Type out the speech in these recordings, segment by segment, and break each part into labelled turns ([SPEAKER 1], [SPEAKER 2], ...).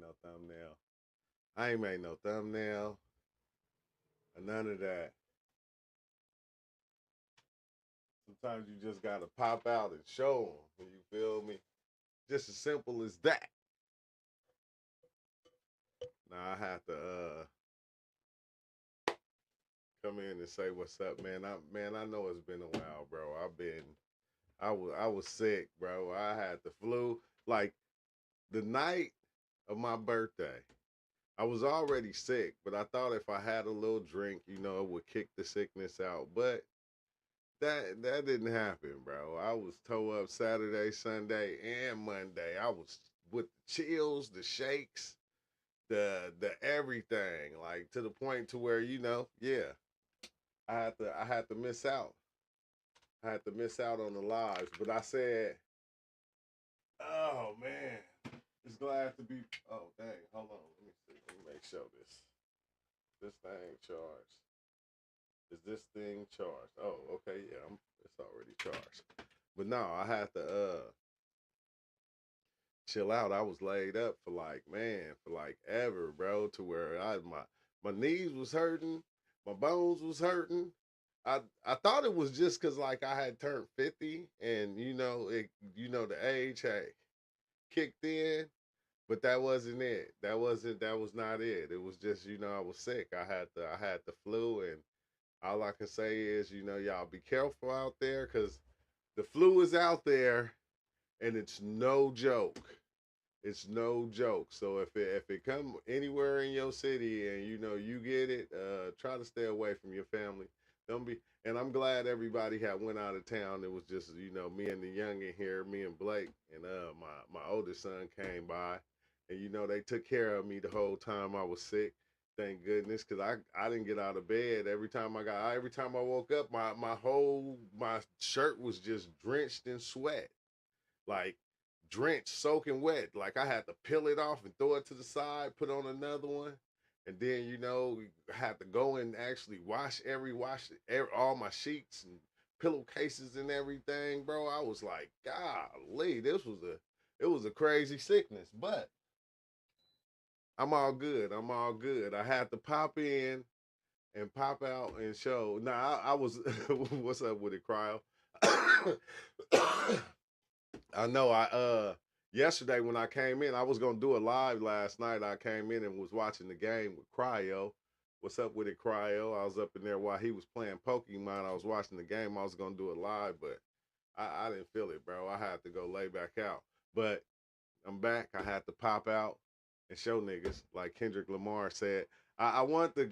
[SPEAKER 1] no thumbnail. I ain't made no thumbnail or none of that. Sometimes you just gotta pop out and show them. You feel me? Just as simple as that. Now I have to come in and say what's up, man. I know it's been a while, bro. I was sick, bro. I had the flu. Like the night of my birthday, I was already sick, but I thought if I had a little drink, it would kick the sickness out. But that didn't happen, bro. I was toe up Saturday, Sunday, and Monday. I was with the chills, the shakes, the everything, like to the point to where, yeah, I had to miss out. I had to miss out on the lives. But I said, oh man, it's glad to be. Oh dang, hold on, let me see. Let me make sure this thing charged. Is this thing charged? Oh, okay, yeah, it's already charged. But no, I had to chill out. I was laid up for like ever, bro, to where my knees was hurting, my bones was hurting. I thought it was just cause like I had turned 50 and the age had kicked in, but that wasn't it. That was not it. It was just, I was sick. I had the flu, and all I can say is, y'all be careful out there, cause the flu is out there and it's no joke. It's no joke. So if it come anywhere in your city and you get it, try to stay away from your family. Don't be. And I'm glad everybody had went out of town. It was just me and the youngin here, me and Blake, and my oldest son came by, and they took care of me the whole time I was sick. Thank goodness, cause I didn't get out of bed. Every time I woke up, my shirt was just drenched in sweat, like drenched, soaking wet. Like I had to peel it off and throw it to the side, put on another one, and then had to go and actually wash all my sheets and pillowcases and everything, bro. I was like, golly, it was a crazy sickness, but I'm all good. I'm all good. I had to pop in and pop out and show. Now I was, what's up with it, Cryo? I know. Yesterday when I came in, I was gonna do it live last night. I came in and was watching the game with Cryo. What's up with it, Cryo? I was up in there while he was playing Pokemon. I was watching the game. I was gonna do it live, but I didn't feel it, bro. I had to go lay back out. But I'm back. I had to pop out and show niggas, like Kendrick Lamar said. I want to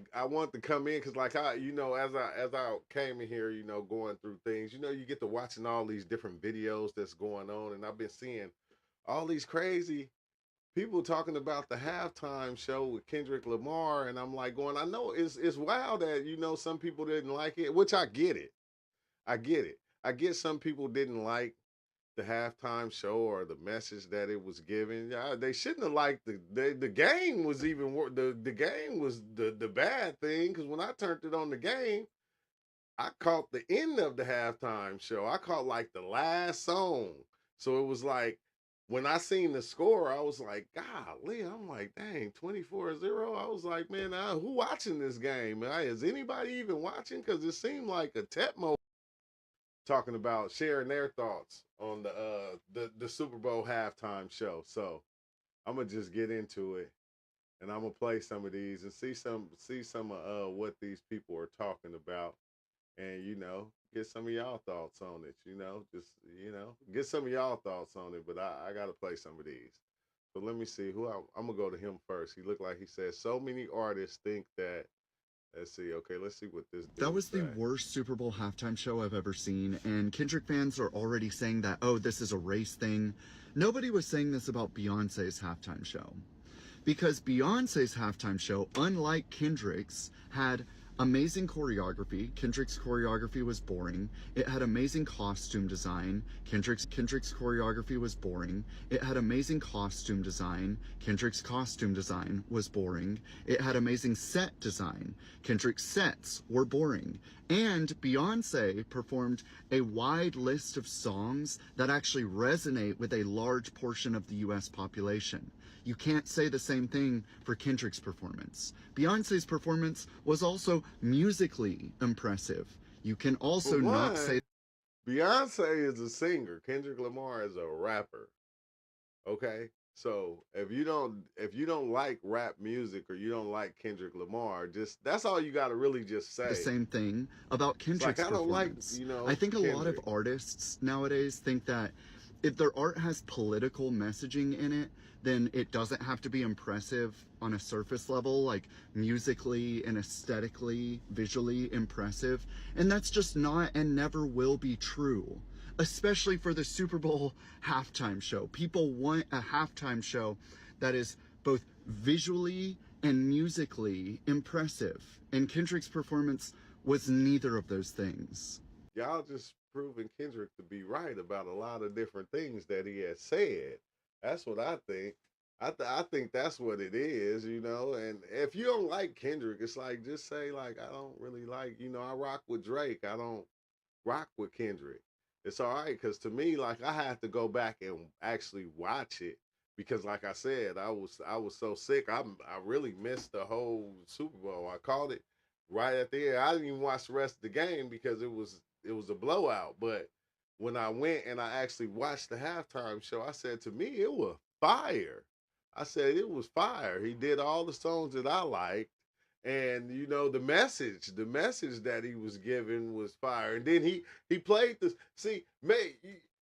[SPEAKER 1] come in because like as I came in here, going through things, you get to watching all these different videos that's going on, and I've been seeing all these crazy people talking about the halftime show with Kendrick Lamar, and I'm like going, I know it's wild that some people didn't like it, which I get it. I get it. I get some people didn't like the halftime show or the message that it was giving. Yeah, they shouldn't have liked the game was even worse. The game was the bad thing, because when I turned it on the game, I caught the end of the halftime show. I caught like the last song. So it was like when I seen the score, I was like, golly, I'm like, dang, 24-0. I was like, man, who watching this game? Is anybody even watching? Because it seemed like a Tepmo talking about sharing their thoughts on the Super Bowl halftime show. So I'm gonna just get into it, and I'm gonna play some of these and see some of what these people are talking about, and get some of y'all thoughts on it. Just get some of y'all thoughts on it. But I gotta play some of these. So let me see I'm gonna go to him first. He looked like he said so many artists think that. Let's see. Okay, let's see what this dude
[SPEAKER 2] That was the
[SPEAKER 1] say.
[SPEAKER 2] worst Super Bowl halftime show I've ever seen, and Kendrick fans are already saying that, oh, this is a race thing. Nobody was saying this about Beyonce's halftime show, because Beyonce's halftime show, unlike Kendrick's, had Amazing choreography. Kendrick's choreography was boring. It had amazing costume design. Kendrick's choreography was boring. It had amazing costume design. Kendrick's costume design was boring. It had amazing set design. Kendrick's sets were boring. And Beyonce performed a wide list of songs that actually resonate with a large portion of the US population. You can't say the same thing for Kendrick's performance. Beyonce's performance was also musically impressive. You can also not say
[SPEAKER 1] Beyonce is a singer. Kendrick Lamar is a rapper. Okay? So if you don't like rap music or you don't like Kendrick Lamar, just that's all you gotta really just say.
[SPEAKER 2] The same thing about Kendrick's
[SPEAKER 1] I don't
[SPEAKER 2] performance.
[SPEAKER 1] like,
[SPEAKER 2] I think a lot of
[SPEAKER 1] Kendrick.
[SPEAKER 2] artists nowadays think that if their art has political messaging in it, then it doesn't have to be impressive on a surface level, like musically and aesthetically, visually impressive. And that's just not and never will be true, especially for the Super Bowl halftime show. People want a halftime show that is both visually and musically impressive. And Kendrick's performance was neither of those things.
[SPEAKER 1] Y'all just proving Kendrick to be right about a lot of different things that he has said. That's what I think. I think that's what it is, And if you don't like Kendrick, it's like just say like I don't really like, I rock with Drake. I don't rock with Kendrick. It's all right because to me, like I had to go back and actually watch it because, like I said, I was so sick. I really missed the whole Super Bowl. I called it right at the end. I didn't even watch the rest of the game because it was a blowout. But when I went and I actually watched the halftime show, I said to me it was fire. I said it was fire. He did all the songs that I liked. And the message that he was giving was fire. And then he played this. See, mate,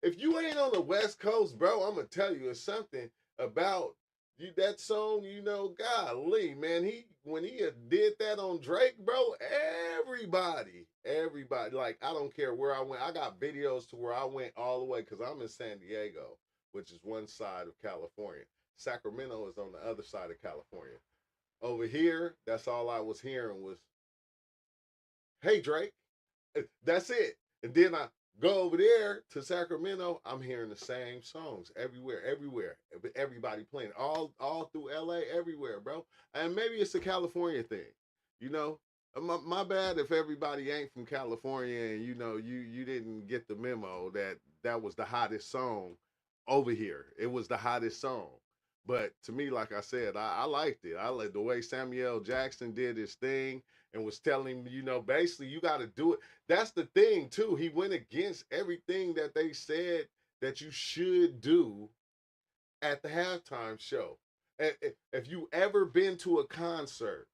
[SPEAKER 1] if you ain't on the West Coast, bro, I'm gonna tell you, it's something about you that song. Golly, man, when he did that on Drake, bro, everybody, like I don't care where I went. I got videos to where I went all the way because I'm in San Diego, which is one side of California. Sacramento is on the other side of California. Over here, that's all I was hearing was, "Hey Drake." That's it. And then I go over there to Sacramento. I'm hearing the same songs everywhere. Everybody playing all through LA, everywhere, bro. And maybe it's a California thing, you know. My bad if everybody ain't from California and you didn't get the memo that that was the hottest song over here. It was the hottest song. But to me, like I said, I liked it. I like the way Samuel Jackson did his thing and was telling me, basically you got to do it. That's the thing too. He went against everything that they said that you should do at the halftime show. If you ever been to a concert,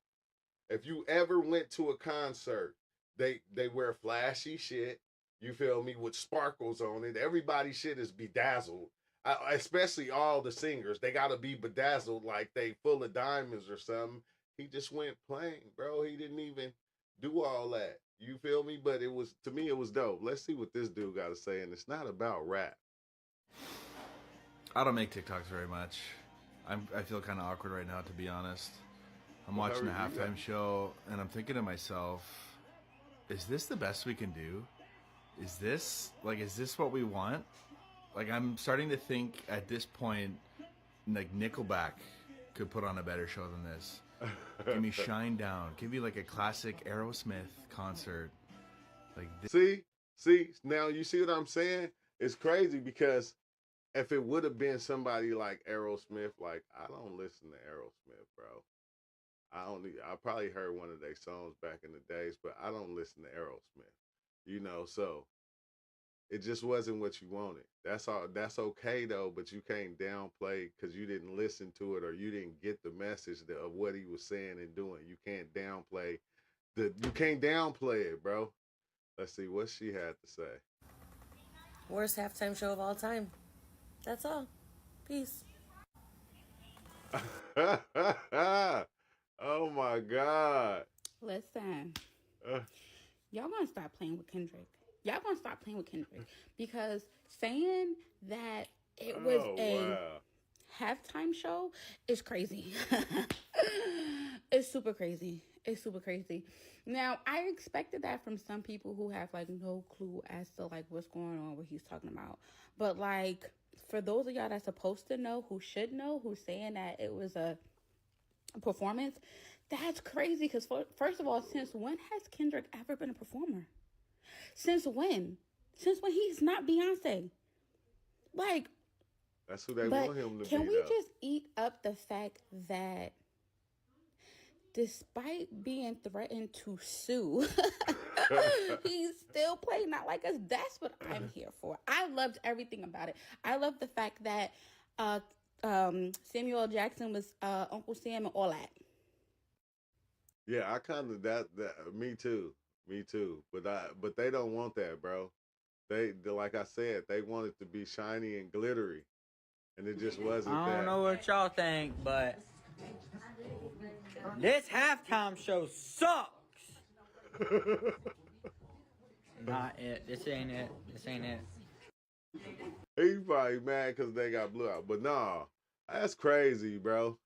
[SPEAKER 1] if you ever went to a concert, they wear flashy shit. You feel me with sparkles on it. Everybody shit is bedazzled. Especially all the singers, they gotta be bedazzled like they full of diamonds or something. He just went plain, bro. He didn't even do all that. You feel me? But it was to me, it was dope. Let's see what this dude got to say, and it's not about rap.
[SPEAKER 3] I don't make TikToks very much. I feel kind of awkward right now, to be honest. I'm watching a halftime show, and I'm thinking to myself, is this the best we can do? Is this what we want? Like, I'm starting to think at this point, like, Nickelback could put on a better show than this. Give me Shine Down. Give me, like, a classic Aerosmith concert. Like
[SPEAKER 1] this. See, now you see what I'm saying? It's crazy because if it would have been somebody like Aerosmith, like, I don't listen to Aerosmith, bro. I probably heard one of their songs back in the days, but I don't listen to Aerosmith. So it just wasn't what you wanted. That's all. That's okay though, but you can't downplay because you didn't listen to it or you didn't get the message of what he was saying and doing. You can't downplay it, bro. Let's see what she had to say.
[SPEAKER 4] Worst halftime show of all time. That's all. Peace.
[SPEAKER 1] Oh my God.
[SPEAKER 5] Listen, y'all gonna stop playing with Kendrick. Y'all gonna stop playing with Kendrick because saying that it was halftime show is crazy. It's super crazy. It's super crazy. Now, I expected that from some people who have like no clue as to like what's going on, what he's talking about. But like for those of y'all that's supposed to know, who should know, who's saying that it was a performance, that's crazy. Because first of all, since when has Kendrick ever been a performer? Since when? Since when he's not Beyonce? Like,
[SPEAKER 1] That's who they
[SPEAKER 5] but
[SPEAKER 1] want him to be.
[SPEAKER 5] can we
[SPEAKER 1] though.
[SPEAKER 5] just eat up the fact that despite being threatened to sue, he's still playing not like us? That's what I'm here for. I loved everything about it. I love the fact that Samuel L. Jackson was Uncle Sam and all that.
[SPEAKER 1] Yeah, I kind of that. Me too. But they don't want that, bro. They like I said, they want it to be shiny and glittery, and it just wasn't.
[SPEAKER 6] I don't know what y'all think, but this halftime show sucks. Not it. This ain't it.
[SPEAKER 1] He probably mad because they got blew out, but nah, that's crazy, bro.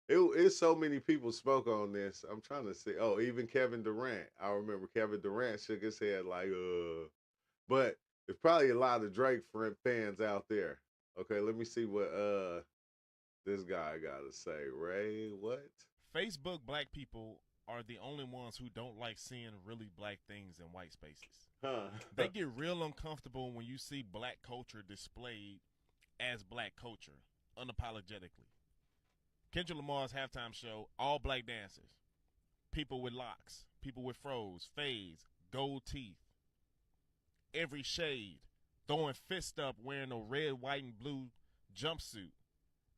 [SPEAKER 1] It's so many people spoke on this. I'm trying to see. Oh, even Kevin Durant. I remember Kevin Durant shook his head like, But there's probably a lot of Drake fans out there. Okay, let me see what this guy got to say. Ray, what?
[SPEAKER 7] Facebook black people are the only ones who don't like seeing really black things in white spaces.
[SPEAKER 1] Huh.
[SPEAKER 7] They get real uncomfortable when you see black culture displayed as black culture, unapologetically. Kendrick Lamar's halftime show, all black dancers. People with locks, people with froze, fades, gold teeth. Every shade, throwing fist up wearing a red, white, and blue jumpsuit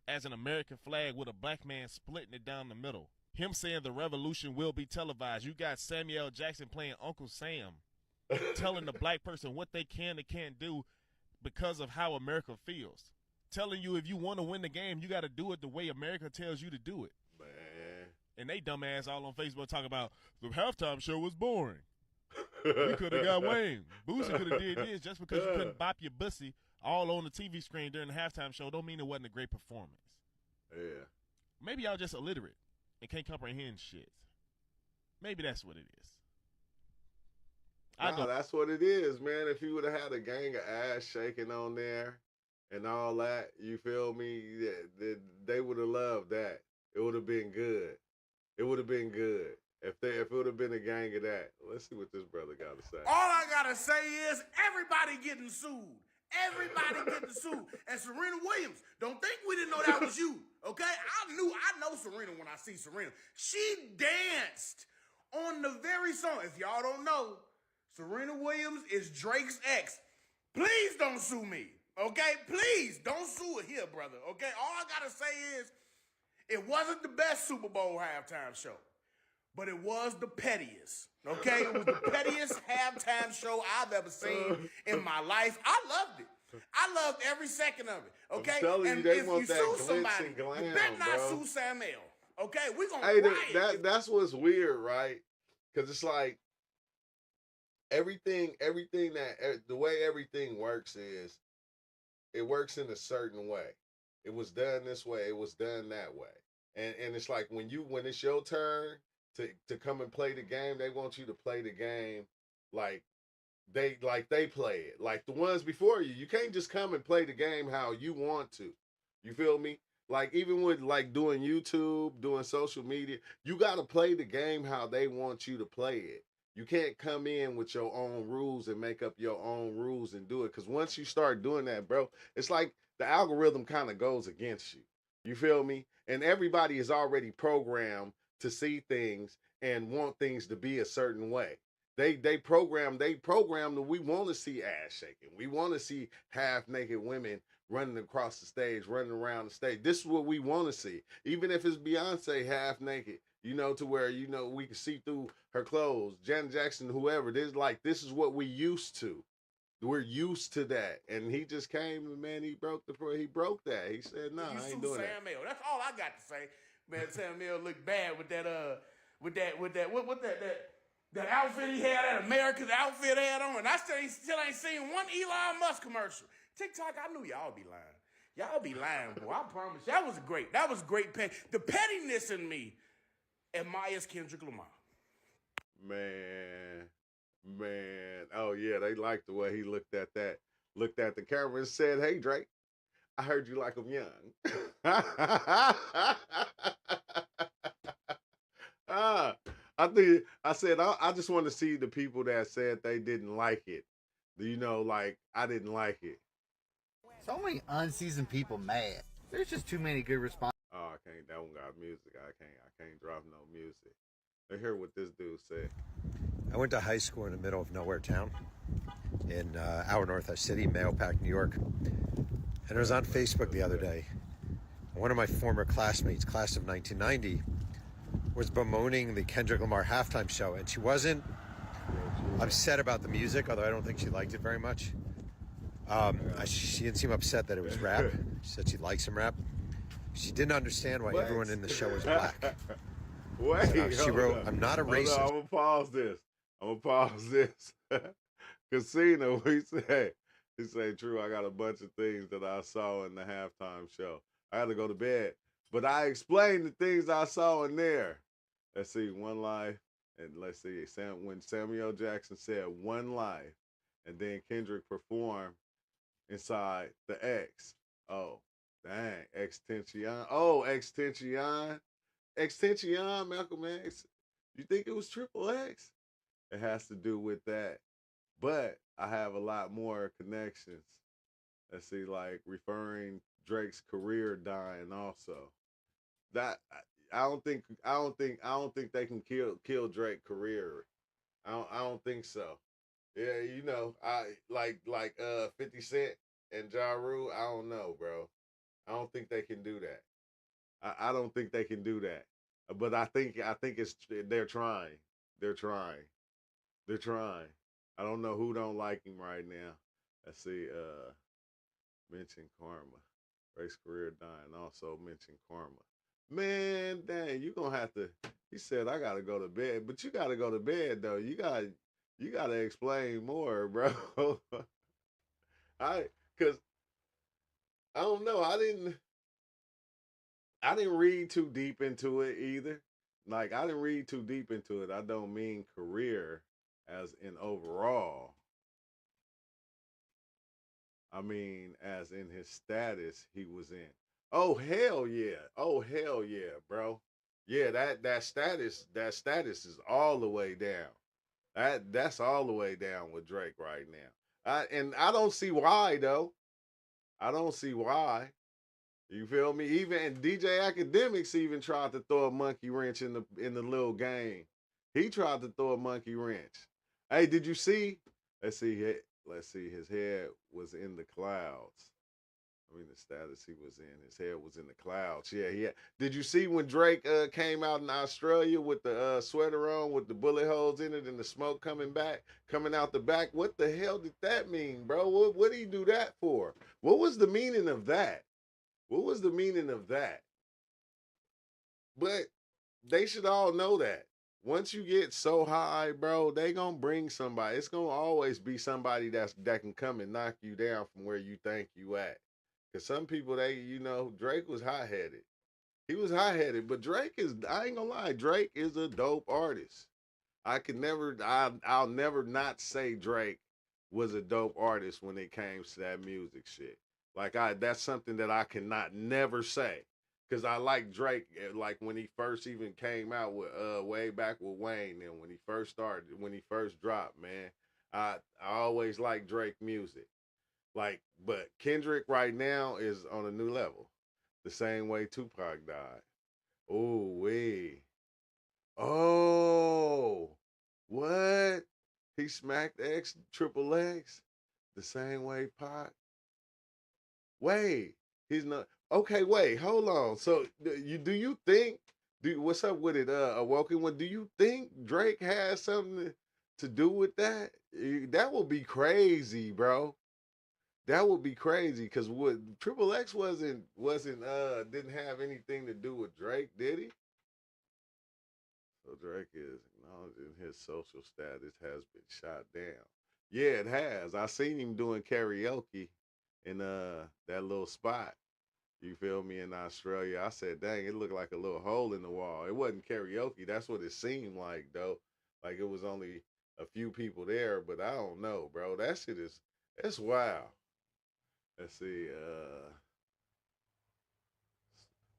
[SPEAKER 7] as an American flag with a black man splitting it down the middle. Him saying the revolution will be televised. You got Samuel L. Jackson playing Uncle Sam, telling the black person what they can and can't do because of how America feels. Telling you if you want to win the game, you got to do it the way America tells you to do it.
[SPEAKER 1] Man.
[SPEAKER 7] And they dumbass all on Facebook talking about the halftime show was boring. We could have got Wayne. Boosie could have did this. Just because you couldn't bop your bussy all on the TV screen during the halftime show don't mean it wasn't a great performance.
[SPEAKER 1] Yeah.
[SPEAKER 7] Maybe y'all just illiterate and can't comprehend shit. Maybe that's what it is.
[SPEAKER 1] No, that's what it is, man. If you would have had a gang of ass shaking on there and all that, you feel me? They would have loved that. It would have been good. It would have been good. If it would have been a gang of that. Let's see what this brother got to say.
[SPEAKER 8] All I got to say is everybody getting sued. Everybody getting sued. And Serena Williams, don't think we didn't know that was you, okay? I know Serena when I see Serena. She danced on the very song. If y'all don't know, Serena Williams is Drake's ex. Please don't sue me, okay? Please don't sue it here, brother, okay? All I got to say is it wasn't the best Super Bowl halftime show, but it was the pettiest, okay? It was the pettiest halftime show I've ever seen in my life. I loved it. I loved every second of it, okay?
[SPEAKER 1] I'm telling
[SPEAKER 8] and
[SPEAKER 1] you, they
[SPEAKER 8] if
[SPEAKER 1] want
[SPEAKER 8] you
[SPEAKER 1] that
[SPEAKER 8] sue
[SPEAKER 1] glitz
[SPEAKER 8] somebody,
[SPEAKER 1] and glam,
[SPEAKER 8] you better not
[SPEAKER 1] bro.
[SPEAKER 8] sue Samuel, okay? We're going
[SPEAKER 1] Hey,
[SPEAKER 8] to riot.
[SPEAKER 1] that's what's weird, right? Because it's like everything that the way everything works is it works in a certain way. It was done this way. It was done that way. And it's like when it's your turn to come and play the game, they want you to play the game like they play it. Like the ones before you can't just come and play the game how you want to. You feel me? Like even with like doing YouTube, doing social media, you got to play the game how they want you to play it. You can't come in with your own rules and make up your own rules and do it. Because once you start doing that, bro, it's like the algorithm kind of goes against you. You feel me? And everybody is already programmed to see things and want things to be a certain way. They program that we want to see ass shaking. We want to see half naked women running across the stage, running around the stage. This is what we want to see. Even if it's Beyonce half naked, to where, we can see through her clothes, Janet Jackson, whoever. This is what we used to. We're used to that. And he just came and, man, he broke that. He said, no, I ain't doing that.
[SPEAKER 8] Samuel. That's all I got to say. Man, Samuel looked bad with that outfit he had, that America's outfit he had on. And I still ain't seen one Elon Musk commercial. TikTok, I knew y'all be lying. Y'all be lying, boy. I promise. That was great. That was great. The pettiness in me admires Kendrick Lamar.
[SPEAKER 1] Man. Oh yeah, they liked the way he looked at the camera and said, "Hey Drake, I heard you like him young." I just want to see the people that said they didn't like it. Like I didn't like it.
[SPEAKER 9] So many unseasoned people mad. There's just too many good responses.
[SPEAKER 1] Oh, I can't. That one got music. I can't drop no music. Let's hear what this dude said.
[SPEAKER 10] I went to high school in the middle of nowhere town in our North City, Mahopac, New York. And I was on Facebook the other day. One of my former classmates, class of 1990, was bemoaning the Kendrick Lamar halftime show. And she wasn't upset about the music, although I don't think she liked it very much. She didn't seem upset that it was rap. She said she liked some rap. She didn't understand why everyone in the show was black.
[SPEAKER 1] Wait,
[SPEAKER 10] she wrote, "I'm not a racist."
[SPEAKER 1] I'm gonna pause this. Casino, he said, "True, I got a bunch of things that I saw in the halftime show. I had to go to bed, but I explained the things I saw in there." Let's see, One Life, and let's see, when Samuel Jackson said One Life, and then Kendrick performed inside the X. Oh, dang, Extension. Oh, Extension. Extension, Malcolm X. You think it was Triple X? It has to do with that. But I have a lot more connections. Let's see, like referring Drake's career dying also. That I don't think they can kill Drake's career. I don't think so. Yeah, I like 50 Cent and Ja Rule, I don't know, bro. I don't think they can do that. I don't think they can do that. But I think it's they're trying. They're trying. They're trying. I don't know who don't like him right now. Let's see. Mention karma. Race career dying. Also mention karma. Man, dang, you gonna have to. He said I gotta go to bed, but you gotta go to bed though. You gotta explain more, bro. Cause I don't know. I didn't read too deep into it either. Like I didn't read too deep into it. I don't mean career as in overall. I mean as in his status he was in. Oh hell yeah. Oh hell yeah, bro. Yeah, that status is all the way down. That's all the way down with Drake right now. And I don't see why though. I don't see why. You feel me? Even DJ Academics even tried to throw a monkey wrench in the little game. He tried to throw a monkey wrench. Hey, did you see? Let's see. Let's see. His head was in the clouds. I mean, the status he was in. His head was in the clouds. Yeah. Did you see when Drake came out in Australia with the sweater on with the bullet holes in it and the smoke coming out the back? What the hell did that mean, bro? What did he do that for? What was the meaning of that? What was the meaning of that? But they should all know that. Once you get so high, bro, they gonna bring somebody. It's gonna always be somebody that can come and knock you down from where you think you at. Cause some people, Drake was hot-headed. He was hot-headed, but I ain't gonna lie, Drake is a dope artist. I'll never not say Drake was a dope artist when it came to that music shit. That's something that I cannot never say. Cause I like Drake, like when he first even came out with way back with Wayne, and when he first dropped, man. I always liked Drake music. But Kendrick right now is on a new level. The same way Tupac died. Oh, wait. Oh, what? He smacked Triple X the same way Pac. Wait, he's not. Okay, wait, hold on. So, do you think? What's up with it? Awoken one. Do you think Drake has something to do with that? That would be crazy, bro. That would be crazy because what Triple X didn't have anything to do with Drake, did he? So Drake is acknowledging his social status has been shot down. Yeah, it has. I seen him doing karaoke in that little spot. You feel me? In Australia, I said, dang, it looked like a little hole in the wall. It wasn't karaoke. That's what it seemed like, though. Like it was only a few people there, but I don't know, bro. That shit is, it's wild. Let's see.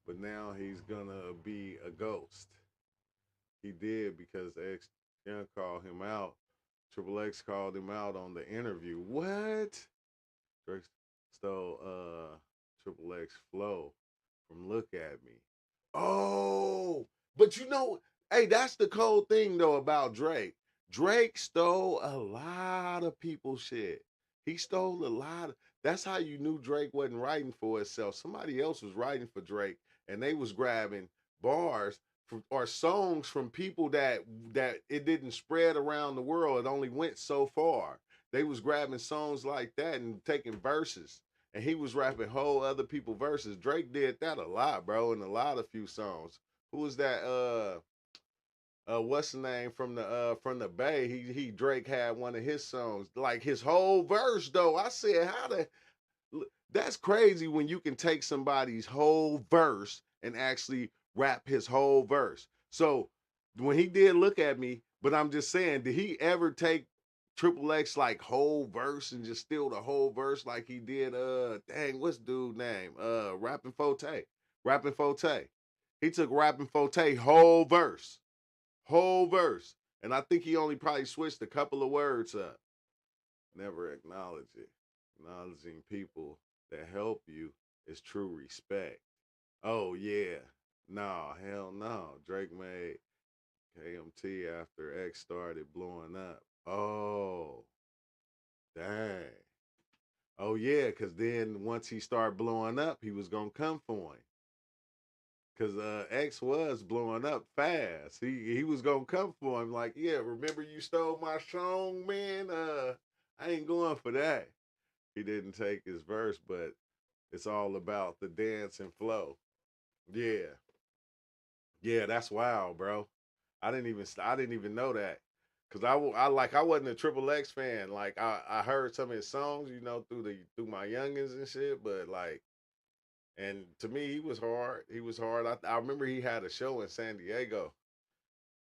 [SPEAKER 1] But now he's gonna be a ghost. He did because X Young called him out. Triple X called him out on the interview. What? Drake stole Triple X flow from Look at Me. Oh, but you know, hey, that's the cold thing though about Drake. Drake stole a lot of people's shit. He stole a lot of, that's how you knew Drake wasn't writing for itself. Somebody else was writing for Drake and they was grabbing bars from, or songs from people that it didn't spread around the world. It only went so far. They was grabbing songs like that and taking verses and he was rapping whole other people verses. Drake did that a lot, bro, in a lot of few songs. Who was that? What's the name from the Bay? He Drake had one of his songs, like his whole verse though. I said, how the that's crazy when you can take somebody's whole verse and actually rap his whole verse. So when he did Look at Me, but I'm just saying, did he ever take Triple X like whole verse and just steal the whole verse like he did dang, what's dude name? Rapping Forte. Rapping Forte. He took Rapping Forte whole verse. Whole verse. And I think he only probably switched a couple of words up. Never acknowledge it. Acknowledging people that help you is true respect. Oh yeah. No, hell no. Drake made KMT after X started blowing up. Oh, dang. Oh yeah, cause then once he started blowing up, he was gonna come for him. Cause X was blowing up fast. He was gonna come for him. Like, yeah, remember you stole my song, man? I ain't going for that. He didn't take his verse, but it's all about the dance and flow. Yeah, yeah, that's wild, bro. I didn't even know that. Cause I wasn't a Triple X fan. Like I heard some of his songs, you know, through my youngins and shit. But like, and to me, he was hard. He was hard. I remember he had a show in San Diego.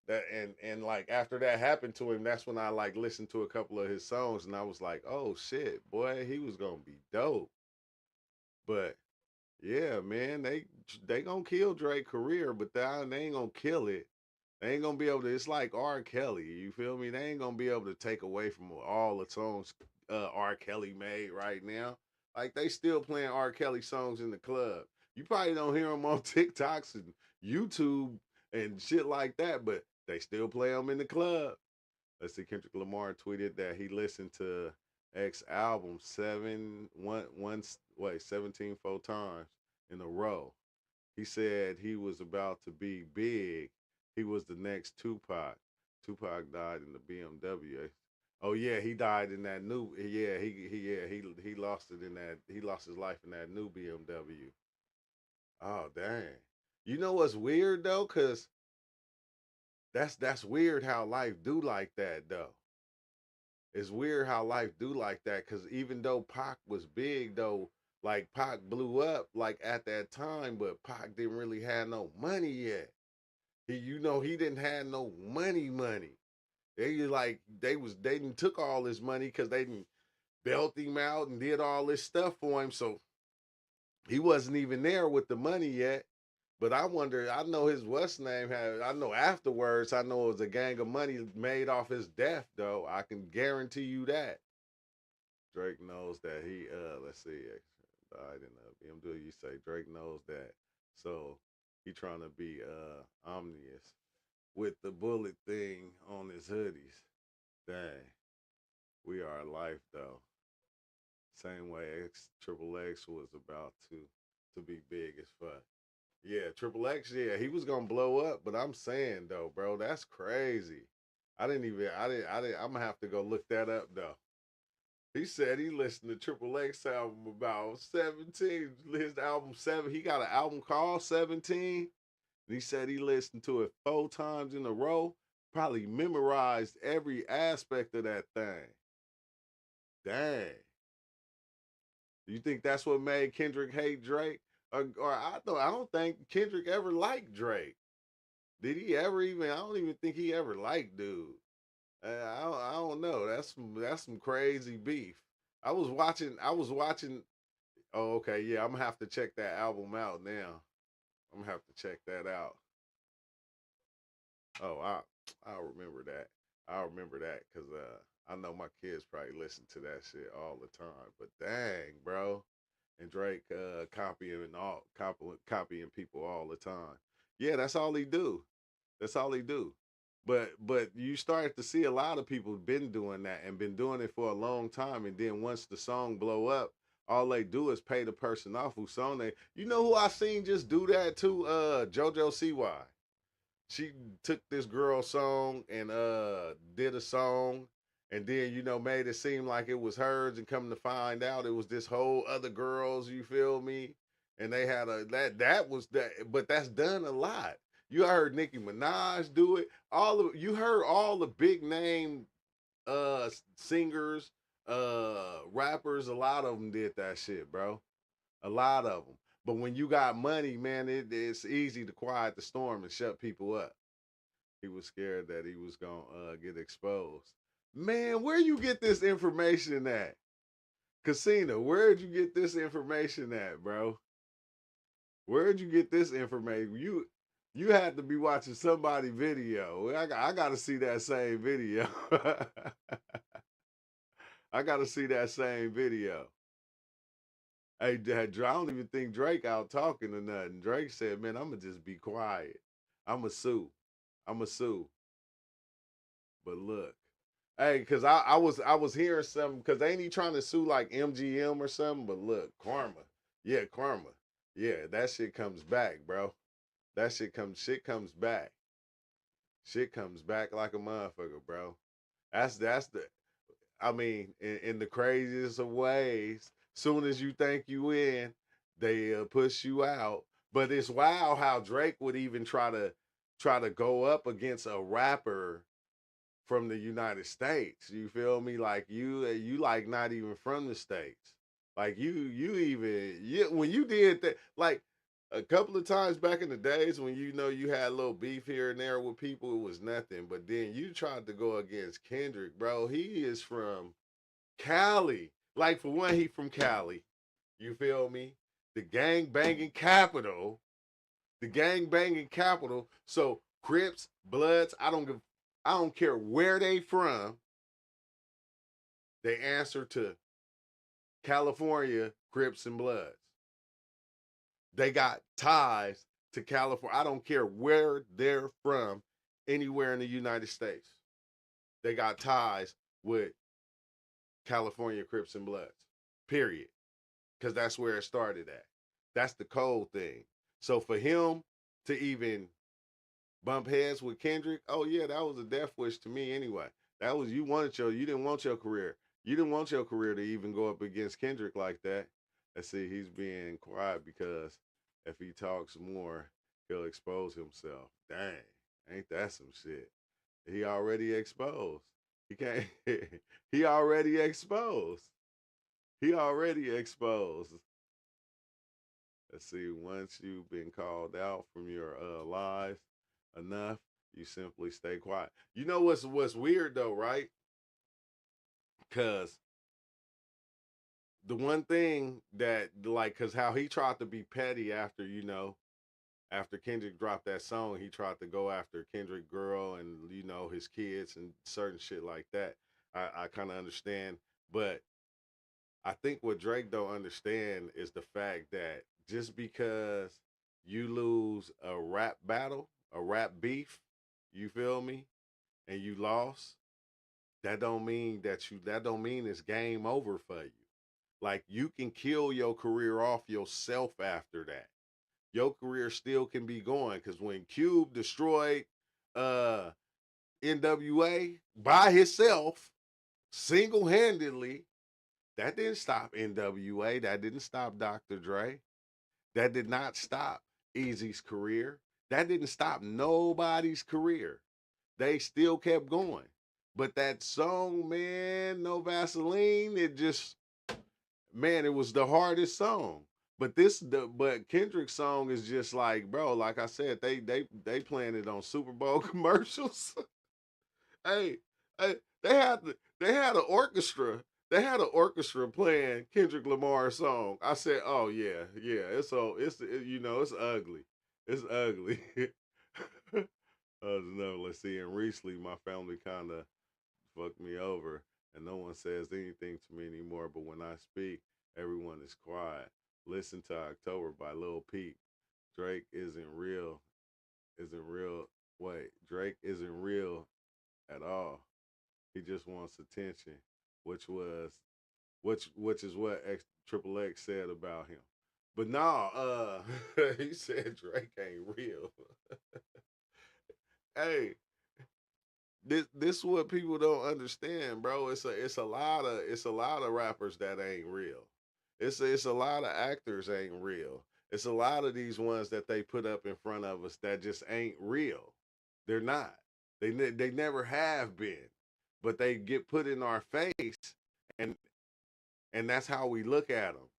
[SPEAKER 1] That and like after that happened to him, that's when I like listened to a couple of his songs, and I was like, oh shit, boy, he was gonna be dope. But yeah, man, they gonna kill Drake's career, but they ain't gonna kill it. They ain't gonna be able to. It's like R. Kelly. You feel me? They ain't gonna be able to take away from all the songs R. Kelly made right now. Like they still playing R. Kelly songs in the club. You probably don't hear them on TikToks and YouTube and shit like that, but they still play them in the club. Let's see. Kendrick Lamar tweeted that he listened to X album 17 4 times in a row. He said he was about to be big. He was the next Tupac. Tupac died in the BMW. Oh yeah, he died in that new. Yeah, he lost it in that. He lost his life in that new BMW. Oh dang. You know what's weird though? Cause that's weird how life do like that though. It's weird how life do like that. Cause even though Pac was big though, like Pac blew up like at that time, but Pac didn't really have no money yet. He didn't have no money. They didn't took all his money because they didn't belt him out and did all this stuff for him. So he wasn't even there with the money yet. But I wonder, I know his what's name had, I know afterwards, I know it was a gang of money made off his death, though. I can guarantee you that. Drake knows that let's see, died in a BMW. You say Drake knows that. So he trying to be omnious with the bullet thing on his hoodies. Dang, we are life though. Same way Triple X was about to be big as fuck. Yeah, Triple X. Yeah, he was gonna blow up, but I'm saying though, bro, that's crazy. I didn't. I'm gonna have to go look that up though. He said he listened to Triple X album about 17. His album 7. He got an album called 17. And he said he listened to it 4 times in a row. Probably memorized every aspect of that thing. Dang. Do you think that's what made Kendrick hate Drake? or I don't think Kendrick ever liked Drake. Did he ever even? I don't even think he ever liked dude. I don't know. That's some crazy beef. I was watching. I was watching. Oh, okay. Yeah, I'm gonna have to check that album out now. I'm gonna have to check that out. Oh, I remember that. I remember that because I know my kids probably listen to that shit all the time. But dang, bro, and Drake copying people all the time. Yeah, that's all he do. That's all he do. But you start to see a lot of people been doing that and been doing it for a long time. And then once the song blow up, all they do is pay the person off who song they. You know who I seen just do that too? JoJo CY. She took this girl's song and did a song and then made it seem like it was hers and come to find out it was this whole other girls, you feel me? And they had that was that, but that's done a lot. You heard Nicki Minaj do it. You heard all the big name singers, rappers, a lot of them did that shit, bro. A lot of them. But when you got money, man, it's easy to quiet the storm and shut people up. He was scared that he was gonna get exposed. Man, where you get this information at? Casino, where'd you get this information at, bro? Where'd you get this information? You had to be watching somebody video. I got to see that same video. I got to see that same video. Hey, I don't even think Drake out talking or nothing. Drake said, man, I'm going to just be quiet. I'm going to sue. I'm going to sue. But look. Hey, because I was hearing something, because ain't he trying to sue like MGM or something? But look, karma. Yeah, karma. Yeah, that shit comes back, bro. Shit comes back. Shit comes back like a motherfucker, bro. That's the I mean, in the craziest of ways. Soon as you think you in, they push you out. But it's wild how Drake would even try to go up against a rapper from the United States. You feel me? Like you like not even from the States. Like when you did that, like a couple of times back in the days when you had a little beef here and there with people, it was nothing. But then you tried to go against Kendrick, bro. He is from Cali. Like for one, he from Cali. You feel me? The gang banging capital. The gang banging capital. So Crips, Bloods, I don't care where they from. They answer to California, Crips and Bloods. They got ties to California. I don't care where they're from, anywhere in the United States. They got ties with California, Crips and Bloods. Period. Because that's where it started at. That's the cold thing. So for him to even bump heads with Kendrick, oh yeah, that was a death wish to me anyway. That was you didn't want your career. You didn't want your career to even go up against Kendrick like that. Let's see, he's being quiet because if he talks more, he'll expose himself. Dang, ain't that some shit? He already exposed. He can't. He already exposed. He already exposed. Let's see. Once you've been called out from your lies enough, you simply stay quiet. You know what's weird though, right? Because the one thing that cause how he tried to be petty after after Kendrick dropped that song, he tried to go after Kendrick girl and his kids and certain shit like that. I kind of understand, but I think what Drake don't understand is the fact that just because you lose a rap battle, a rap beef, you feel me, and you lost, that don't mean it's game over for you. Like you can kill your career off yourself after that. Your career still can be going because when Cube destroyed uh NWA by himself, single-handedly, that didn't stop NWA. That didn't stop Dr. Dre. That did not stop Eazy's career. That didn't stop nobody's career. They still kept going. But that song, man, No Vaseline, it was the hardest song. but Kendrick's song is just like, bro, like I said, they playing it on Super Bowl commercials. Hey, hey, they had an orchestra. They had an orchestra playing Kendrick Lamar's song. I said, "Oh yeah, yeah, it's ugly. It's ugly." No, let's see. And recently, my family kind of fucked me over, and no one says anything to me anymore. But when I speak, everyone is quiet. Listen to October by Lil Peep. Drake isn't real. Isn't real. Wait, Drake isn't real at all. He just wants attention, which was which is what Triple X said about him. But nah, he said Drake ain't real. Hey, this what people don't understand, bro. It's a lot of rappers that ain't real. It's a lot of actors ain't real. It's a lot of these ones that they put up in front of us that just ain't real. They're not. They never have been, but they get put in our face, and that's how we look at them.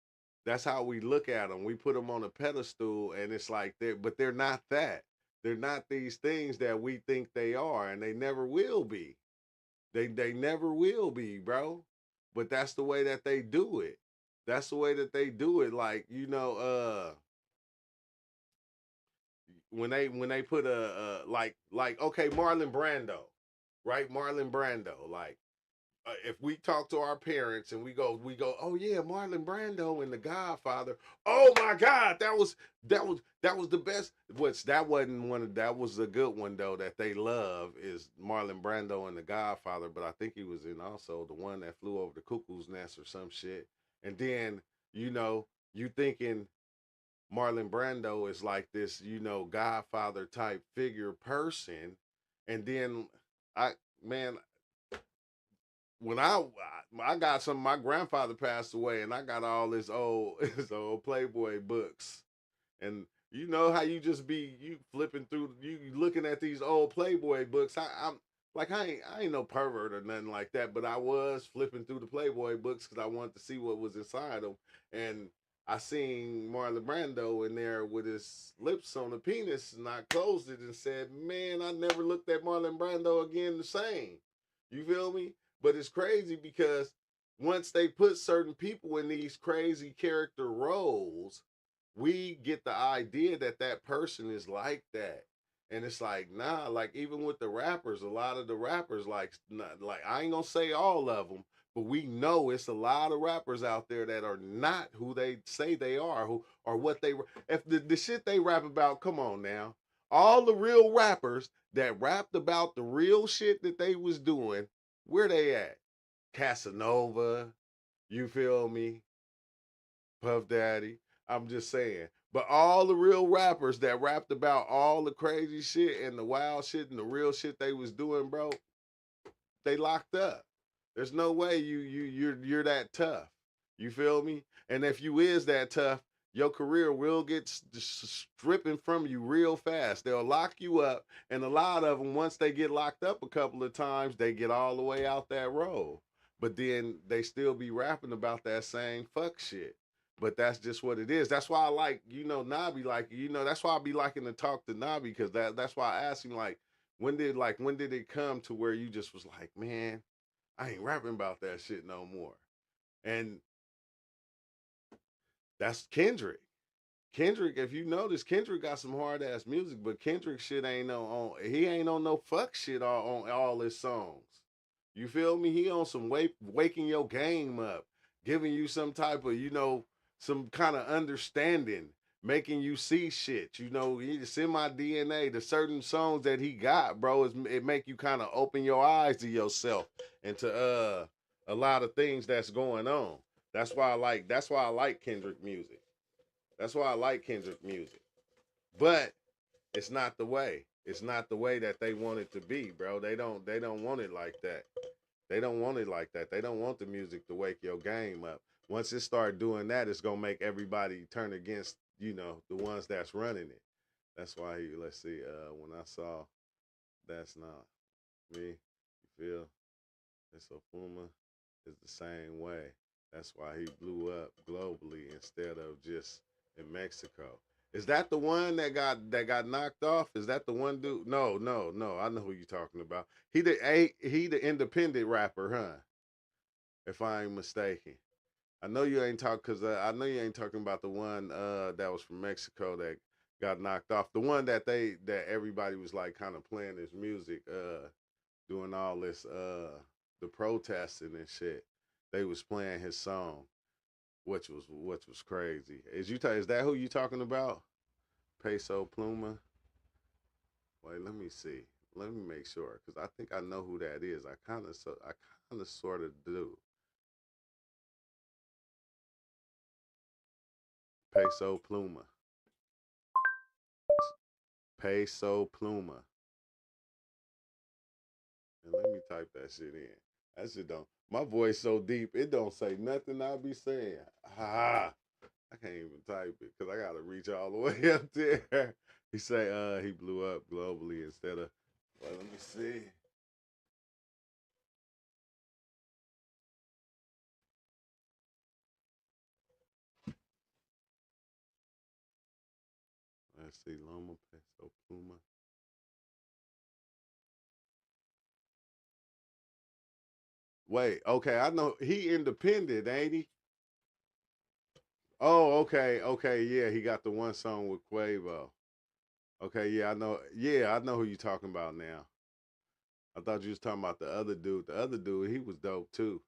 [SPEAKER 1] That's how we look at them. We put them on a pedestal, and it's like they're not that. They're not these things that we think they are, and they never will be. They never will be, bro. But that's the way that they do it. That's the way that they do it. Like, when they put like okay, Marlon Brando, right? Marlon Brando, like if we talk to our parents and we go, oh yeah, Marlon Brando and The Godfather. Oh my God, that was the best. Which that wasn't one of that was a good one though that they love is Marlon Brando and The Godfather. But I think he was in also the one that flew over the cuckoo's nest or some shit. And then you thinking Marlon Brando is like this Godfather type figure person, and then I man when I got some my grandfather passed away and I got all this old his old Playboy books. And you know how you just be you flipping through you looking at these old Playboy books. I'm like I ain't no pervert or nothing like that, but I was flipping through the Playboy books because I wanted to see what was inside them. And I seen Marlon Brando in there with his lips on the penis, and I closed it and said, "Man, I never looked at Marlon Brando again the same." You feel me? But it's crazy because once they put certain people in these crazy character roles, we get the idea that that person is like that. And it's like, nah, like even with the rappers, a lot of the rappers, like, not, like I ain't gonna say all of them, but we know it's a lot of rappers out there that are not who they say they are, who or what they, if the shit they rap about, come on now. All the real rappers that rapped about the real shit that they was doing, where they at? Casanova, you feel me? Puff Daddy. I'm just saying. But all the real rappers that rapped about all the crazy shit and the wild shit and the real shit they was doing, bro, they locked up. There's no way you're that tough. You feel me? And if you is that tough, your career will get stripping from you real fast. They'll lock you up, and a lot of them, once they get locked up a couple of times, they get all the way out that road. But then they still be rapping about that same fuck shit. But that's just what it is. That's why I like, Nabi, like, that's why I be liking to talk to Nabi, because that's why I asked him, like, when did it come to where you just was like, man, I ain't rapping about that shit no more. And that's Kendrick. Kendrick, if you notice, Kendrick got some hard ass music, but Kendrick shit ain't he ain't on no fuck shit on all his songs. You feel me? He on some waking your game up, giving you some type of, some kind of understanding, making you see shit. It's in my DNA. The certain songs that he got, bro, it make you kind of open your eyes to yourself and to a lot of things that's going on. That's why I like Kendrick music. That's why I like Kendrick music. But it's not the way. It's not the way that they want it to be, bro. They don't want it like that. They don't want it like that. They don't want the music to wake your game up. Once it start doing that, it's gonna make everybody turn against, the ones that's running it. That's why let's see, when I saw That's Not Me, you feel? And so Puma is the same way. That's why he blew up globally instead of just in Mexico. Is that the one that got knocked off? Is that the one dude? No. I know who you talking about. He the independent rapper, huh? If I ain't mistaken. I know you ain't cause I know you ain't talking about the one that was from Mexico that got knocked off. The one that everybody was like kind of playing his music, doing all this the protesting and shit. They was playing his song, which was crazy. Is that who you talking about? Peso Pluma. Wait, let me see. Let me make sure, cause I think I know who that is. I kind of sort of do. Peso Pluma. Peso Pluma. And let me type that shit in. That shit don't. My voice so deep, it don't say nothing I be saying. Ah, I can't even type it because I gotta reach all the way up there. He say, he blew up globally instead of. Well, let me see. Let's see, Loma Peso Pluma. Wait, okay, I know he independent, ain't he? Oh, okay, yeah, he got the one song with Quavo. Okay, yeah, I know. Yeah, I know who you talking about now. I thought you was talking about the other dude. The other dude, he was dope too.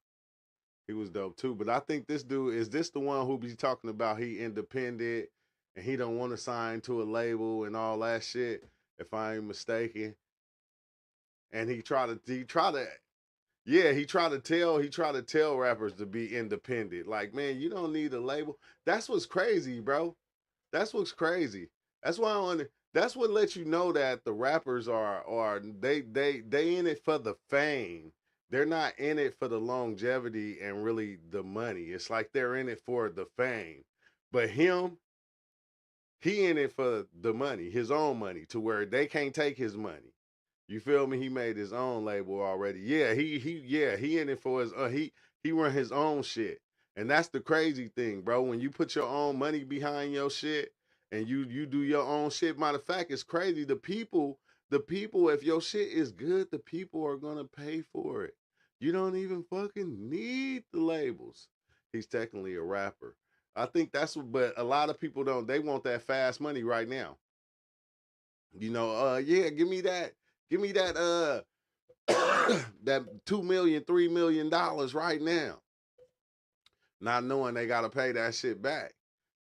[SPEAKER 1] He was dope too. But I think this dude is this the one who be talking about he independent and he don't want to sign to a label and all that shit. If I ain't mistaken, and he try to tell rappers to be independent. Like, man, you don't need a label. That's what's crazy, bro. That's what's crazy. That's why that's what lets you know that the rappers are they in it for the fame. They're not in it for the longevity and really the money. It's like they're in it for the fame. But he in it for the money, his own money, to where they can't take his money. You feel me? He made his own label already. Yeah, he in it for his he run his own shit. And that's the crazy thing, bro. When you put your own money behind your shit and you do your own shit. Matter of fact, it's crazy. The people, if your shit is good, the people are gonna pay for it. You don't even fucking need the labels. He's technically a rapper. I think that's what, but a lot of people don't. They want that fast money right now. Yeah, give me that that 2 million, $3 million right now. Not knowing they gotta pay that shit back.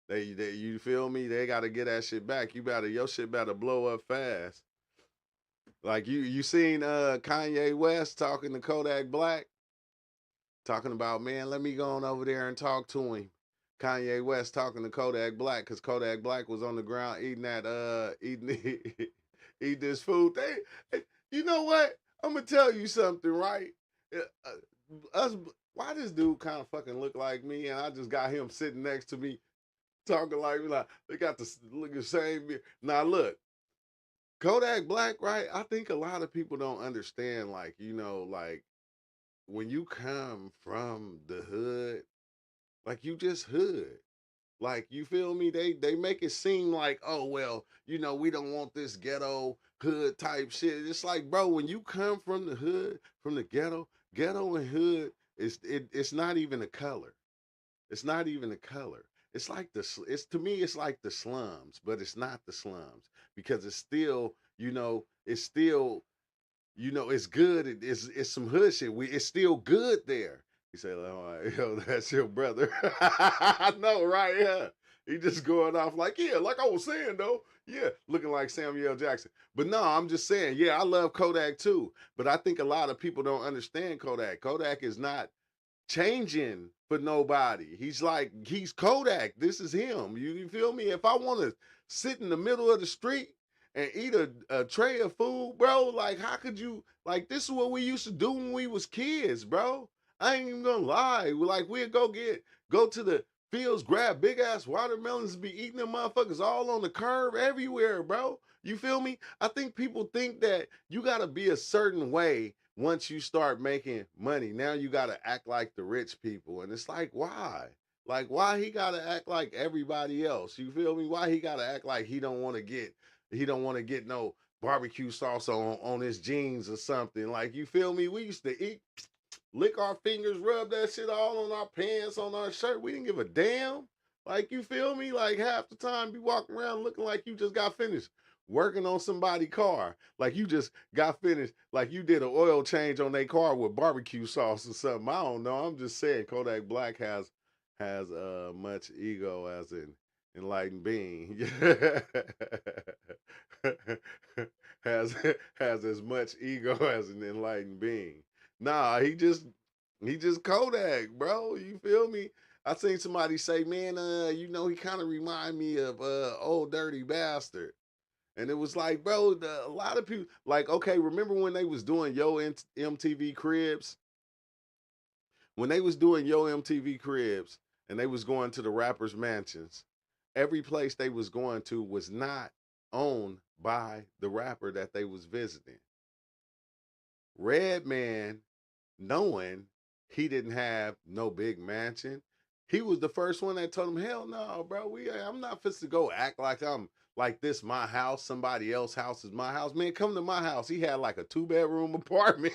[SPEAKER 1] They you feel me? They gotta get that shit back. Your shit better blow up fast. Like you seen Kanye West talking to Kodak Black, talking about, man, let me go on over there and talk to him. Kanye West talking to Kodak Black because Kodak Black was on the ground eating eating this food. You know what? I'm gonna tell you something, right? Us, why this dude kind of fucking look like me, and I just got him sitting next to me talking like they got the look the same. Now look, Kodak Black, right? I think a lot of people don't understand, like, like when you come from the hood, like you just hood. Like, you feel me? They make it seem like, oh well, we don't want this ghetto hood type shit. It's like, bro, when you come from the hood, from the ghetto and hood, it's not even a color. It's not even a color. It's like it's to me, it's like the slums, but it's not the slums because it's still, it's still, it's good. It's some hood shit. It's still good there. He said, "Oh, yo, that's your brother." I know, right? Yeah. He just going off like, yeah, like I was saying though. Yeah, looking like Samuel Jackson. But no, I'm just saying, yeah, I love Kodak too. But I think a lot of people don't understand Kodak. Kodak is not changing for nobody. He's Kodak. This is him. You feel me? If I want to sit in the middle of the street and eat a tray of food, bro, like how could you, like this is what we used to do when we was kids, bro. I ain't even gonna lie. Like we'd go to the fields, grab big ass watermelons, be eating them motherfuckers all on the curb everywhere, bro. You feel me? I think people think that you gotta be a certain way once you start making money. Now you gotta act like the rich people. And it's like, why? Like, why he gotta act like everybody else? You feel me? Why he gotta act like he don't want to get no barbecue sauce on his jeans or something? Like, you feel me? We used to eat, lick our fingers, rub that shit all on our pants, on our shirt. We didn't give a damn. Like, you feel me? Like, half the time you walk around looking like you just got finished working on somebody's car. Like, you just got finished, like you did an oil change on their car with barbecue sauce or something. I don't know. I'm just saying Kodak Black has much ego as an enlightened being. has has as much ego as an enlightened being. Nah, he just Kodak, bro. You feel me? I seen somebody say, man, he kind of remind me of Old Dirty Bastard. And it was like, bro, a lot of people, like, okay, remember when they was doing MTV Cribs? When they was doing MTV Cribs and they was going to the rappers' mansions, every place they was going to was not owned by the rapper that they was visiting. Redman, knowing he didn't have no big mansion, he was the first one that told him, hell no, bro, I'm not fit to go act like I'm like this my house, somebody else's house is my house. Man, come to my house. He had like a 2-bedroom apartment.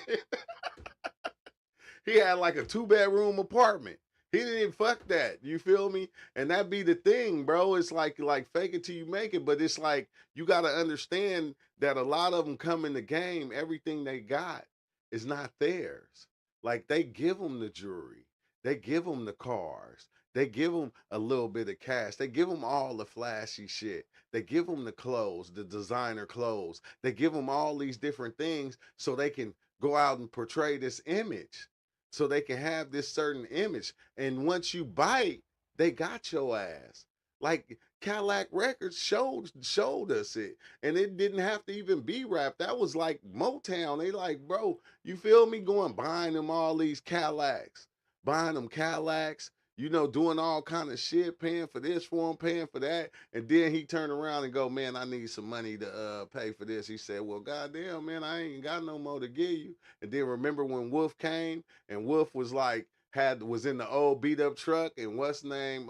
[SPEAKER 1] He had like a 2-bedroom apartment. He didn't even fuck that. You feel me? And that be the thing, bro. It's like fake it till you make it. But it's like you gotta understand that a lot of them come in the game, everything they got is not theirs. Like they give them the jewelry, they give them the cars, they give them a little bit of cash, they give them all the flashy shit, they give them the clothes, the designer clothes, they give them all these different things so they can go out and portray this image, so they can have this certain image. And once you bite, they got your ass. Like Cadillac Records showed us it. And it didn't have to even be rap. That was like Motown. They like, bro, you feel me? Going buying them all these Cadillacs. Buying them Cadillacs, doing all kind of shit, paying for this for him, paying for that. And then he turned around and go, man, I need some money to pay for this. He said, well, goddamn, man, I ain't got no more to give you. And then remember when Wolf came and Wolf was like, was in the old beat up truck and what's name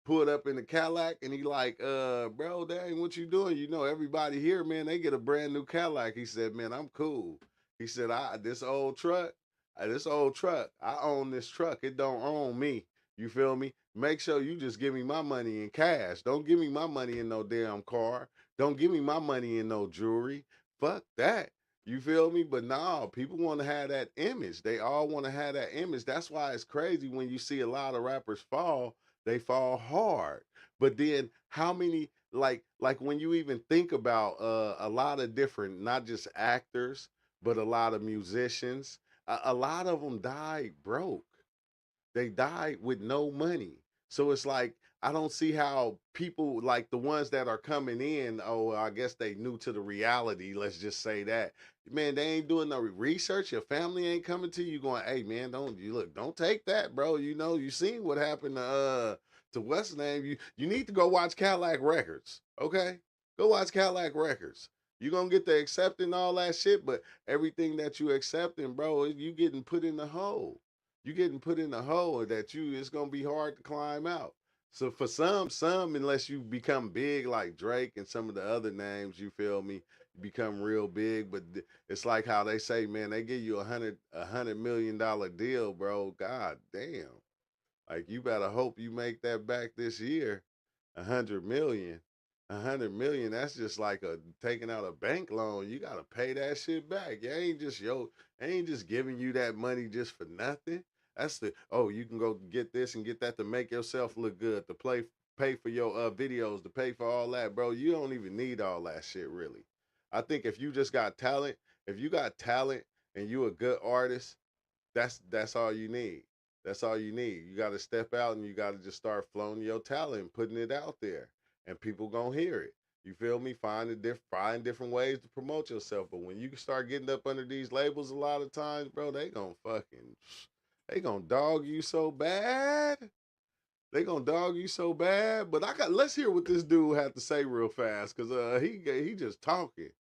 [SPEAKER 1] pulled up in the Cadillac and he like, bro, that ain't what you doing. Everybody here, man, they get a brand new Cadillac. He said, man, I'm cool. He said, this old truck, I own this truck. It don't own me. You feel me? Make sure you just give me my money in cash. Don't give me my money in no damn car. Don't give me my money in no jewelry. Fuck that. You feel me? But nah, people want to have that image. They all want to have that image. That's why it's crazy when you see a lot of rappers fall, they fall hard. But then how many, like when you even think about a lot of different, not just actors, but a lot of musicians, a lot of them died broke. They died with no money. So it's like, I don't see how people like the ones that are coming in, oh, I guess they new to the reality. Let's just say that. Man, they ain't doing no research. Your family ain't coming to you going, hey man, don't take that, bro. You seen what happened to what's the name? You need to go watch Cadillac Records. Okay? Go watch Cadillac Records. You're gonna get the accepting all that shit, but everything that you accepting, bro, you getting put in the hole. You getting put in the hole that it's gonna be hard to climb out. So for some, unless you become big like Drake and some of the other names, you feel me, you become real big. But it's like how they say, man, they give you $100 million deal, bro. God damn, like you better hope you make that back this year. 100 million, 100 million. That's just like taking out a bank loan. You gotta pay that shit back. You ain't just giving you that money just for nothing. That's you can go get this and get that to make yourself look good, to pay for your videos, to pay for all that, bro. You don't even need all that shit, really. I think if you just got talent, if you got talent and you a good artist, that's all you need. That's all you need. You got to step out and you got to just start flowing your talent and putting it out there, and people gonna hear it. You feel me? Find different ways to promote yourself. But when you start getting up under these labels, a lot of times, bro, they gonna dog you so bad. They gonna dog you so bad. But let's hear what this dude had to say real fast, cause he just talking.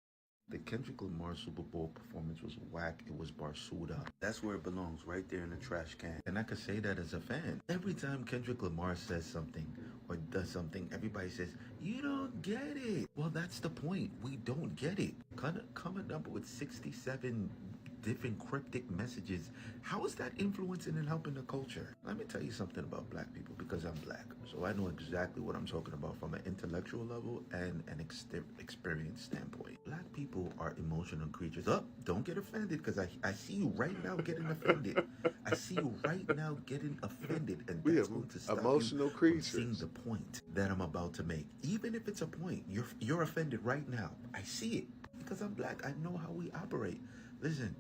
[SPEAKER 11] The Kendrick Lamar Super Bowl performance was whack. It was barsuda. That's where it belongs, right there in the trash can. And I could say that as a fan. Every time Kendrick Lamar says something or does something, everybody says, you don't get it. Well, that's the point. We don't get it. Coming up with 67 different cryptic messages. How is that influencing and helping the culture? Let me tell you something about black people, because I'm black. So I know exactly what I'm talking about from an intellectual level and an experience standpoint. Black people are emotional creatures. Oh, don't get offended, because I see you right now getting offended. I see you right now getting offended, and that's going to stop
[SPEAKER 1] emotional
[SPEAKER 11] you
[SPEAKER 1] creatures.
[SPEAKER 11] from seeing the point that I'm about to make. Even if it's a point, you're offended right now. I see it because I'm black. I know how we operate. Listen,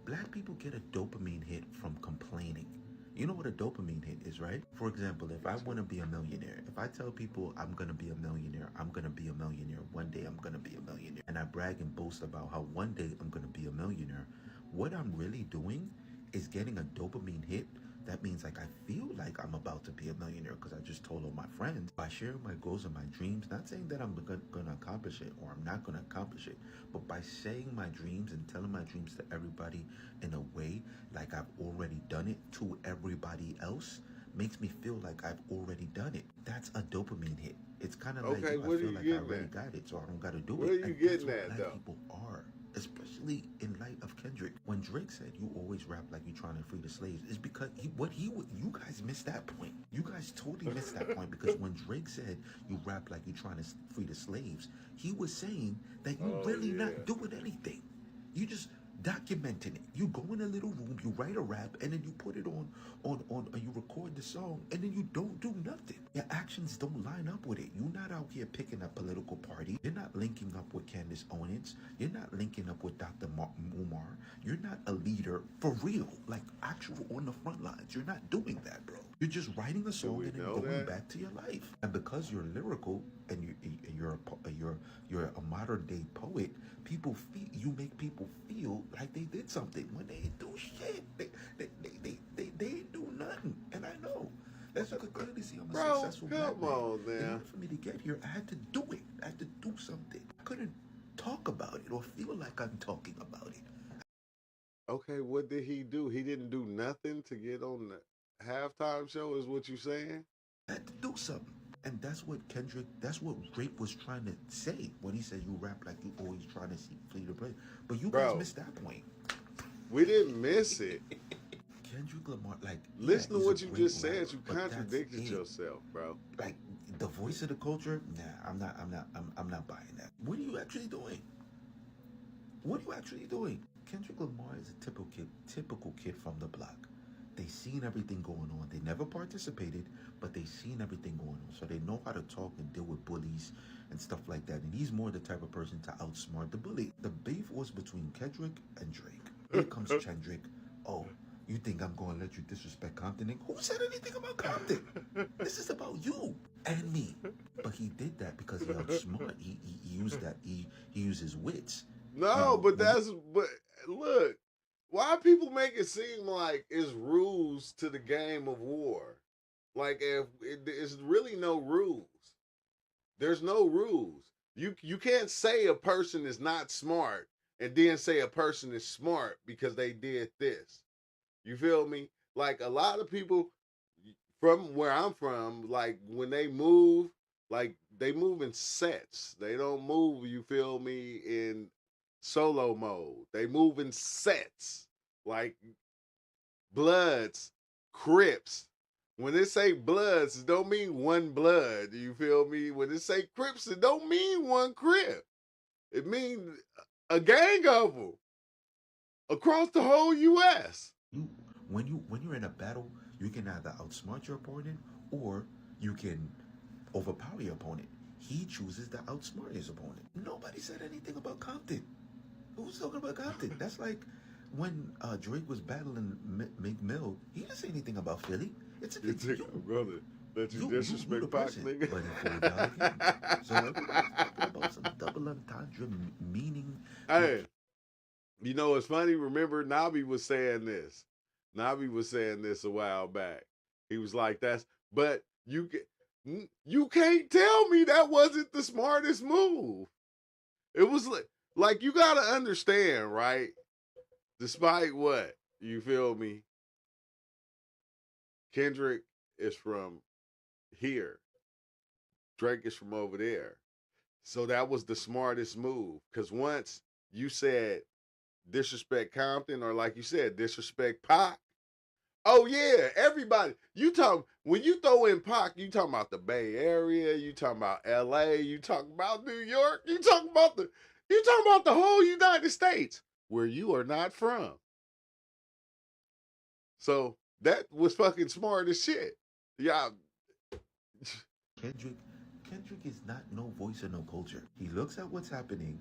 [SPEAKER 11] black people get a dopamine hit from complaining. You know what a dopamine hit is, right? For example, if I want to be a millionaire, if I tell people I'm going to be a millionaire, I'm going to be a millionaire, one day I'm going to be a millionaire, and I brag and boast about how one day I'm going to be a millionaire, what I'm really doing is getting a dopamine hit. That means like I feel like I'm about to be a millionaire because I just told all my friends. By sharing my goals and my dreams, not saying that I'm going to accomplish it or I'm not going to accomplish it, but by saying my dreams and telling my dreams to everybody in a way like I've already done it to everybody else makes me feel like I've already done it. That's a dopamine hit. It's kind of like, I feel like I already got it, so I don't got to do it.
[SPEAKER 1] Where are you getting at,
[SPEAKER 11] black
[SPEAKER 1] though?
[SPEAKER 11] people are. Especially in light of Kendrick. When Drake said you always rap like you're trying to free the slaves, is because you guys missed that point. You guys totally missed that point, because when Drake said you rap like you're trying to free the slaves, he was saying that you really not doing anything. You just documenting it. You go in a little room, you write a rap, and then you put it on you record the song, and then you don't do nothing. Your actions don't line up with it. You're not out here picking a political party. You're not linking up with Candace Owens. You're not linking up with Dr. Umar. You're not a leader for real, like actual on the front lines. You're not doing that, bro. You're just writing a song and then going back to your life. And because you're lyrical and you're a modern day poet, you make people feel like they did something when they ain't do shit. They ain't do nothing. And I know. As you could clearly see, I'm a successful black man. In order for me to get here, I had to do it. I had to do something. I couldn't talk about it or feel like I'm talking about it.
[SPEAKER 1] Okay, what did he do? He didn't do nothing to get on the halftime show, is what you saying?
[SPEAKER 11] I had to do something. And that's what Drake was trying to say when he said you rap like you always trying to flee the place. But you guys missed that point.
[SPEAKER 1] We didn't miss it.
[SPEAKER 11] Kendrick Lamar, like,
[SPEAKER 1] listen to what you just said. You contradicted yourself, bro.
[SPEAKER 11] Like the voice of the culture. Nah, I'm not buying that. What are you actually doing? What are you actually doing? Kendrick Lamar is a typical kid from the block. They seen everything going on. They never participated, but they seen everything going on. So they know how to talk and deal with bullies and stuff like that. And he's more the type of person to outsmart the bully. The beef was between Kendrick and Drake. Here comes Kendrick. Oh, you think I'm going to let you disrespect Compton? Who said anything about Compton? This is about you and me. But he did that because he outsmart. He used that. He used his wits.
[SPEAKER 1] No, but look. Why people make it seem like it's rules to the game of war? Like, if there's really no rules. There's no rules. You can't say a person is not smart and then say a person is smart because they did this. You feel me? Like, a lot of people from where I'm from, like, when they move, like, they move in sets. They don't move, you feel me, in solo mode. They move in sets, like Bloods, Crips. When they say Bloods, it don't mean one blood. You feel me? When they say Crips, it don't mean one Crip. It means a gang of them across the whole U.S.
[SPEAKER 11] When you're in a battle, you can either outsmart your opponent or you can overpower your opponent. He chooses to outsmart his opponent. Nobody said anything about Compton. Who's talking about Compton? That's like when Drake was battling Meek Mill. He didn't say anything about Philly. It's you,
[SPEAKER 1] brother. That you disrespect Pac, nigga.
[SPEAKER 11] But so everybody's talking about some double entendre meaning.
[SPEAKER 1] Hey, you know what's funny? Remember, Nabi was saying this. Nabi was saying this a while back. He was like, but you can't tell me that wasn't the smartest move. It was like, Like, you gotta understand, right? Despite what, you feel me? Kendrick is from here. Drake is from over there. So that was the smartest move. Because once you said disrespect Compton, or like you said, disrespect Pac, oh yeah, everybody. When you throw in Pac, you talking about the Bay Area, you talking about LA, you talking about New York, you talking about the whole United States where you are not from. So that was fucking smart as shit. Yeah.
[SPEAKER 11] Kendrick is not no voice or no culture. He looks at what's happening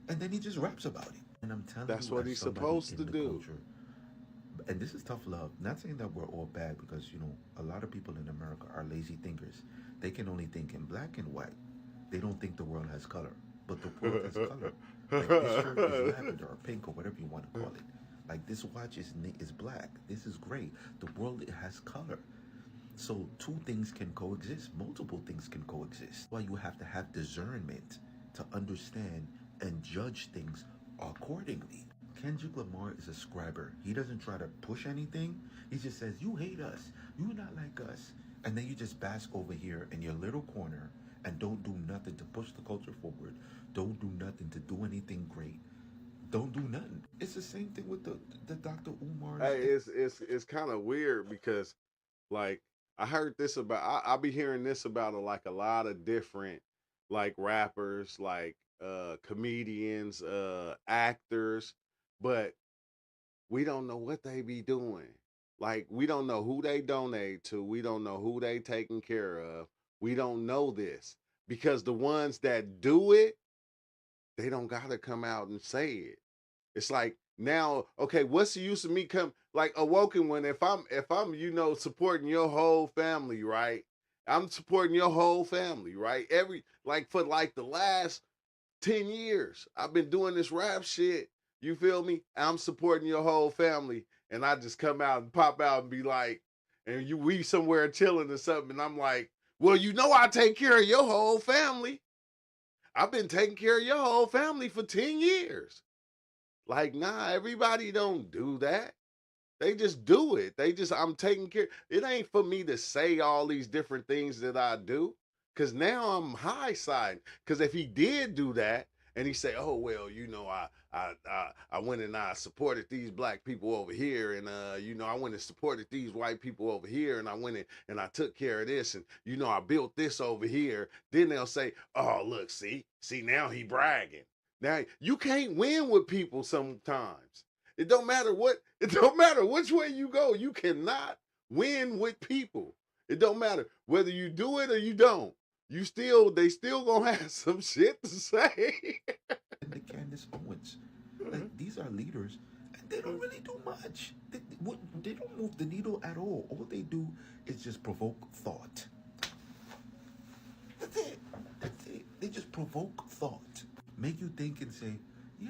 [SPEAKER 11] and then he just raps about it. And I'm telling
[SPEAKER 1] That's
[SPEAKER 11] you,
[SPEAKER 1] what
[SPEAKER 11] as
[SPEAKER 1] he's
[SPEAKER 11] somebody
[SPEAKER 1] supposed to
[SPEAKER 11] in the
[SPEAKER 1] do.
[SPEAKER 11] culture, and this is tough love. Not saying that we're all bad, because a lot of people in America are lazy thinkers. They can only think in black and white. They don't think the world has color, but the world has color. Like, this shirt is lavender or pink or whatever you want to call it. Like, this watch is black. This is gray. The world, it has color. So two things can coexist. Multiple things can coexist. Why you have to have discernment to understand and judge things accordingly. Kendrick Lamar is a scriber. He doesn't try to push anything. He just says, you hate us. You're not like us. And then you just bask over here in your little corner and don't do nothing to push the culture forward. Don't do nothing to do anything great. Don't do nothing. It's the same thing with the Dr. Umar.
[SPEAKER 1] Hey, it's kind of weird because, like, I heard this about. I be hearing this about like a lot of different, like, rappers, like comedians, actors, but we don't know what they be doing. Like, we don't know who they donate to. We don't know who they taking care of. We don't know this because the ones that do it, they don't gotta come out and say it. It's like, now, okay, what's the use of me like Awoken, when if I'm supporting your whole family, right? I'm supporting your whole family, right? For like the last 10 years, I've been doing this rap shit. You feel me? I'm supporting your whole family. And I just come out and pop out and be like, and we somewhere chilling or something, and I'm like, well, I take care of your whole family. I've been taking care of your whole family for 10 years. Like, nah, everybody don't do that. They just do it. I'm taking care. It ain't for me to say all these different things that I do. Cause now I'm high side. Cause if he did do that and he say, oh well, I went and I supported these black people over here, and I went and supported these white people over here, and I went in and I took care of this, and I built this over here. Then they'll say, oh look, see now he bragging. Now you can't win with people sometimes. It don't matter which way you go. You cannot win with people. It don't matter whether you do it or you don't. They still gonna have some shit to say.
[SPEAKER 11] And the Candace Owens. Like, these are leaders, and they don't really do much. They don't move the needle at all. All they do is just provoke thought. That's it. They just provoke thought. Make you think and say, yeah.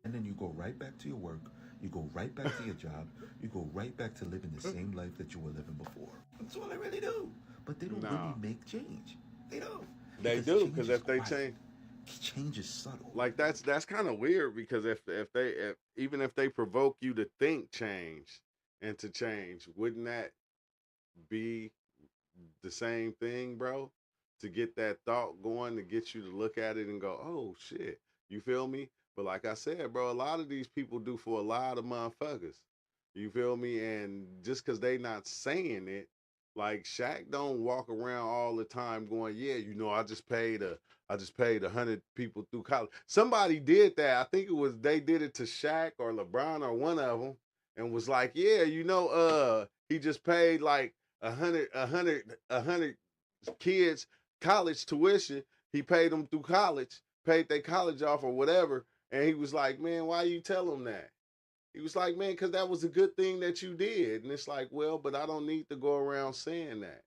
[SPEAKER 11] And then you go right back to your work. You go right back to your job. You go right back to living the same life that you were living before. That's all they really do. But they don't really make change. They don't.
[SPEAKER 1] They do, because if they change,
[SPEAKER 11] change is subtle.
[SPEAKER 1] Like, that's kind of weird, because if even if they provoke you to think change and to change, wouldn't that be the same thing, bro? To get that thought going, to get you to look at it and go, oh shit, you feel me? But like I said, bro, a lot of these people do for a lot of motherfuckers. You feel me? And just because they not saying it, like Shaq don't walk around all the time going, yeah, I just paid 100 people through college. Somebody did that. I think they did it to Shaq or LeBron or one of them, and was like, yeah, he just paid like 100 kids college tuition. He paid them through college, paid their college off or whatever. And he was like, man, why you tell them that? He was like, man, because that was a good thing that you did. And it's like, well, but I don't need to go around saying that.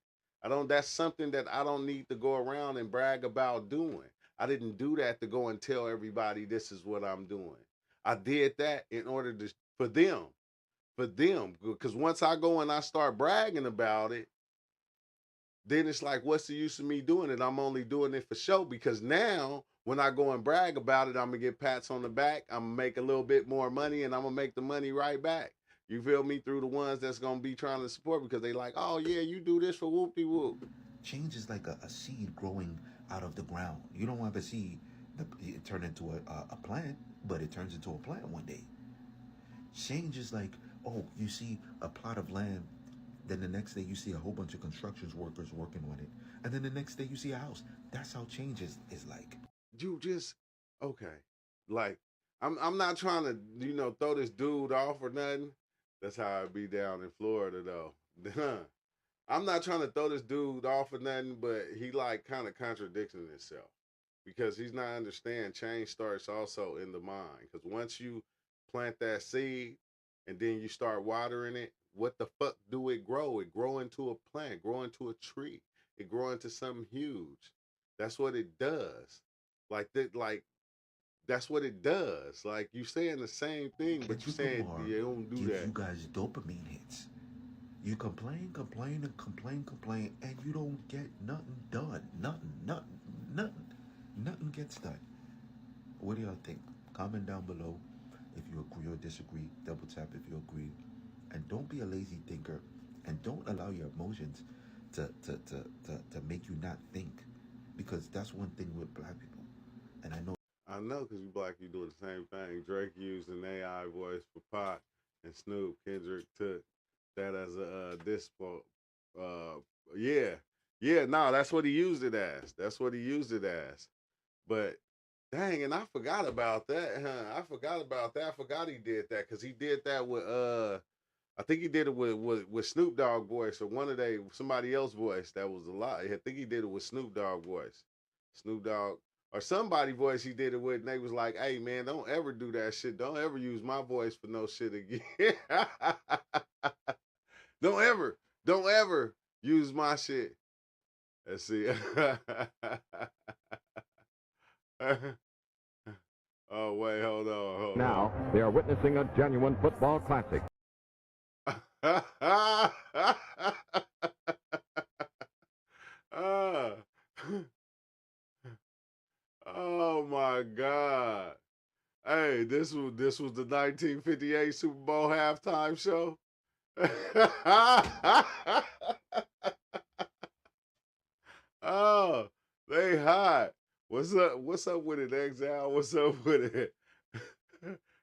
[SPEAKER 1] That's something that I don't need to go around and brag about doing. I didn't do that to go and tell everybody this is what I'm doing. I did that in order for them. Because once I go and I start bragging about it, then it's like, what's the use of me doing it? I'm only doing it for show, because now when I go and brag about it, I'm gonna get pats on the back. I'm gonna make a little bit more money, and I'm gonna make the money right back. You feel me? Through the ones that's gonna be trying to support because they like, oh yeah, you do this for whoop de whoop.
[SPEAKER 11] Change is like a seed growing out of the ground. You don't have a seed it turn into a plant, but it turns into a plant one day. Change is like, oh, you see a plot of land, then the next day you see a whole bunch of construction workers working on it, and then the next day you see a house. That's how change is like.
[SPEAKER 1] You just okay. Like I'm not trying to, throw this dude off or nothing. That's how it be down in Florida though. I'm not trying to throw this dude off or nothing, but he like kind of contradicting himself because he's not understanding change starts also in the mind. Because once you plant that seed and then you start watering it, what the fuck do it grow? It grow into a plant, grow into a tree, it grow into something huge. That's what it does. Like that, that's what it does. Like you saying the same thing, but you saying you don't do that.
[SPEAKER 11] You guys dopamine hits. You complain, and you don't get nothing done. Nothing gets done. What do y'all think? Comment down below if you agree or disagree. Double tap if you agree. And don't be a lazy thinker. And don't allow your emotions to make you not think. Because that's one thing with black people. And I know
[SPEAKER 1] because you black, you do the same thing. Drake used an AI voice for Pac, and Snoop Kendrick took that as a dispo. No, that's what he used it as. But dang, and I forgot about that, huh? I forgot he did that because he did that with I think he did it with Snoop Dogg voice or somebody else voice that was a lot. I think he did it with Snoop Dogg voice. Snoop Dogg or somebody voice he did it with, and they was like, hey man, don't ever do that shit. Don't ever use my voice for no shit again. Don't ever use my shit. Let's see. Oh, wait, hold on.
[SPEAKER 12] Now, they are witnessing a genuine football classic.
[SPEAKER 1] Oh my God. Hey, this was the 1958 Super Bowl halftime show. Oh, they hot. What's up with it, Exile? What's up with it?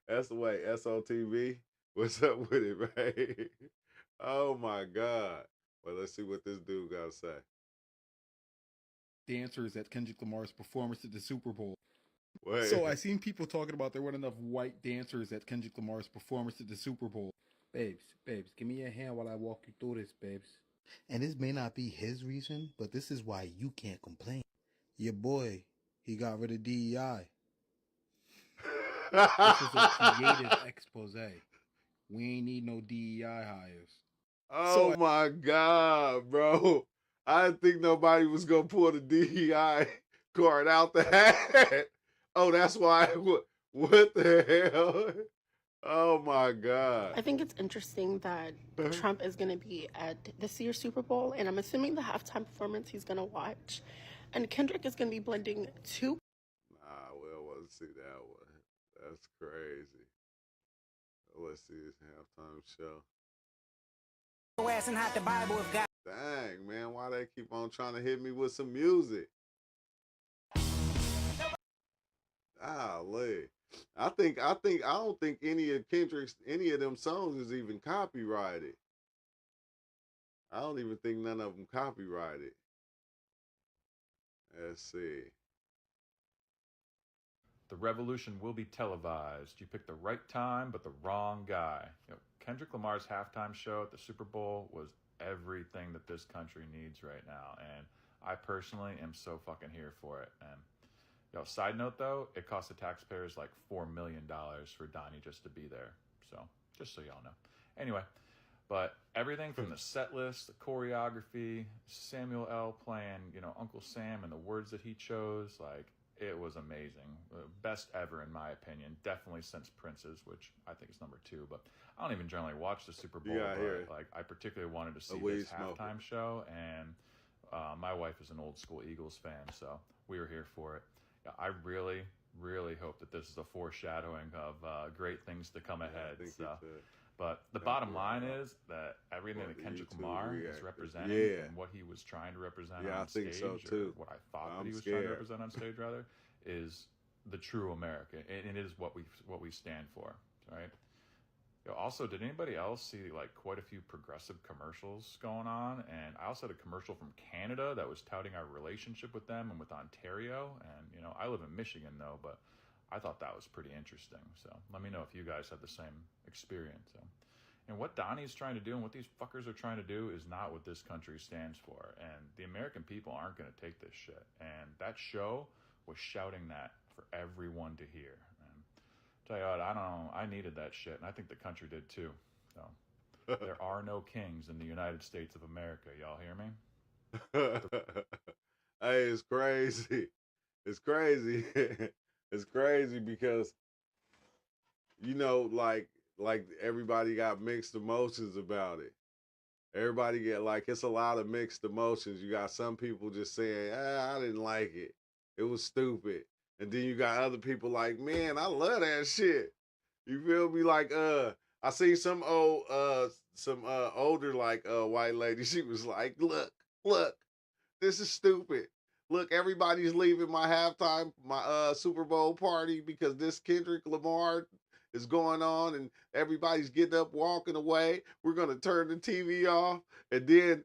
[SPEAKER 1] That's the way, SOTV. What's up with it, right? Oh my God. Well, let's see what this dude got to say.
[SPEAKER 13] Dancers at Kendrick Lamar's performance at the Super Bowl.
[SPEAKER 1] Wait.
[SPEAKER 13] So I seen people talking about there weren't enough white dancers at Kendrick Lamar's performance at the Super Bowl.
[SPEAKER 14] Babes, give me your hand while I walk you through this, babes. And this may not be his reason, but this is why you can't complain. Your boy, he got rid of DEI. This is a creative expose. We ain't need no DEI hires.
[SPEAKER 1] Oh my God, bro. I didn't think nobody was going to pull the DEI card out the hat. Oh, that's why. What the hell? Oh my God.
[SPEAKER 15] I think it's interesting that Trump is going to be at this year's Super Bowl, and I'm assuming the halftime performance he's going to watch. And Kendrick is going to be blending two.
[SPEAKER 1] Nah, we don't want to see that one. That's crazy. Let's see this halftime show. Dang, man, why they keep on trying to hit me with some music? Golly. I don't think any of them songs is even copyrighted. I don't even think none of them copyrighted. Let's see.
[SPEAKER 16] The revolution will be televised. You picked the right time, but the wrong guy. Kendrick Lamar's halftime show at the Super Bowl was everything that this country needs right now. And I personally am so fucking here for it. And side note though, it cost the taxpayers like $4 million for Donnie just to be there. So just so y'all know. Anyway, but everything from the set list, the choreography, Samuel L. playing, Uncle Sam and the words that he chose, like it was amazing. Best ever in my opinion. Definitely since Prince's, which I think is number 2. But I don't even generally watch the Super Bowl. But like I particularly wanted to see this halftime show, and my wife is an old school Eagles fan, so we were here for it. Yeah, I really, really hope that this is a foreshadowing of great things to come ahead. But the bottom line is that everything that Kendrick Lamar is representing and what he was trying to represent on stage, or what I thought that he was trying to represent on stage, rather, is the true America, and it is what we stand for, right? Also, did anybody else see like quite a few progressive commercials going on? And I also had a commercial from Canada that was touting our relationship with them and with Ontario. And, you know, I live in Michigan though, but I thought that was pretty interesting. So let me know if you guys had the same experience. So, and what Donnie's trying to do and what these fuckers are trying to do is not what this country stands for. And the American people aren't going to take this shit. And that show was shouting that for everyone to hear. Tell you what, I don't know. I needed that shit, and I think the country did too. So there are no kings in the United States of America. Y'all hear me?
[SPEAKER 1] Hey, it's crazy. It's crazy. It's crazy because you know, like everybody got mixed emotions about it. Everybody get like it's a lot of mixed emotions. You got some people just saying, I didn't like it. It was stupid. And then you got other people like, man, I love that shit. You feel me? Like, I seen some older like white lady. She was like, look, this is stupid. Look, everybody's leaving my Super Bowl party because this Kendrick Lamar is going on and everybody's getting up, walking away. We're gonna turn the TV off. And then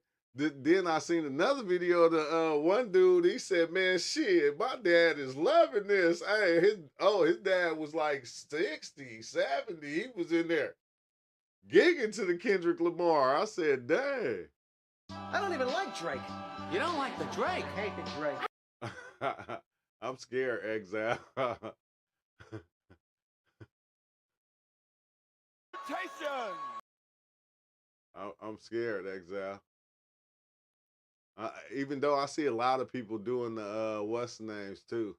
[SPEAKER 1] I seen another video of the one dude. He said, "Man, shit, my dad is loving this." Hey, his dad was like 60, 70. He was in there gigging to the Kendrick Lamar. I said, "Dang."
[SPEAKER 17] I don't even like Drake. You don't like the Drake? I hate the Drake.
[SPEAKER 1] I'm scared, Exile. I'm scared, Exile. Even though I see a lot of people doing the what's names too.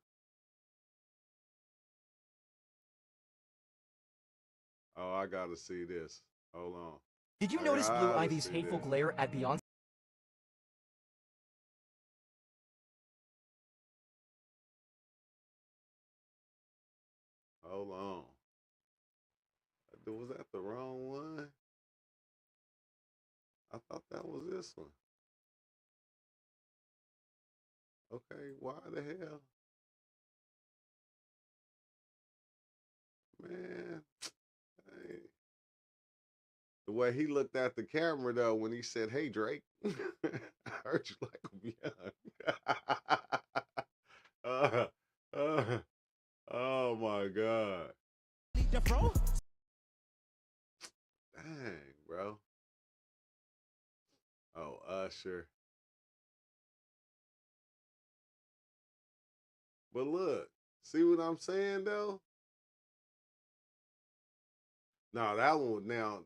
[SPEAKER 1] Oh, I gotta see this. Hold on.
[SPEAKER 17] Did you notice Blue Ivy's hateful glare at Beyonce?
[SPEAKER 1] Hold on. Was that the wrong one? I thought that was this one. Okay, why the hell? Man, hey. The way he looked at the camera though when he said, "Hey Drake," I heard you like him young. Oh my God. Dang, bro. Oh, Usher. But look, see what I'm saying though? No, that one now.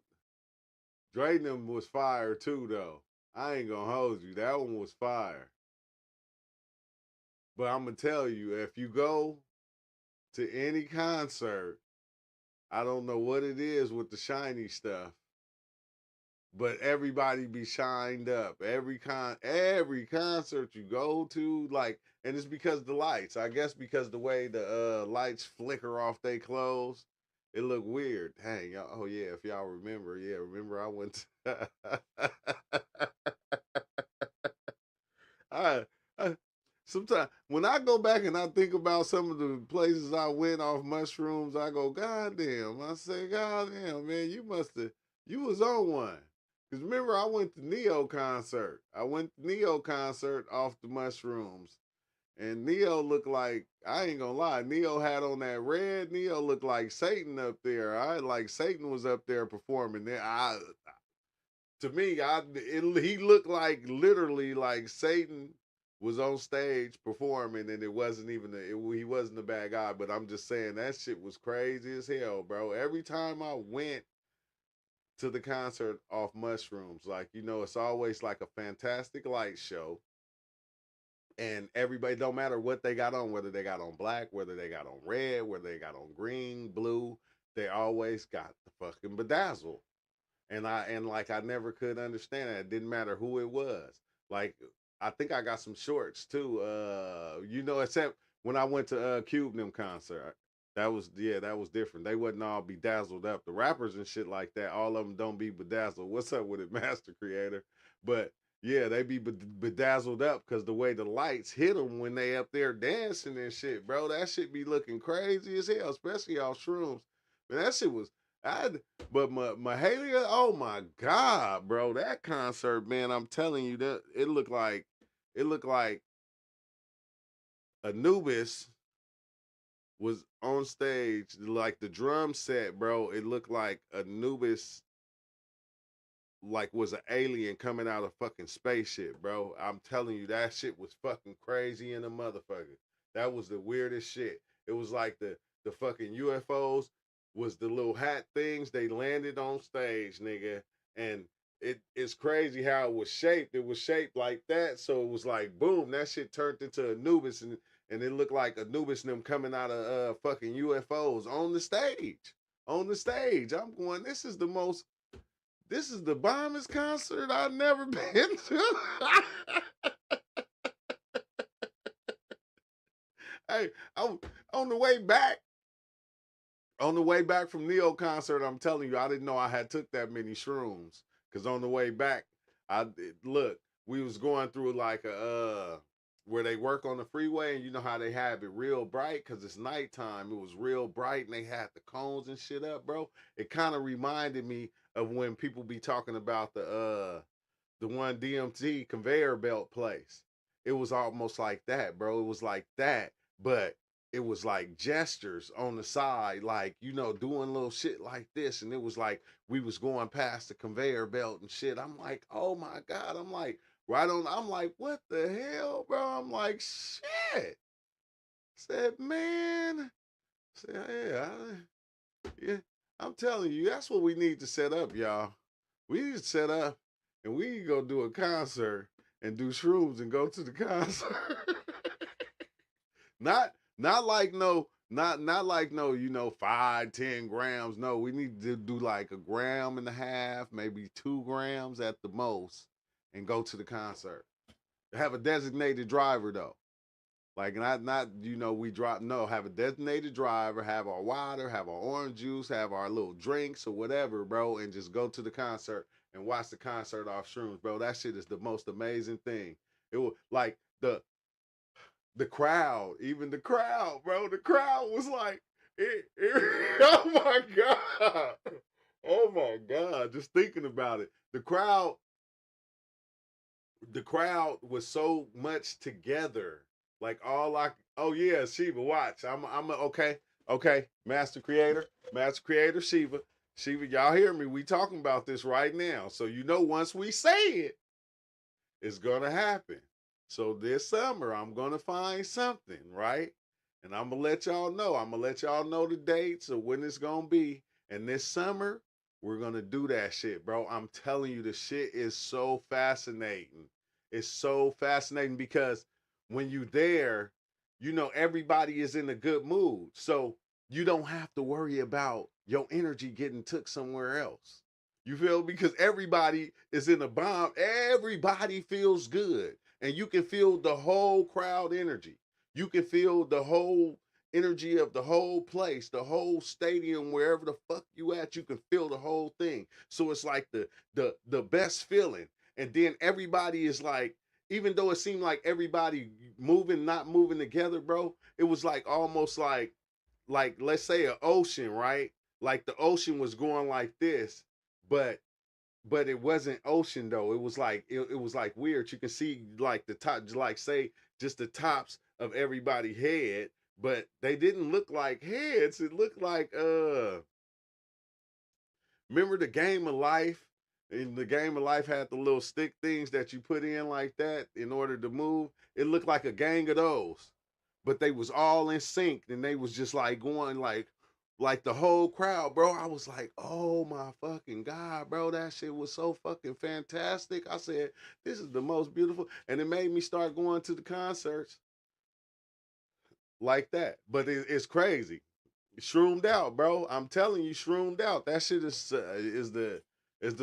[SPEAKER 1] Drayden was fire too though. I ain't gonna hold you. That one was fire. But I'm gonna tell you, if you go to any concert, I don't know what it is with the shiny stuff, but everybody be shined up. Every concert you go to, like, and it's because the lights. I guess because the way the lights flicker off their clothes, it look weird. Dang, y'all. Oh yeah, if y'all remember, remember I went to I sometimes when I go back and I think about some of the places I went off mushrooms, I go, God damn. I say, God damn, man, you was on one. Because remember, I went to Neo concert. I went to Neo concert off the mushrooms. And Neo looked like, I ain't gonna lie, Neo had on that red. Neo looked like Satan up there. Like Satan was up there performing there. To me, he looked like literally like Satan was on stage performing, and it wasn't even he wasn't a bad guy. But I'm just saying that shit was crazy as hell, bro. Every time I went to the concert off mushrooms, like it's always like a fantastic light show, and everybody don't matter what they got on, whether they got on black, whether they got on red, whether they got on green, blue, they always got the fucking bedazzle. And I never could understand it. It didn't matter who it was. Like I think I got some shorts too. Except when I went to Cube them concert. That was different. They wasn't all bedazzled up. The rappers and shit like that, all of them don't be bedazzled. What's up with it, Master Creator? But yeah, they be bedazzled up because the way the lights hit them when they up there dancing and shit, bro. That shit be looking crazy as hell, especially off shrooms. Man, that shit was. But Mahalia, oh my God, bro, that concert, man, I'm telling you that it looked like Anubis was on stage, like the drum set, bro. It looked like Anubis like was an alien coming out of fucking spaceship, bro. I'm telling you, that shit was fucking crazy in a motherfucker. That was the weirdest shit. It was like the fucking UFOs was the little hat things they landed on stage, nigga. And it's crazy how it was shaped. It was shaped like that, so it was like boom, that shit turned into Anubis, and it looked like Anubis and them coming out of fucking UFOs on the stage. On the stage. I'm going, this is the bombest concert I've never been to. Hey, on the way back from Neo concert, I'm telling you, I didn't know I had took that many shrooms. Cause on the way back, we was going through like where they work on the freeway, and you know how they have it real bright because it's nighttime. It was real bright, and they had the cones and shit up, bro. It kind of reminded me of when people be talking about the one DMT conveyor belt place. It was almost like that, bro. It was like that, but it was like gestures on the side, like, you know, doing little shit like this. And it was like we was going past the conveyor belt and shit. I'm like, oh my God. I'm like, I'm like, what the hell, bro? I'm like, shit. Said, man. Said, yeah, I'm telling you, that's what we need to set up, y'all. We need to set up and we need to go do a concert and do shrooms and go to the concert. Not like no, you know, 5-10 grams. No, we need to do like 1.5 grams, maybe 2 grams at the most, and go to the concert. Have a designated driver though. Like not you know, we drop, no, have a designated driver, have our water, have our orange juice, have our little drinks or whatever, bro, and just go to the concert and watch the concert off shrooms, bro. That shit is the most amazing thing. It was like the crowd, even the crowd, bro. The crowd was like, oh my God. Oh my God. Just thinking about it. The crowd was so much together. Like oh yeah, Shiva, watch. I'm okay. Master Creator, Shiva. Shiva, y'all hear me? We talking about this right now. So you know once we say it, it's gonna happen. So this summer, I'm going to find something, right? And I'm going to let y'all know. I'm going to let y'all know the dates of when it's going to be. And this summer, we're going to do that shit, bro. I'm telling you, the shit is so fascinating. It's so fascinating because when you there, you know, everybody is in a good mood. So you don't have to worry about your energy getting took somewhere else. You feel? Because everybody is in a bomb. Everybody feels good. And you can feel the whole crowd energy. You can feel the whole energy of the whole place, the whole stadium, wherever the fuck you at, you can feel the whole thing. So it's like the best feeling. And then everybody is like, even though it seemed like everybody moving, not moving together, bro, it was like almost like let's say an ocean, right? Like the ocean was going like this, but it wasn't ocean though. It was like it was like weird. You can see like the top, like say just the tops of everybody's head, but they didn't look like heads. It looked like remember the Game of Life? And the Game of Life had the little stick things that you put in like that in order to move. It looked like a gang of those, but they was all in sync and they was just like going like the whole crowd, bro. I was like, oh my fucking God, bro. That shit was so fucking fantastic. I said, this is the most beautiful. And it made me start going to the concerts like that. But it's crazy. Shroomed out, bro. I'm telling you, shroomed out. That shit is the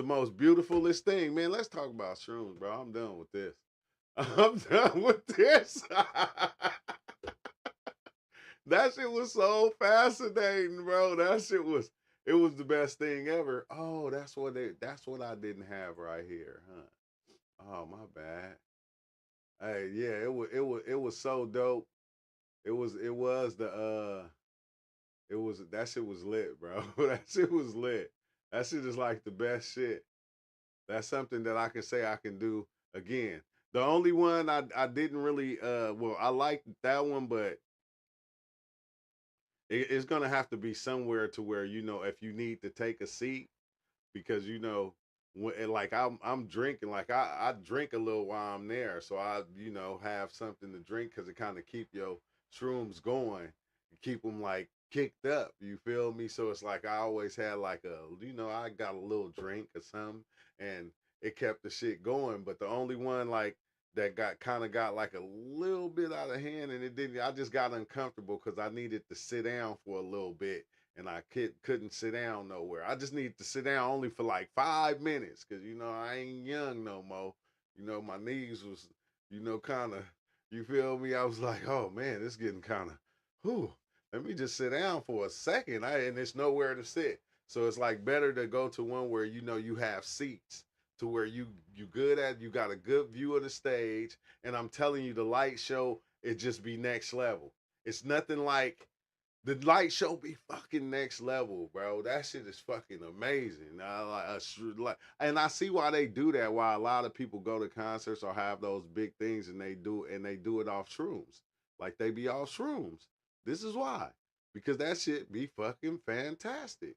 [SPEAKER 1] most beautifulest thing. Man, let's talk about shrooms, bro. I'm done with this. I'm done with this. That shit was so fascinating, bro. That shit was it was the best thing ever. Oh, that's what I didn't have right here, huh? Oh, my bad. Hey, yeah, it was so dope. It was it was that shit was lit, bro. That shit was lit. That shit is like the best shit. That's something that I can say I can do again. The only one I didn't really well, I liked that one, but it's gonna have to be somewhere to where if you need to take a seat because like I'm drinking like I drink a little while I'm there, so I have something to drink because it kind of keep your shrooms going, keep them like kicked up. You feel me? So it's like I always had like I got a little drink or something, and it kept the shit going. But the only one like that got like a little bit out of hand, and it didn't. I just got uncomfortable because I needed to sit down for a little bit and I couldn't sit down nowhere. I just needed to sit down only for like 5 minutes because I ain't young no more. My knees was kind of you feel me. I was like, oh man, it's getting kind of whew. Let me just sit down for a second. And it's nowhere to sit. So it's like better to go to one where you have seats to where you good at you got a good view of the stage. And I'm telling you, the light show it just be next level. It's nothing like the light show be fucking next level, bro. That shit is fucking amazing. And I see why they do that. Why a lot of people go to concerts or have those big things, and they do it off shrooms. Like they be off shrooms. This is why, because that shit be fucking fantastic.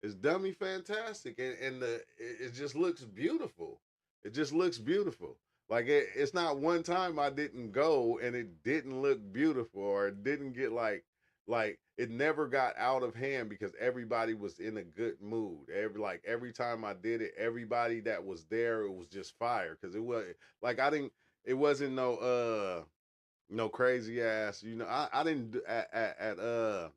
[SPEAKER 1] It's dummy fantastic, and it just looks beautiful. It just looks beautiful. Like it's not one time I didn't go and it didn't look beautiful or it didn't get like it never got out of hand because everybody was in a good mood. Every time I did it, everybody that was there, it was just fire. Cause it was like it wasn't no crazy ass. I didn't at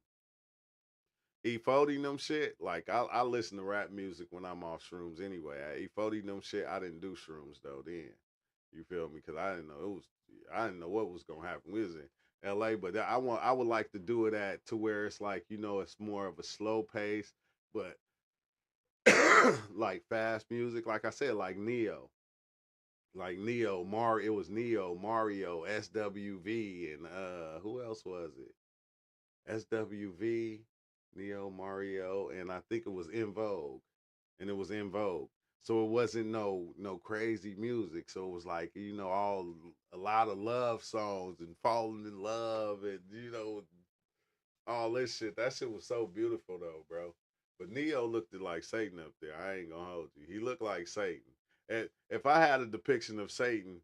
[SPEAKER 1] E40 them shit. Like I listen to rap music when I'm off shrooms anyway. At E40 them shit, I didn't do shrooms though then. You feel me? Cause I didn't know what was gonna happen. We was in LA, but I would like to do it at to where it's like, it's more of a slow pace, but like fast music. Like I said, like Neo. Like Neo, it was Neo, Mario, SWV, and who else was it? SWV, Neo, Mario, and I think it was In Vogue. And it was In Vogue. So it wasn't no crazy music. So it was like, a lot of love songs and falling in love and all this shit. That shit was so beautiful though, bro. But Neo looked like Satan up there. I ain't gonna hold you. He looked like Satan. And if I had a depiction of Satan,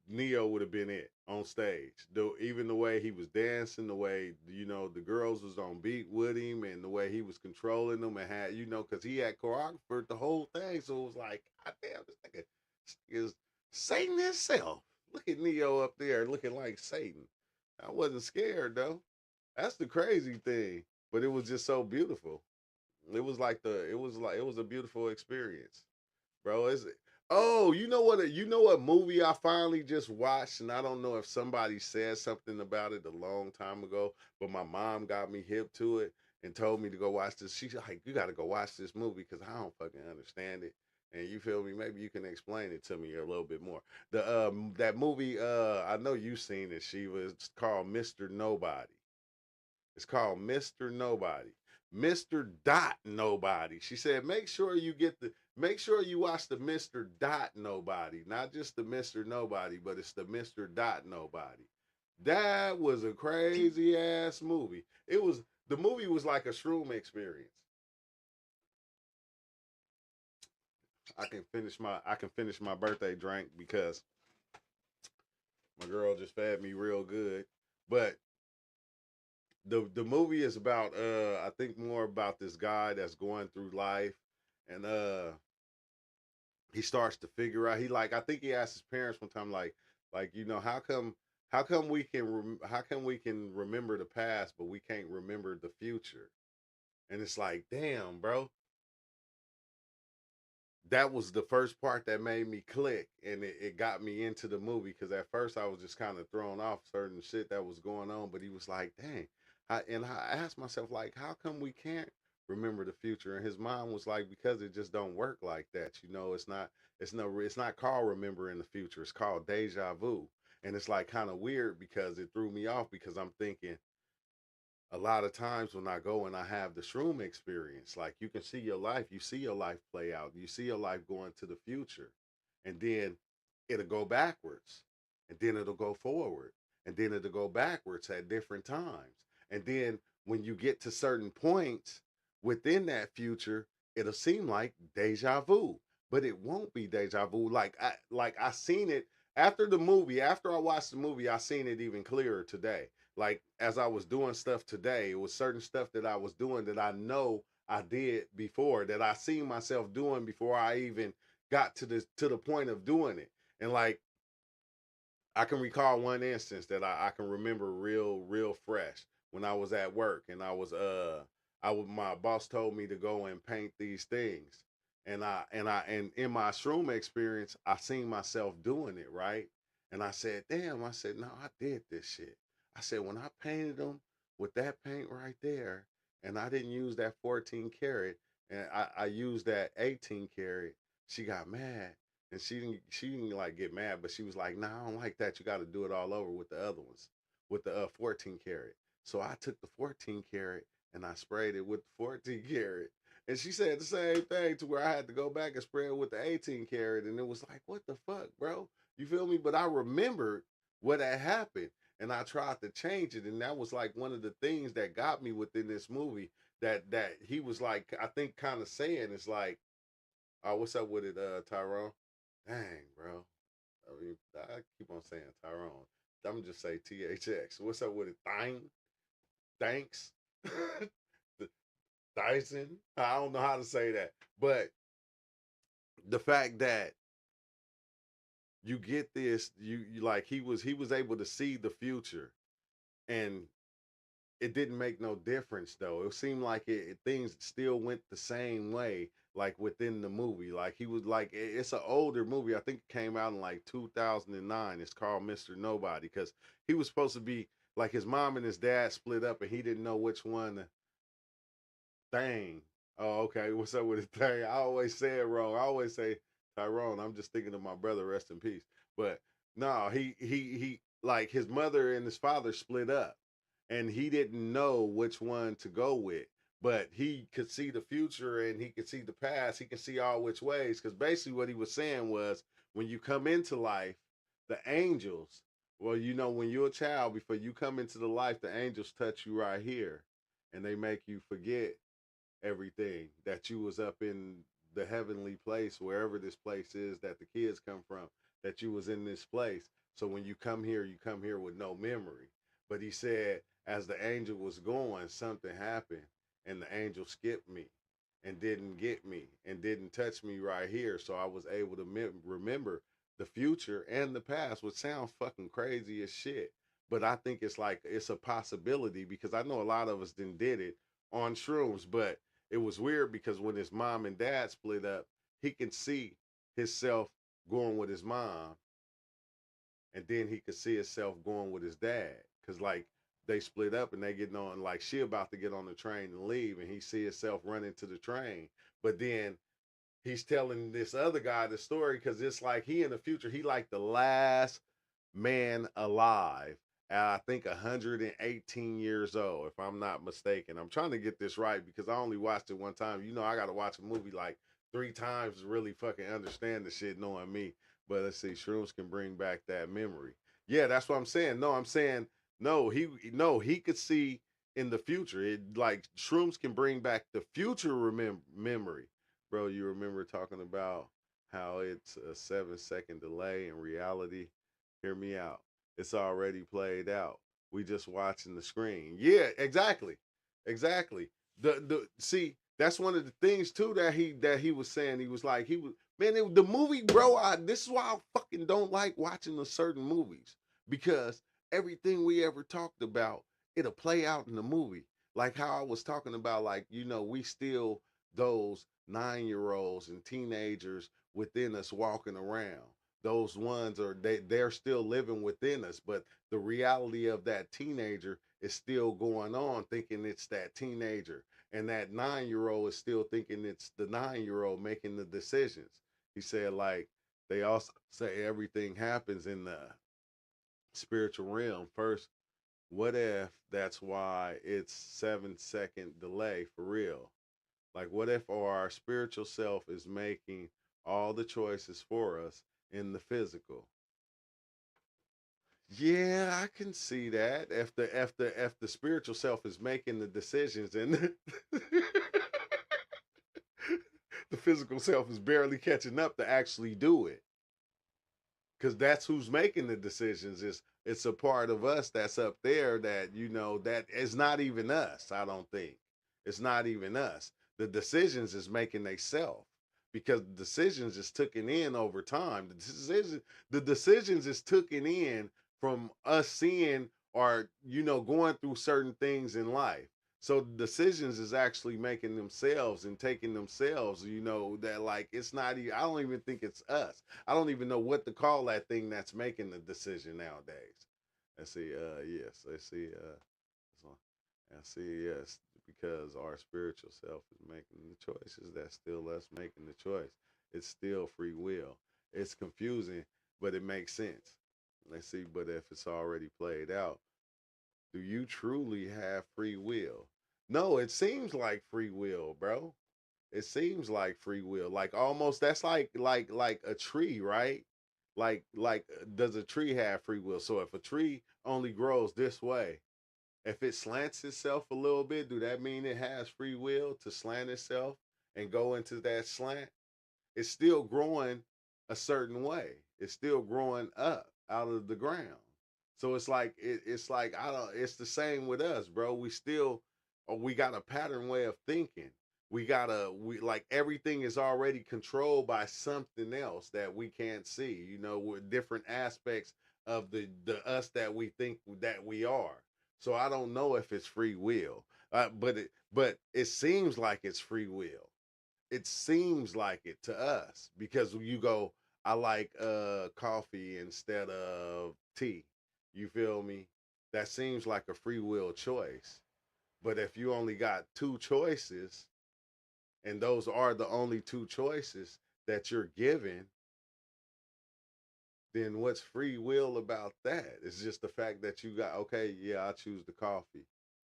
[SPEAKER 1] Neo would have been it on stage. Though even the way he was dancing, the way the girls was on beat with him, and the way he was controlling them, and had because he had choreographed the whole thing. So it was like, God damn, this nigga is Satan himself. Look at Neo up there looking like Satan. I wasn't scared though. That's the crazy thing. But it was just so beautiful. It was a beautiful experience, bro. You know what movie I finally just watched, and I don't know if somebody said something about it a long time ago, but my mom got me hip to it and told me to go watch this. She's like, you got to go watch this movie because I don't fucking understand it. And you feel me? Maybe you can explain it to me a little bit more. That movie, I know you've seen it. It's called Mr. Nobody. It's called Mr. Nobody. Mr. Dot Nobody. She said, make sure you watch the Mr. Dot Nobody. Not just the Mr. Nobody, but it's the Mr. Dot Nobody. That was a crazy ass movie. The movie was like a shroom experience. I can finish my birthday drink because my girl just fed me real good. But the movie is about I think more about this guy that's going through life, and he starts to figure out I think he asked his parents one time how come we can remember the past but we can't remember the future. And it's like, damn, bro, that was the first part that made me click, and it got me into the movie because at first I was just kind of thrown off certain shit that was going on, but he was like, dang, I asked myself, like, how come we can't remember the future? And his mom was like, because it just don't work like that. You know, it's not called remembering the future. It's called deja vu. And it's like kind of weird because it threw me off because I'm thinking a lot of times when I go and I have the shroom experience, like you can see your life, you see your life play out, you see your life going to the future, and then it'll go backwards, and then it'll go forward, and then it'll go backwards at different times. And then when you get to certain points within that future, it'll seem like deja vu, but it won't be deja vu. Like I seen it after the movie, after I watched the movie, I seen it even clearer today. Like as I was doing stuff today, it was certain stuff that I was doing that I know I did before, that I seen myself doing before I even got to the point of doing it. And like I can recall one instance that I can remember real fresh when I was at work and my boss told me to go and paint these things. And in my shroom experience, I seen myself doing it, right? And I said, damn, I said, no, I did this shit. I said, when I painted them with that paint right there, and I didn't use that 14 karat, and I used that 18 karat, she got mad. And she didn't like get mad, but she was like, "Nah, I don't like that. You got to do it all over with the other ones, with the 14 karat." So I took the 14 karat and I sprayed it with the 14 karat. And she said the same thing to where I had to go back and spray it with the 18 karat. And it was like, what the fuck, bro? You feel me? But I remembered what had happened and I tried to change it. And that was like one of the things that got me within this movie that he was like, I think kind of saying it's like, oh, what's up with it, Tyrone? Dang, bro. I mean, I keep on saying Tyrone. I'm gonna just say THX. What's up with it? Thanks. Dyson. I don't know how to say that. But the fact that you get this, you like he was able to see the future and it didn't make no difference though. It seemed like things still went the same way, like within the movie. Like he was like, it's an older movie. I think it came out in like 2009. It's called Mr. Nobody because he was supposed to be like his mom and his dad split up and he didn't know which one. Thing. Oh, okay. What's up with the thing? I always say it wrong. I always say Tyrone. I'm just thinking of my brother. Rest in peace. But no, he like his mother and his father split up, and he didn't know which one to go with. But he could see the future and he could see the past. He could see all which ways. Because basically, what he was saying was, when you come into life, the angels. Well, you know, when you're a child, before you come into the life, the angels touch you right here, and they make you forget everything that you was up in the heavenly place, wherever this place is that the kids come from, that you was in this place. So when you come here with no memory. But he said as the angel was going, something happened and the angel skipped me and didn't get me and didn't touch me right here. So I was able to remember the future and the past, which sounds fucking crazy as shit. But I think it's like it's a possibility because I know a lot of us did it on shrooms, but it was weird because when his mom and dad split up, he can see himself going with his mom, and then he could see himself going with his dad. Cause like they split up and they getting on, like she about to get on the train and leave, and he see himself running to the train. But then he's telling this other guy the story because it's like he in the future, he like the last man alive at I think 118 years old, if I'm not mistaken. I'm trying to get this right because I only watched it one time. You know, I got to watch a movie like 3 times to really fucking understand the shit, knowing me. But let's see, shrooms can bring back that memory. Yeah, that's what I'm saying. No, I'm saying he could see in the future. It like shrooms can bring back the future memory. Bro, you remember talking about how it's a 7-second delay in reality? Hear me out. It's already played out. We just watching the screen. Yeah, exactly. Exactly. The see, that's one of the things too that he was saying. He was like, the movie, bro, this is why I fucking don't like watching the certain movies. Because everything we ever talked about, it'll play out in the movie. Like how I was talking about, like, you know, we still those 9-year-olds and teenagers within us walking around. Those ones they're still living within us, but the reality of that teenager is still going on, thinking it's that teenager. And that 9-year-old is still thinking it's the 9-year-old making the decisions. He said, like, they also say everything happens in the spiritual realm first. What if that's why it's 7-second delay for real? Like, what if our spiritual self is making all the choices for us in the physical? Yeah, I can see that. If the spiritual self is making the decisions and the physical self is barely catching up to actually do it. Because that's who's making the decisions. It's a part of us that's up there that, that is not even us. I don't think it's not even us. The decisions is making they self, because the decisions is taken in over time. The decisions is taken in from us seeing, or going through certain things in life. So the decisions is actually making themselves and taking themselves, that, like, it's not even, I don't even think it's us. I don't even know what to call that thing that's making the decision nowadays. Let's see, yes, let's see, yes, because our spiritual self is making the choices. That's still us making the choice. It's still free will. It's confusing, but it makes sense. Let's see, but if it's already played out, do you truly have free will? No, it seems like free will, bro. It seems like free will. Like, almost, that's like a tree, right? Like, does a tree have free will? So if a tree only grows this way, if it slants itself a little bit, do that mean it has free will to slant itself and go into that slant? It's still growing a certain way. It's still growing up out of the ground. So it's like, it's like, I don't. It's the same with us, bro. We got a pattern way of thinking. We like, everything is already controlled by something else that we can't see. With different aspects of the us that we think that we are. So I don't know if it's free will, but it seems like it's free will. It seems like it to us, because you go, I like coffee instead of tea. You feel me? That seems like a free will choice. But if you only got two choices, and those are the only two choices that you're given, then what's free will about that? It's just the fact that you got, okay, yeah, I choose the coffee.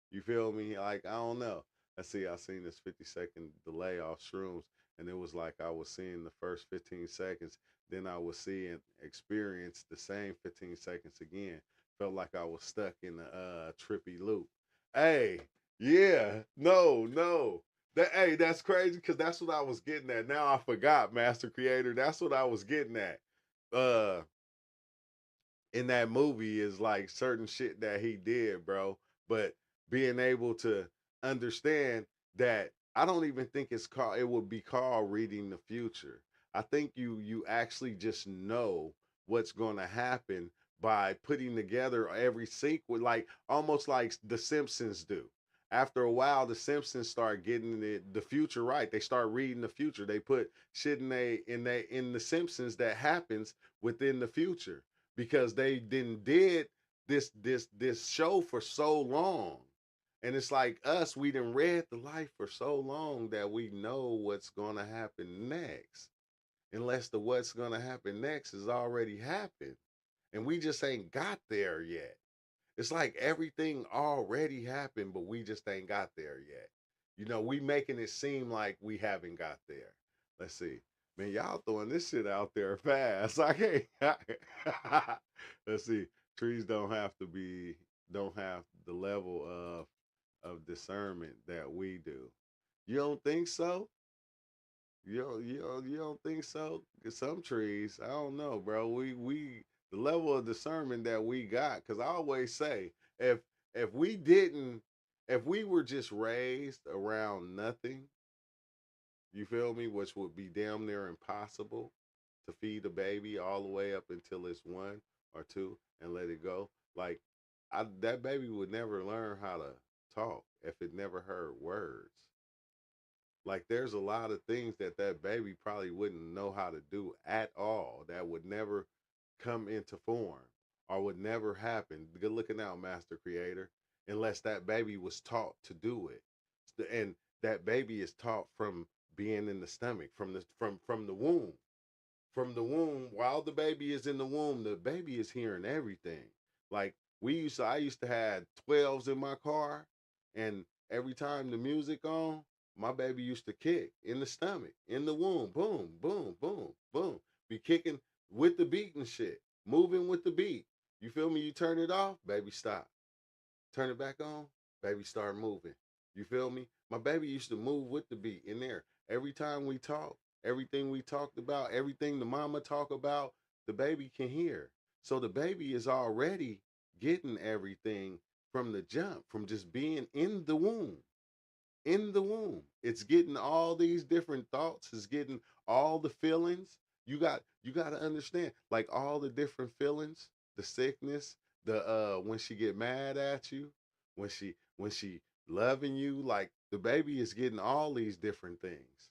[SPEAKER 1] You feel me? Like, I don't know. I seen this 50-second delay off shrooms, and it was like I was seeing the first 15 seconds, then I was seeing, experience the same 15 seconds again. Felt like I was stuck in a trippy loop. Hey, yeah, no. Hey, that's crazy, because that's what I was getting at. Now I forgot, Master Creator. That's what I was getting at. Uh, in that movie is like certain shit that he did, bro. But being able to understand that, I don't even think it would be called reading the future. I think you actually just know what's going to happen by putting together every sequence, like almost like the Simpsons do. After a while, the Simpsons start getting the future right. They start reading the future. They put shit in the Simpsons that happens within the future, because they did this show for so long. And it's like us, we done read the life for so long that we know what's gonna happen next. Unless the what's gonna happen next has already happened. And we just ain't got there yet. It's like everything already happened, but we just ain't got there yet. We making it seem like we haven't got there. Let's see. Man, y'all throwing this shit out there fast. I can't. Let's see. Trees don't have the level of discernment that we do. You don't think so? You don't think so? 'Cause some trees, I don't know, bro. We the level of discernment that we got. Because I always say, if if we didn't, if we were just raised around nothing, you feel me, which would be damn near impossible to feed a baby all the way up until it's 1 or 2 and let it go. Like, that baby would never learn how to talk if it never heard words. Like, there's a lot of things that baby probably wouldn't know how to do at all, that would never come into form or would never happen. Good looking out, Master Creator. unless that baby was taught to do it. And that baby is taught from being in the stomach, from the womb. From the womb, while the baby is in the womb, the baby is hearing everything. Like I used to have 12s in my car, and every time the music on, my baby used to kick in the stomach, in the womb, boom, boom, boom, boom, be kicking with the beat and shit, moving with the beat. You feel me? You turn it off, baby, stop. Turn it back on, baby, start moving. You feel me? My baby used to move with the beat in there. Every time we talk, everything we talked about, everything the mama talk about, the baby can hear. So the baby is already getting everything from the jump, from just being in the womb. In the womb. It's getting all these different thoughts, it's getting all the feelings. You got to understand, like all the different feelings, the sickness, the when she get mad at you, when she loving you, like the baby is getting all these different things.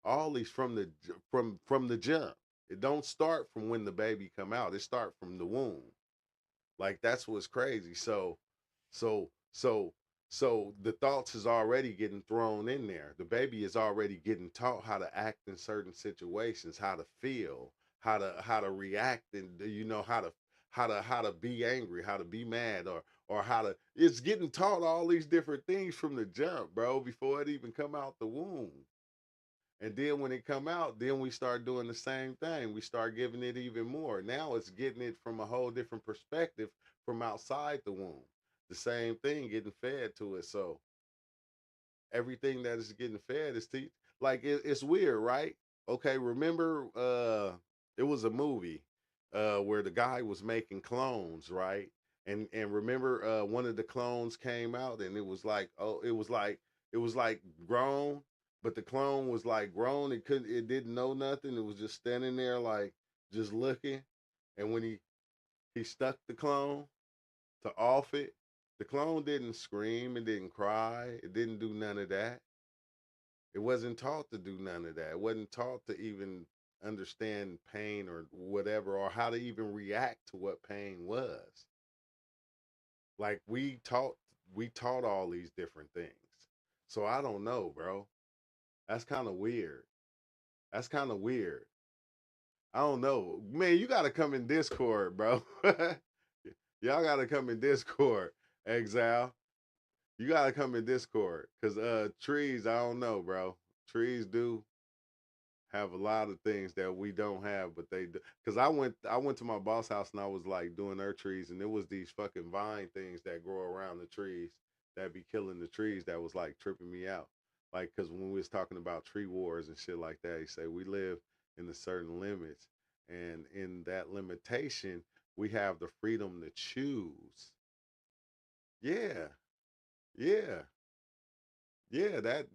[SPEAKER 1] All these from the jump. It don't start from when the baby come out. It start from the womb. Like that's what's crazy. So so so the thoughts is already getting thrown in there. The baby is already getting taught how to act in certain situations, how to feel, how to react, and how to be angry, how to be mad, or how to. It's getting taught all these different things from the jump, bro, before it even come out the womb. And then when it come out, then we start doing the same thing. We start giving it even more. Now it's getting it from a whole different perspective from outside the womb. The same thing getting fed to it. So everything that is getting fed is like it's weird, right? Okay, remember it was a movie where the guy was making clones, right? And remember one of the clones came out and it was like grown, but the clone was like grown. It didn't know nothing. It was just standing there like just looking. And when he stuck the clone to off it, the clone didn't scream, it didn't cry, it didn't do none of that. It wasn't taught to do none of that. It wasn't taught to even understand pain or whatever, or how to even react to what pain was. Like we taught all these different things. So I don't know, bro. That's kind of weird. That's kind of weird. I don't know. Man, you got to come in Discord, bro. Y'all got to come in Discord, Exile. You got to come in Discord cuz trees, I don't know, bro. Trees do have a lot of things that we don't have, but they do. Cuz I went to my boss house and I was like doing their trees, and it was these fucking vine things that grow around the trees that be killing the trees, that was like tripping me out. Like cuz when we was talking about tree wars and shit like that, he said we live in the certain limits, and in that limitation we have the freedom to choose. Yeah. Yeah. Yeah, that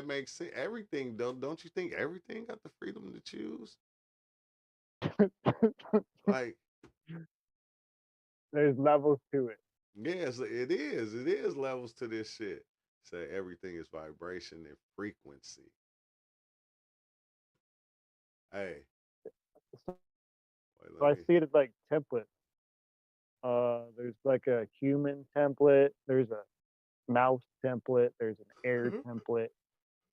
[SPEAKER 1] makes sense. Everything, don't you think everything got the freedom to choose? Like,
[SPEAKER 18] There's levels to it.
[SPEAKER 1] yes, it is. It is levels to this shit. Say everything is vibration and frequency. Hey,
[SPEAKER 18] So
[SPEAKER 1] wait,
[SPEAKER 18] so
[SPEAKER 1] let
[SPEAKER 18] I
[SPEAKER 1] me.
[SPEAKER 18] see it as like templates. There's like a human template. There's a mouse template. There's an air template.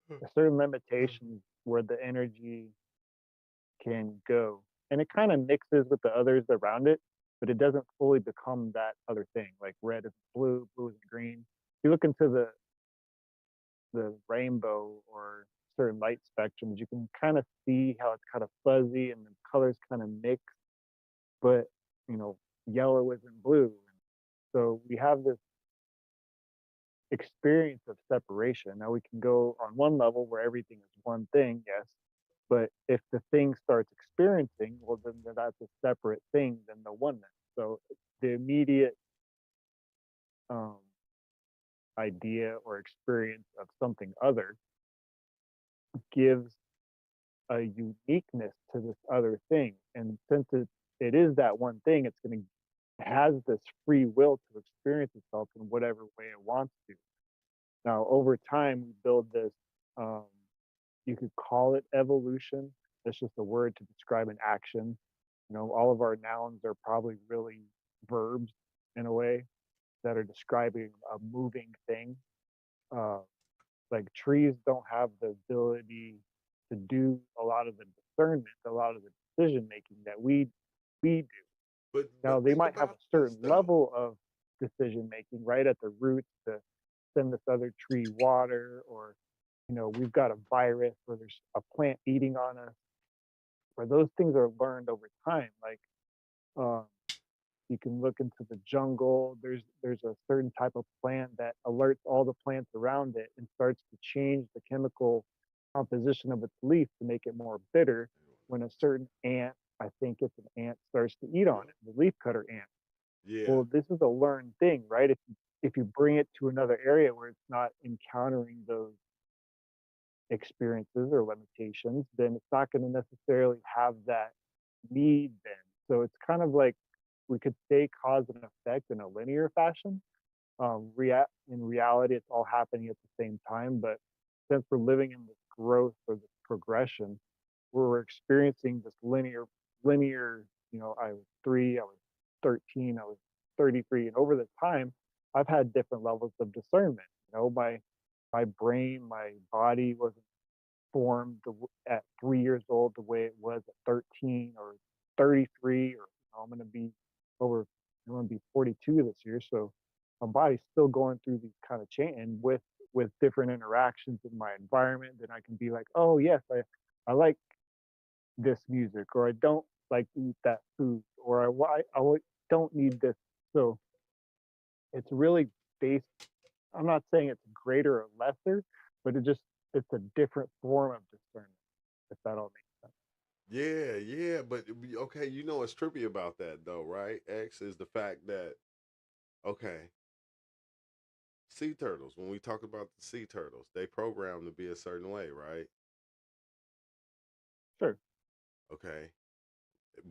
[SPEAKER 18] There's certain limitations where the energy can go, and it kind of mixes with the others around it, but it doesn't fully become that other thing. Like red is blue, blue is green. If you look into the rainbow or certain light spectrums, you can kind of see how it's kind of fuzzy and the colors kind of mix, but you know, yellow isn't blue. So we have this experience of separation. Now we can go on one level where everything is one thing, yes, but if the thing starts experiencing, well, then that's a separate thing than the oneness. So the immediate um, idea or experience of something other gives a uniqueness to this other thing. And since it is that one thing, it's going to has this free will to experience itself in whatever way it wants to. Now, over time, we build this. Um, you could call it evolution. That's just a word to describe an action. You know, all of our nouns are probably really verbs in a way. that are describing a moving thing. Uh, like trees don't have the ability to do a lot of the discernment, a lot of the decision making that we do. Now
[SPEAKER 1] But
[SPEAKER 18] they
[SPEAKER 1] think
[SPEAKER 18] might have
[SPEAKER 1] about
[SPEAKER 18] a
[SPEAKER 1] this
[SPEAKER 18] certain
[SPEAKER 1] though.
[SPEAKER 18] level of decision making right at the roots to send this other tree water, or we've got a virus or there's a plant eating on us, or those things are learned over time. Like um, you can look into the jungle. There's a certain type of plant that alerts all the plants around it and starts to change the chemical composition of its leaf to make it more bitter. When a certain ant, I think it's an ant, starts to eat on it, the leafcutter ant.
[SPEAKER 1] Yeah.
[SPEAKER 18] Well, this is a learned thing, right? If you bring it to another area where it's not encountering those experiences or limitations, then it's not going to necessarily have that need then. So it's kind of like we could say cause and effect in a linear fashion. In reality, it's all happening at the same time. But since we're living in this growth or this progression, we're experiencing this linear. I was 3, I was 13, I was 33, and over the time, I've had different levels of discernment. My brain, my body wasn't formed at 3 years old the way it was at 13 or 33, or I'm going to be over, I'm going to be 42 this year. So my body's still going through these kind of change, and with different interactions in my environment, then I can be like, oh yes, I like this music, or I don't like to eat that food, or don't need this. So it's really based. I'm not saying it's greater or lesser, but it's a different form of discernment, if that all makes sense.
[SPEAKER 1] Yeah, yeah, but okay, what's trippy about that though, right? X is the fact that okay, sea turtles. When we talk about the sea turtles, they programmed to be a certain way, right?
[SPEAKER 18] Sure.
[SPEAKER 1] Okay,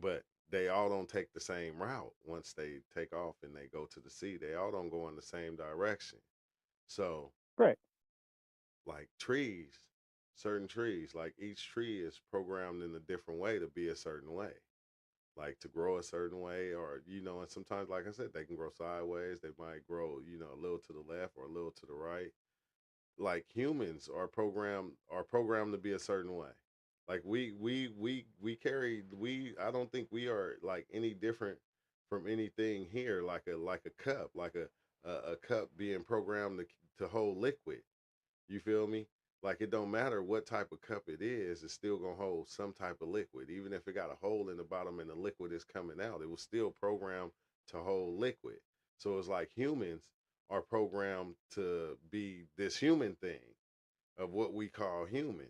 [SPEAKER 1] but they all don't take the same route once they take off and they go to the sea. They all don't go in the same direction. So,
[SPEAKER 18] Right.
[SPEAKER 1] like trees, certain trees, like each tree is programmed in a different way to be a certain way, like to grow a certain way, or and sometimes, like I said, they can grow sideways. They might grow, a little to the left or a little to the right. Like humans are programmed to be a certain way. Like we carry we I don't think we are like any different from anything here. Like a cup, like a cup being programmed to hold liquid. You feel me? Like it don't matter what type of cup it is, it's still gonna hold some type of liquid. Even if it got a hole in the bottom and the liquid is coming out, it was still programmed to hold liquid. So it's like humans are programmed to be this human thing of what we call human.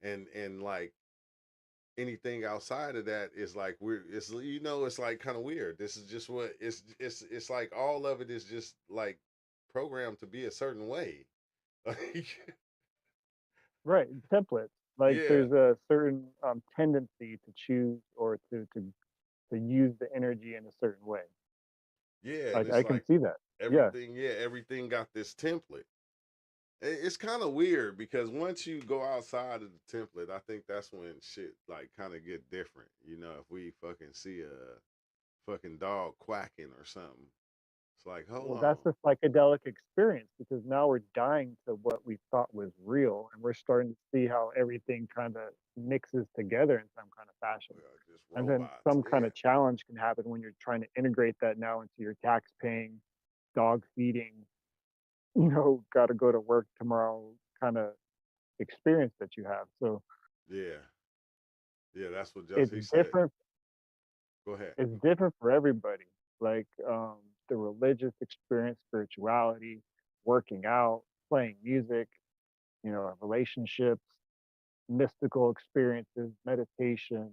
[SPEAKER 1] And like anything outside of that is like it's like kind of weird. This is just what it's like all of it is just like programmed to be a certain way. Like
[SPEAKER 18] Right. Templates. Like
[SPEAKER 1] yeah.
[SPEAKER 18] there's a certain tendency to choose or to use the energy in a certain way.
[SPEAKER 1] Yeah, and
[SPEAKER 18] Like
[SPEAKER 1] it's
[SPEAKER 18] I can
[SPEAKER 1] like
[SPEAKER 18] see that. Yeah.
[SPEAKER 1] everything got this template. It's kind of weird because once you go outside of the template, I think that's when shit like kind of get different. If we fucking see a fucking dog quacking or something, it's like, hold
[SPEAKER 18] Well,
[SPEAKER 1] on.
[SPEAKER 18] that's the psychedelic experience, because now we're dying to what we thought was real, and we're starting to see how everything kind of mixes together in some kind of fashion.
[SPEAKER 1] Just
[SPEAKER 18] And then
[SPEAKER 1] robots.
[SPEAKER 18] some kind
[SPEAKER 1] Yeah.
[SPEAKER 18] of challenge can happen when you're trying to integrate that now into your tax paying, dog feeding, got to go to work tomorrow kind of experience that you have. So
[SPEAKER 1] Yeah. Yeah, that's what
[SPEAKER 18] it's
[SPEAKER 1] Jesse said.
[SPEAKER 18] different.
[SPEAKER 1] Go ahead.
[SPEAKER 18] It's different for everybody. Like the religious experience, spirituality, working out, playing music, relationships, mystical experiences, meditation,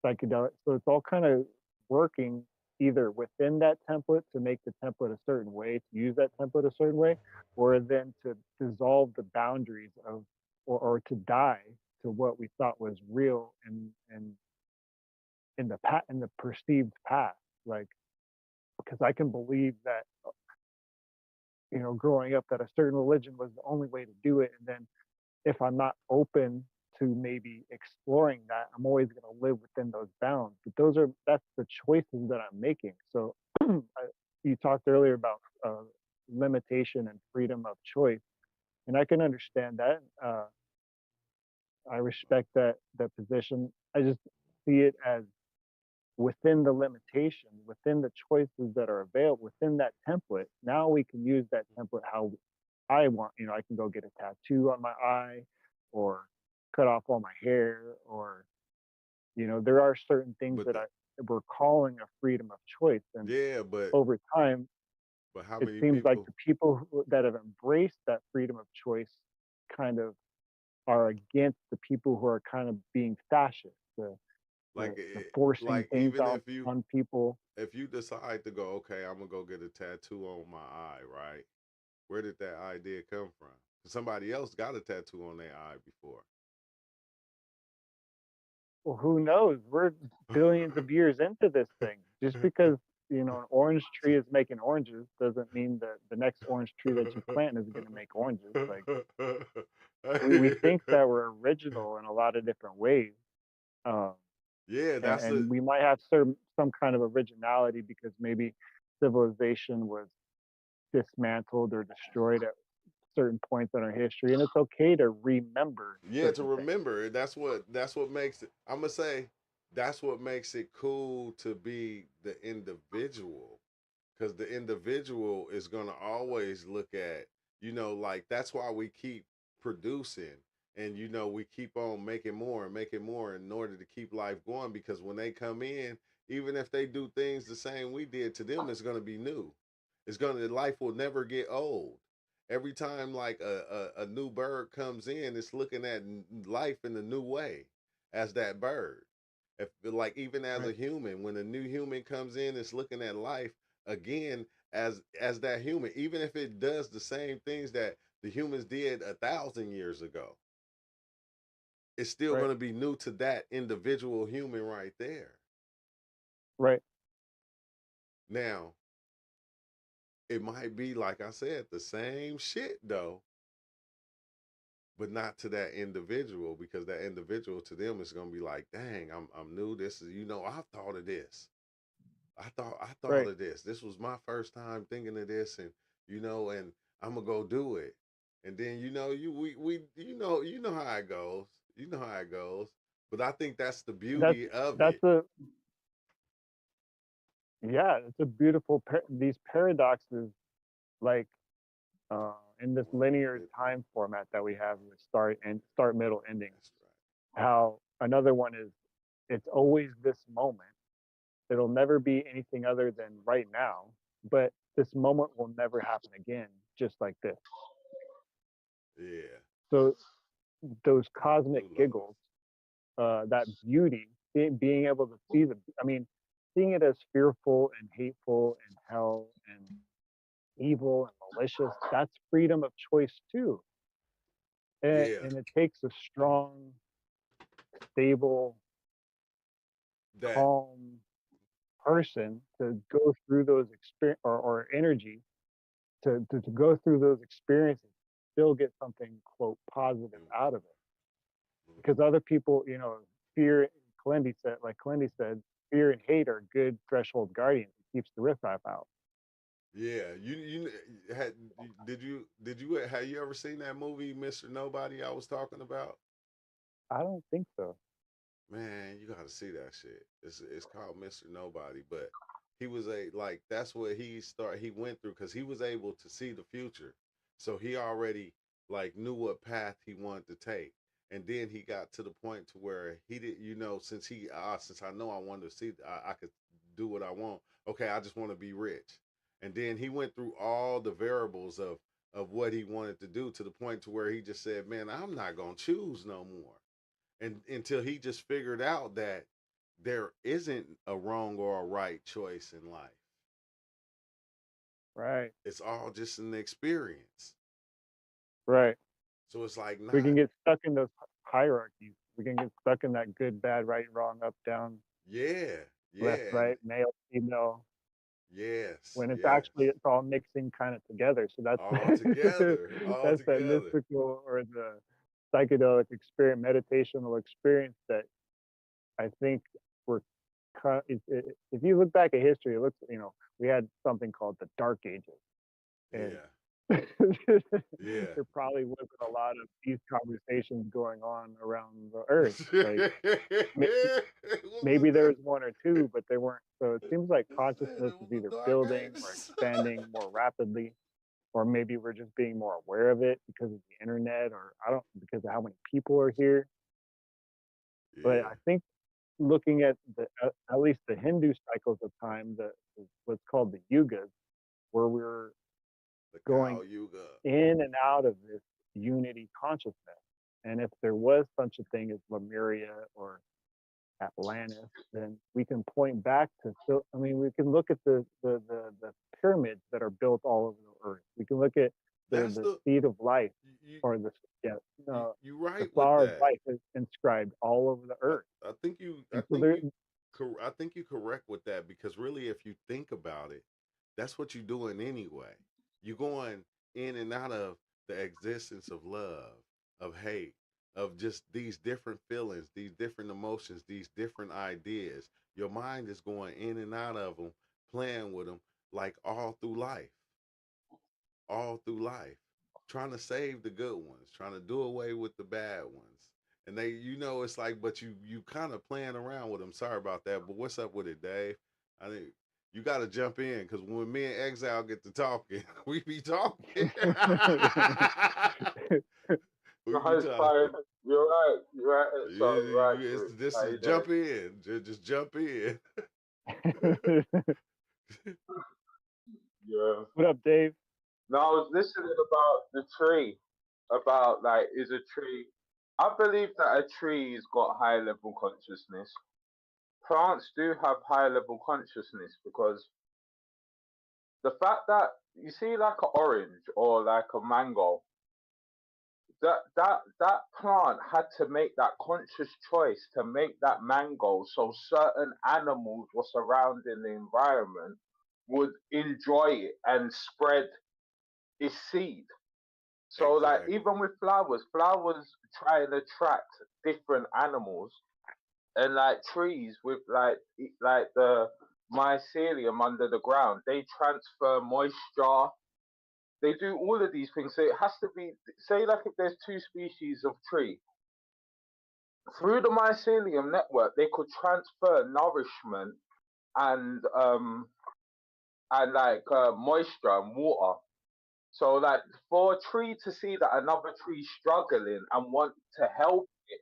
[SPEAKER 18] psychedelic. So it's all kind of working either within that template to make the template a certain way, to use that template a certain way, or then to dissolve the boundaries of, or to die to what we thought was real and in the perceived past. Like, because I can believe that, growing up, that a certain religion was the only way to do it, and then if I'm not open to maybe exploring that, I'm always going to live within those bounds. But that's the choices that I'm making. So, you talked earlier about limitation and freedom of choice, and I can understand that. I respect that position. I just see it as within the limitation, within the choices that are available, within that template. Now we can use that template how I want. I can go get a tattoo on my eye, or cut off all my hair, or there are certain things
[SPEAKER 1] But
[SPEAKER 18] that we're calling a freedom of choice, and
[SPEAKER 1] yeah, but
[SPEAKER 18] over time,
[SPEAKER 1] how
[SPEAKER 18] it
[SPEAKER 1] many
[SPEAKER 18] seems like
[SPEAKER 1] people?
[SPEAKER 18] the people that have embraced that freedom of choice kind of are against the people who are kind of being fascist,
[SPEAKER 1] Like,
[SPEAKER 18] the forcing
[SPEAKER 1] like
[SPEAKER 18] things
[SPEAKER 1] even
[SPEAKER 18] on people.
[SPEAKER 1] if you decide to go, okay, I'm gonna go get a tattoo on my eye, right? Where did that idea come from? 'Cause somebody else got a tattoo on their eye before.
[SPEAKER 18] Well, who knows? We're billions of years into this thing. Just because an orange tree is making oranges doesn't mean that the next orange tree that you plant is going to make oranges. Like, we think that we're original in a lot of different ways, um,
[SPEAKER 1] Yeah,
[SPEAKER 18] and
[SPEAKER 1] that's the
[SPEAKER 18] we might have some kind of originality because maybe civilization was dismantled or destroyed at certain points in our history, and it's okay to remember
[SPEAKER 1] yeah, to
[SPEAKER 18] certain things.
[SPEAKER 1] remember. That's what makes it. I'm gonna say that's what makes it cool to be the individual, because the individual is gonna always look at, like that's why we keep producing, and we keep on making more and making more in order to keep life going, because when they come in, even if they do things the same we did, to them it's gonna be new. Life will never get old. Every time like a new bird comes in, it's looking at life in a new way as that bird. If like even as a
[SPEAKER 18] Right.
[SPEAKER 1] human, when a new human comes in, it's looking at life again as that human, even if it does the same things that the humans did 1,000 years ago. It's still
[SPEAKER 18] Right.
[SPEAKER 1] going to be new to that individual human right there.
[SPEAKER 18] Right.
[SPEAKER 1] Now, it might be like I said, the same shit though, but not to that individual, because that individual to them is gonna be like, dang, I'm new. This is I've thought of this. I thought
[SPEAKER 18] Right.
[SPEAKER 1] of this. This was my first time thinking of this, and and I'm gonna go do it. And then you know how it goes. You know how it goes. But I think that's the
[SPEAKER 18] That's
[SPEAKER 1] beauty of
[SPEAKER 18] that's
[SPEAKER 1] it.
[SPEAKER 18] a yeah. It's a beautiful these paradoxes, like in this linear time format that we have with start, middle, ending.
[SPEAKER 1] That's
[SPEAKER 18] How another one is, it's always this moment. It'll never be anything other than right now, but this moment will never happen again, just like this.
[SPEAKER 1] right. Yeah.
[SPEAKER 18] So those cosmic
[SPEAKER 1] True love.
[SPEAKER 18] giggles, that beauty, being able to see I mean, seeing it as fearful and hateful and hell and evil and malicious, that's freedom of choice too.
[SPEAKER 1] Yeah.
[SPEAKER 18] And it takes a strong, stable,
[SPEAKER 1] That
[SPEAKER 18] calm person to go through those experience, or energy to go through those experiences, still get something quote positive out of it. Because other people, fear, Clendy said, fear and hate are good threshold guardians. It keeps the riffraff out.
[SPEAKER 1] yeah. Did you have you ever seen that movie Mr. Nobody I was talking about?
[SPEAKER 18] I don't think so.
[SPEAKER 1] Man, you gotta see that shit. It's called Mr. Nobody, but he was that's what he went through, because he was able to see the future. So he already like knew what path he wanted to take. And then he got to the point to where he did, since I know I wanted to see, I could do what I want. Okay, I just want to be rich. And then he went through all the variables of what he wanted to do, to the point to where he just said, "Man, I'm not gonna choose no more." And until he just figured out that there isn't a wrong or a right choice in life.
[SPEAKER 18] Right.
[SPEAKER 1] It's all just an experience.
[SPEAKER 18] Right.
[SPEAKER 1] So it's like
[SPEAKER 18] We can
[SPEAKER 1] not,
[SPEAKER 18] get stuck in those hierarchies. We can get stuck in that good, bad, right, wrong, up, down,
[SPEAKER 1] yeah,
[SPEAKER 18] left,
[SPEAKER 1] yeah, and
[SPEAKER 18] right, male, female.
[SPEAKER 1] yes,
[SPEAKER 18] When
[SPEAKER 1] yes,
[SPEAKER 18] it's all mixing kind of together. So that's
[SPEAKER 1] all together, all
[SPEAKER 18] that's that
[SPEAKER 1] together.
[SPEAKER 18] mystical or the psychedelic experience, meditational experience that I think we're if you look back at history, it looks, we had something called the Dark Ages, and
[SPEAKER 1] Yeah.
[SPEAKER 18] there probably wasn't a lot of these conversations going on around the earth. Like maybe there was one or two, but there weren't. So it seems like consciousness is either building or expanding more rapidly, or maybe we're just being more aware of it because of the internet, or because of how many people are here. But I think looking at at least the Hindu cycles of time, what's called the yugas, where we're going in and out of this unity consciousness. And if there was such a thing as Lemuria or Atlantis, then we can point back to. We can look at the pyramids that are built all over the earth. We can look at the seed of life, or the
[SPEAKER 1] you're right.
[SPEAKER 18] The flower of life is inscribed all over the earth.
[SPEAKER 1] I think you're correct with that, because really, if you think about it, that's what you're doing anyway. You're going in and out of the existence of love, of hate, of just these different feelings, these different emotions, these different ideas. Your mind is going in and out of them, playing with them, like all through life, trying to save the good ones, trying to do away with the bad ones. And they, it's like, but you kind of playing around with them. Sorry about that, but what's up with it, Dave? I think you got to jump in, because when me and Exile get to talking, we be talking.
[SPEAKER 19] You're right.
[SPEAKER 1] This is jump in. Just jump in.
[SPEAKER 19] Yeah.
[SPEAKER 18] What up, Dave?
[SPEAKER 19] No, I was listening about the tree. About is a tree. I believe that a tree's got high level consciousness. Plants do have high level consciousness, because the fact that you see like an orange or like a mango, that plant had to make that conscious choice to make that mango, so certain animals were surrounding the environment would enjoy it and spread its seed. So even with flowers try and attract different animals, and trees with the mycelium under the ground, they transfer moisture. They do all of these things. So it has to be, say if there's two species of tree, through the mycelium network, they could transfer nourishment and moisture and water. So for a tree to see that another tree struggling and want to help it,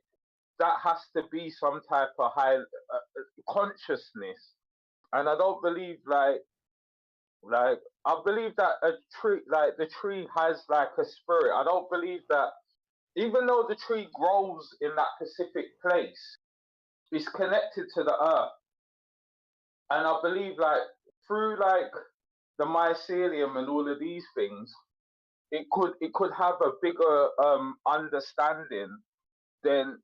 [SPEAKER 19] that has to be some type of high consciousness. And I don't believe I believe that a tree, the tree has a spirit. I don't believe that, even though the tree grows in that specific place, it's connected to the earth. And I believe through the mycelium and all of these things, it could have a bigger understanding than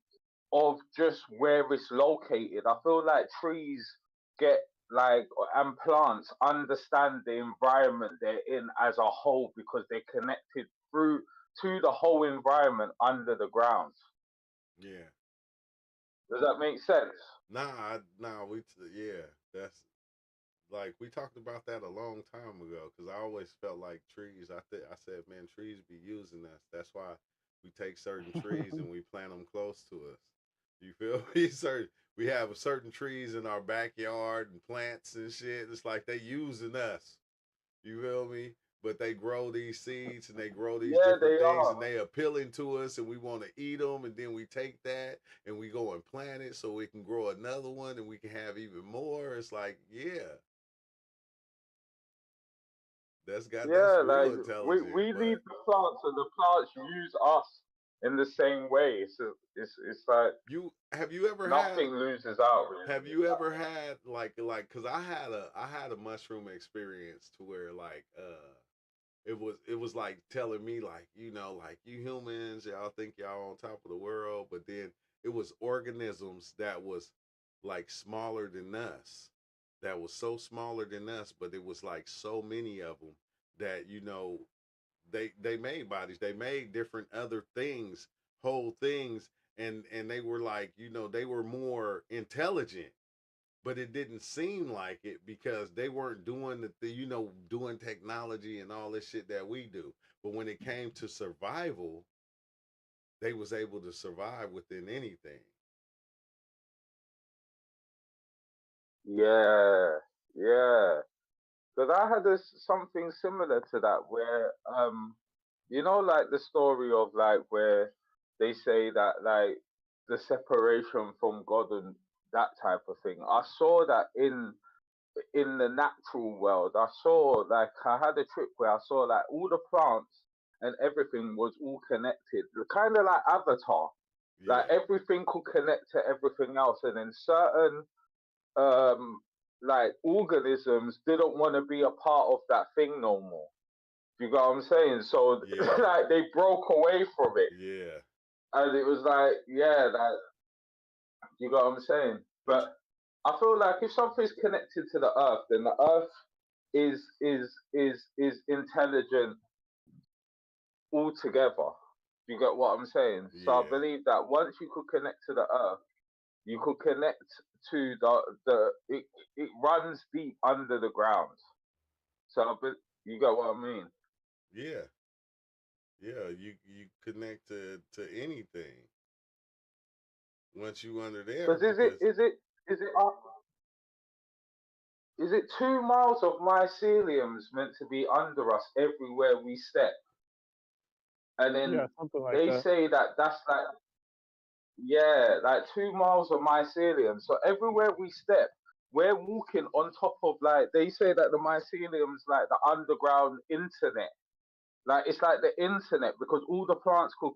[SPEAKER 19] of just where it's located. I feel like trees get and plants understand the environment they're in as a whole, because they're connected through to the whole environment under the ground.
[SPEAKER 1] Yeah.
[SPEAKER 19] Does that make sense?
[SPEAKER 1] That's we talked about that a long time ago, because I always felt like trees. I said, man, trees be using us. That's why we take certain trees and we plant them close to us. You feel me? We have certain trees in our backyard and plants and shit. It's like they using us. You feel me? But they grow these seeds and they grow these different things, and they appealing to us, and we want to eat them, and then we take that and we go and plant it so we can grow another one and we can have even more. It's like, that's got real intelligence.
[SPEAKER 19] We need the plants, and the plants use us in the same way. It's like
[SPEAKER 1] have you ever
[SPEAKER 19] nothing loses out. Really.
[SPEAKER 1] Have you ever had because I had a mushroom experience to where it was like telling me you humans, y'all think y'all on top of the world, but then it was organisms that was smaller than us, that was so smaller than us, but it was so many of them that they made bodies, they made different other things, whole things, and they were they were more intelligent. but it didn't seem like it because they weren't doing doing technology and all this shit that we do. But when it came to survival, they was able to survive within anything.
[SPEAKER 19] Yeah, yeah. Because I had something similar to that where, like the story of like where they say that like the separation from God and that type of thing. I saw that in the natural world. I saw like I had a trip where I saw like all the plants and everything was all connected, kind of like Avatar. Like
[SPEAKER 1] Yeah.
[SPEAKER 19] everything could connect to everything else, and then certain um like organisms didn't want to be a part of that thing no more. You got what I'm saying? So
[SPEAKER 1] Yeah.
[SPEAKER 19] like they broke away from it,
[SPEAKER 1] Yeah.
[SPEAKER 19] and it was like, yeah, that you got what I'm saying.
[SPEAKER 1] But
[SPEAKER 19] But I feel like if something's connected to the earth, then the earth is intelligent altogether. You get what I'm saying? So I
[SPEAKER 1] yeah.
[SPEAKER 19] believe that once you could connect to the earth, you could connect to it runs deep under the ground. So you get what I mean?
[SPEAKER 1] Yeah. Yeah. You connect to anything once you under there
[SPEAKER 19] Because
[SPEAKER 1] because
[SPEAKER 19] is it up? Is it 2 miles of myceliums meant to be under us everywhere we step? And then
[SPEAKER 18] Yeah, something like
[SPEAKER 19] they
[SPEAKER 18] that.
[SPEAKER 19] say that that's like, yeah, like 2 miles of mycelium. So everywhere we step, we're walking on top of like, they say that the mycelium's like the underground internet. Like it's like the internet because all the plants could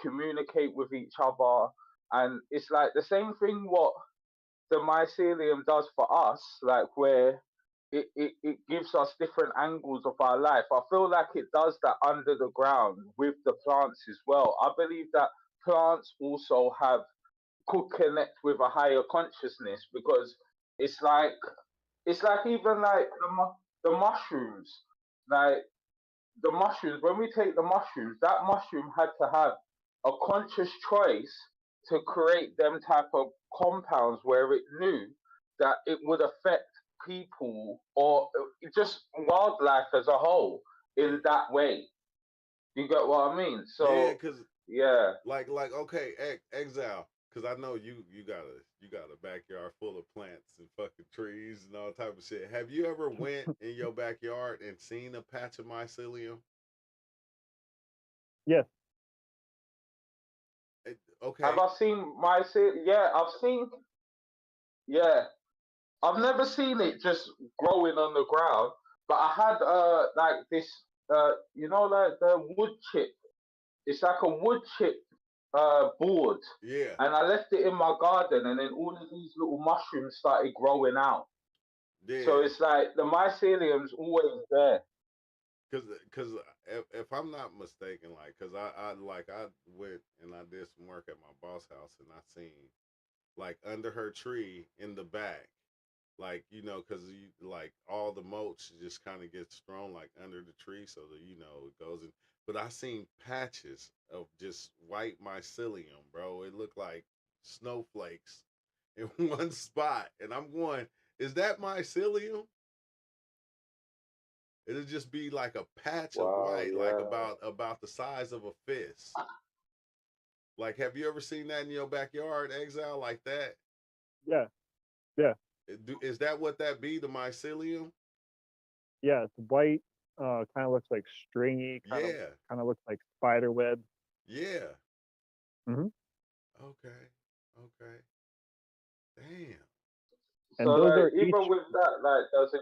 [SPEAKER 19] communicate with each other. And it's like the same thing what the mycelium does for us, like where it gives us different angles of our life. I feel like it does that under the ground with the plants as well. I believe that plants also could connect with a higher consciousness because it's like it's like even like the mushrooms, like the mushrooms, when we take the mushrooms, that mushroom had to have a conscious choice to create them type of compounds where it knew that it would affect people or just wildlife as a whole in that way. You get what I mean?
[SPEAKER 1] yeah,
[SPEAKER 19] So
[SPEAKER 1] because
[SPEAKER 19] yeah.
[SPEAKER 1] like okay, exile. Because I know you got a backyard full of plants and fucking trees and all type of shit. Have you ever went in your backyard and seen a patch of mycelium?
[SPEAKER 18] Yes.
[SPEAKER 19] Have
[SPEAKER 1] Okay.
[SPEAKER 19] I seen yeah, I've seen yeah. I've never seen it just growing on the ground, but I had like this like the wood chip. It's like a wood chip board,
[SPEAKER 1] Yeah.
[SPEAKER 19] and I left it in my garden, and then all of these little mushrooms started growing out. So
[SPEAKER 1] Yeah.
[SPEAKER 19] it's like the mycelium's always there.
[SPEAKER 1] Cause if I'm not mistaken, like, cause I went and I did some work at my boss house and I seen like under her tree in the back, like cause you like all the mulch just kind of gets thrown like under the tree so that it goes in. But I seen patches of just white mycelium, bro. It looked like snowflakes in one spot, and I'm going, is that mycelium? It'll just be like a patch of
[SPEAKER 19] Wow,
[SPEAKER 1] white, like
[SPEAKER 19] yeah.
[SPEAKER 1] about the size of a fist. Like, have you ever seen that in your backyard, Exile, like that?
[SPEAKER 18] Yeah. Yeah.
[SPEAKER 1] Is that what that be, the mycelium?
[SPEAKER 18] Yeah. It's white. Kind of looks like stringy.
[SPEAKER 1] Yeah.
[SPEAKER 18] Kind of looks like spider web.
[SPEAKER 1] Yeah.
[SPEAKER 18] Hmm.
[SPEAKER 1] Okay. Okay. Damn.
[SPEAKER 19] So
[SPEAKER 18] And those
[SPEAKER 19] like
[SPEAKER 18] are each
[SPEAKER 19] even with that, like does it?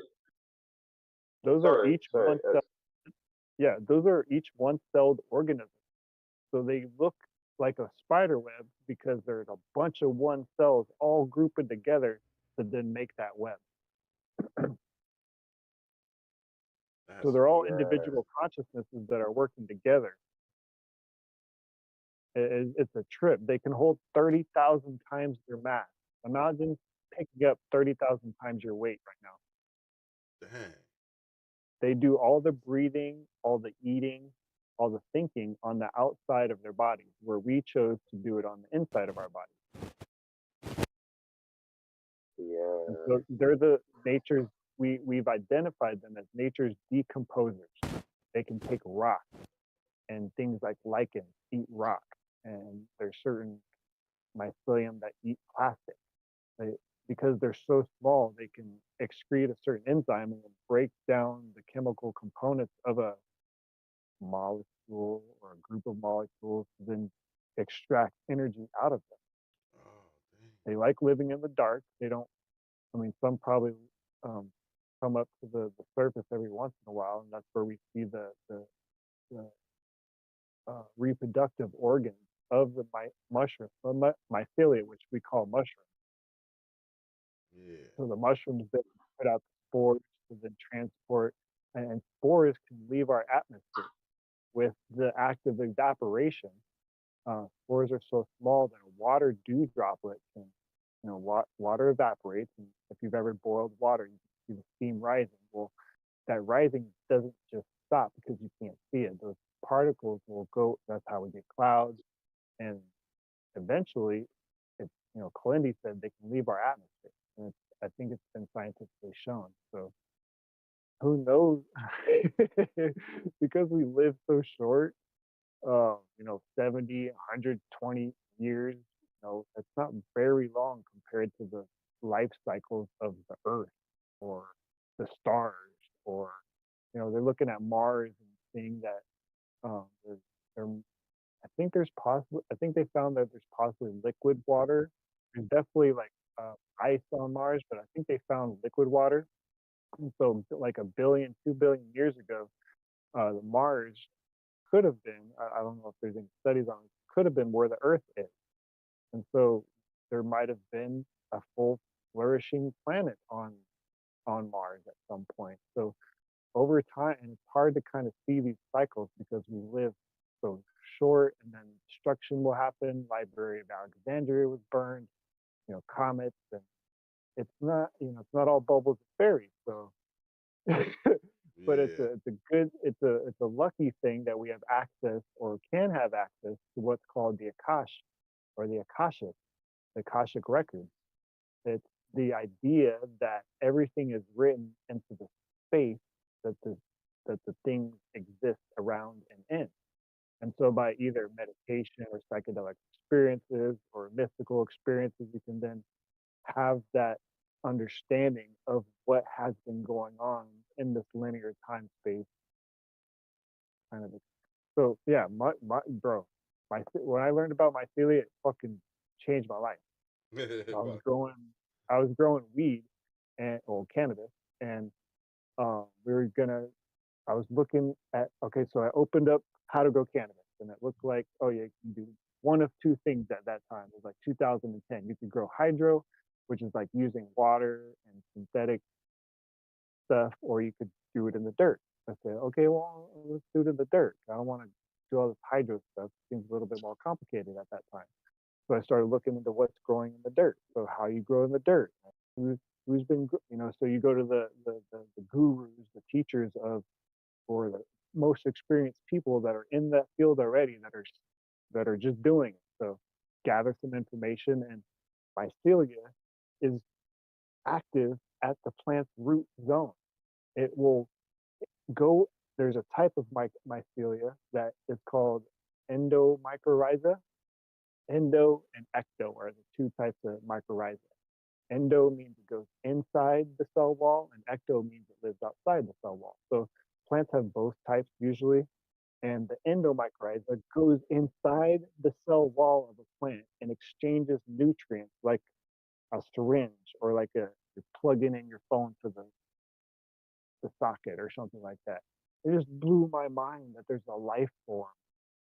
[SPEAKER 18] those are
[SPEAKER 19] Sorry,
[SPEAKER 18] each
[SPEAKER 19] sorry.
[SPEAKER 18] one cell. Yeah, those are each one-celled organisms. So they look like a spider web because there's a bunch of one cells all grouped together to then make that web. So
[SPEAKER 1] That's
[SPEAKER 18] they're all
[SPEAKER 19] Yeah.
[SPEAKER 18] individual consciousnesses that are working together. It's a trip. They can hold 30,000 times their mass. Imagine picking up 30,000 times your weight right now.
[SPEAKER 1] dang.
[SPEAKER 18] They do all the breathing, all the eating, all the thinking on the outside of their bodies, where we chose to do it on the inside of our body. And
[SPEAKER 19] Yeah.
[SPEAKER 18] so they're the nature's, we've identified them as nature's decomposers. They can take rock and things like lichen eat rock. And there's certain mycelium that eat plastic. They, because they're so small, they can excrete a certain enzyme and break down the chemical components of a molecule or a group of molecules, then extract energy out of them. They like living in the dark. They don't, I mean, some probably come up to the surface every once in a while, and that's where we see the reproductive organs of the mushroom, mycelia, which we call mushroom.
[SPEAKER 1] Yeah.
[SPEAKER 18] So the mushrooms that put out spores to then transport, and spores can leave our atmosphere with the act of evaporation. Spores are so small that a water dew droplet can, water evaporates, and if you've ever boiled water, you can see the steam rising. Well, that rising doesn't just stop because you can't see it. Those particles will go. That's how we get clouds, and eventually, it's Kalindi said they can leave our atmosphere, and I think it's been scientifically shown. So who knows? Because we live so short, 70, 120 years, it's not very long compared to the life cycles of the Earth or the stars, or, they're looking at Mars and seeing that there, I think they found that there's possibly liquid water. There's definitely like ice on Mars, but I think they found liquid water. And so like 2 billion years ago, Mars could have been, I don't know if there's any studies on it, could have been where the Earth is. And so there might have been a full flourishing planet on Mars at some point. So over time, and it's hard to kind of see these cycles because we live so short, and then destruction will happen. Library of Alexandria was burned, comets, and it's not, it's not all bubbles and fairies. So but it's a lucky thing that we have access, or can have access to, what's called the Akash, or the Akashic records. It's the idea that everything is written into the space that the things exist around and in. And so by either meditation or psychedelic experiences or mystical experiences, you can then have that understanding of what has been going on in this linear time space kind of. So yeah, when I learned about mycelia, it fucking changed my life. I was growing weed cannabis, and I was looking at, so I opened up how to grow cannabis, and it looked like, oh yeah, you can do one of two things at that time. It was like 2010. You could grow hydro, which is like using water and synthetic stuff, or you could do it in the dirt. I said, okay, well, let's do it in the dirt. I don't want to do all this hydro stuff. It seems a little bit more complicated at that time. So I started looking into what's growing in the dirt. So how you grow in the dirt, who's been, so you go to the gurus, the teachers or the most experienced people that are in that field already, that are just doing it. So gather some information, and mycelia is active at the plant's root zone. It will go, there's a type of mycelia that is called endomycorrhiza. Endo and ecto are the two types of mycorrhiza. Endo means it goes inside the cell wall, and ecto means it lives outside the cell wall. So plants have both types usually, and the endomycorrhiza goes inside the cell wall of a plant and exchanges nutrients like a syringe, or like you're plugging in your phone to the socket or something like that. It just blew my mind that there's a life form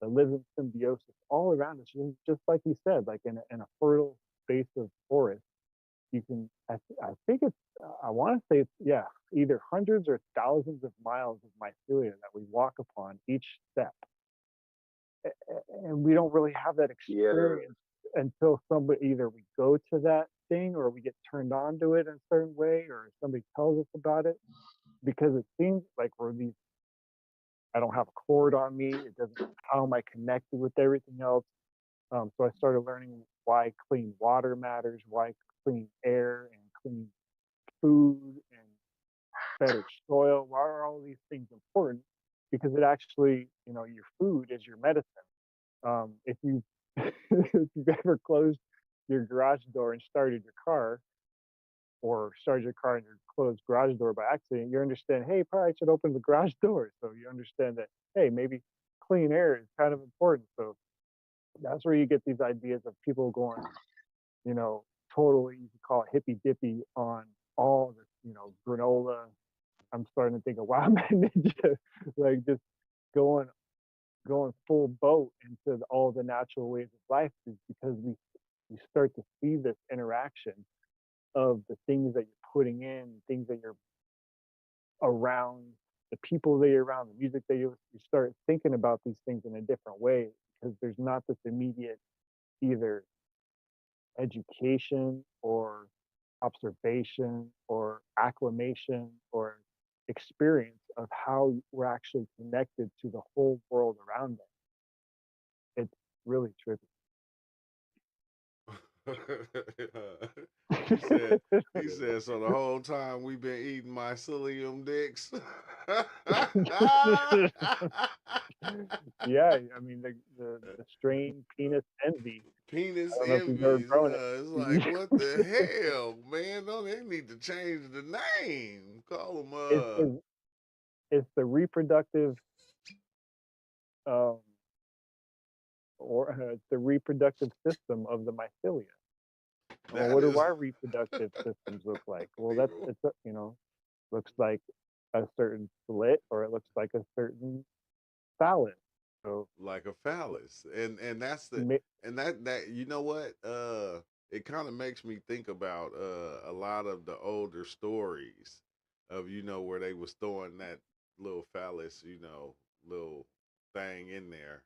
[SPEAKER 18] that lives in symbiosis all around us, just like you said, like in a fertile space of forest. You can, I think it's, I want to say it's, either hundreds or thousands of miles of mycelia that we walk upon each step. And we don't really have that experience until either we go to that thing, or we get turned on to it in a certain way, or somebody tells us about it, because it seems like I don't have a cord on me. It doesn't, how am I connected with everything else? So I started learning why clean water matters, why clean air and and food and better soil. Why are all these things important? Because it actually, your food is your medicine. If you if you've ever closed your garage door and started your car, or started your car in your closed garage door by accident, you understand, hey, probably I should open the garage door. So you understand that, hey, maybe clean air is kind of important. So that's where you get these ideas of people going, you know, totally, you could call it hippy dippy on all the, granola. I'm starting to think of Wild Man Ninja, like just going full boat into all the natural ways of life, is because we start to see this interaction of the things that you're putting in, things that you're around, the people that you're around, the music that you start thinking about these things in a different way, because there's not this immediate either education or observation or acclimation or experience of how we're actually connected to the whole world around us. It's really trippy.
[SPEAKER 1] he said, so the whole time we've been eating mycelium dicks.
[SPEAKER 18] Yeah, I mean the strain penis envy.
[SPEAKER 1] Penis
[SPEAKER 18] I don't know if you've ever
[SPEAKER 1] envy.
[SPEAKER 18] grown it.
[SPEAKER 1] It's like, what the hell, man? Don't they need to change the name? Call them
[SPEAKER 18] It's the reproductive um or it's the reproductive system of the mycelia. Well,
[SPEAKER 1] that
[SPEAKER 18] what do
[SPEAKER 1] is
[SPEAKER 18] our reproductive systems look like? Well, looks like a certain slit, or it looks like a certain phallus. So
[SPEAKER 1] like a phallus, and that's the
[SPEAKER 18] ma-
[SPEAKER 1] and that you know what, it kind of makes me think about a lot of the older stories of, where they was throwing that little phallus, little thing in there,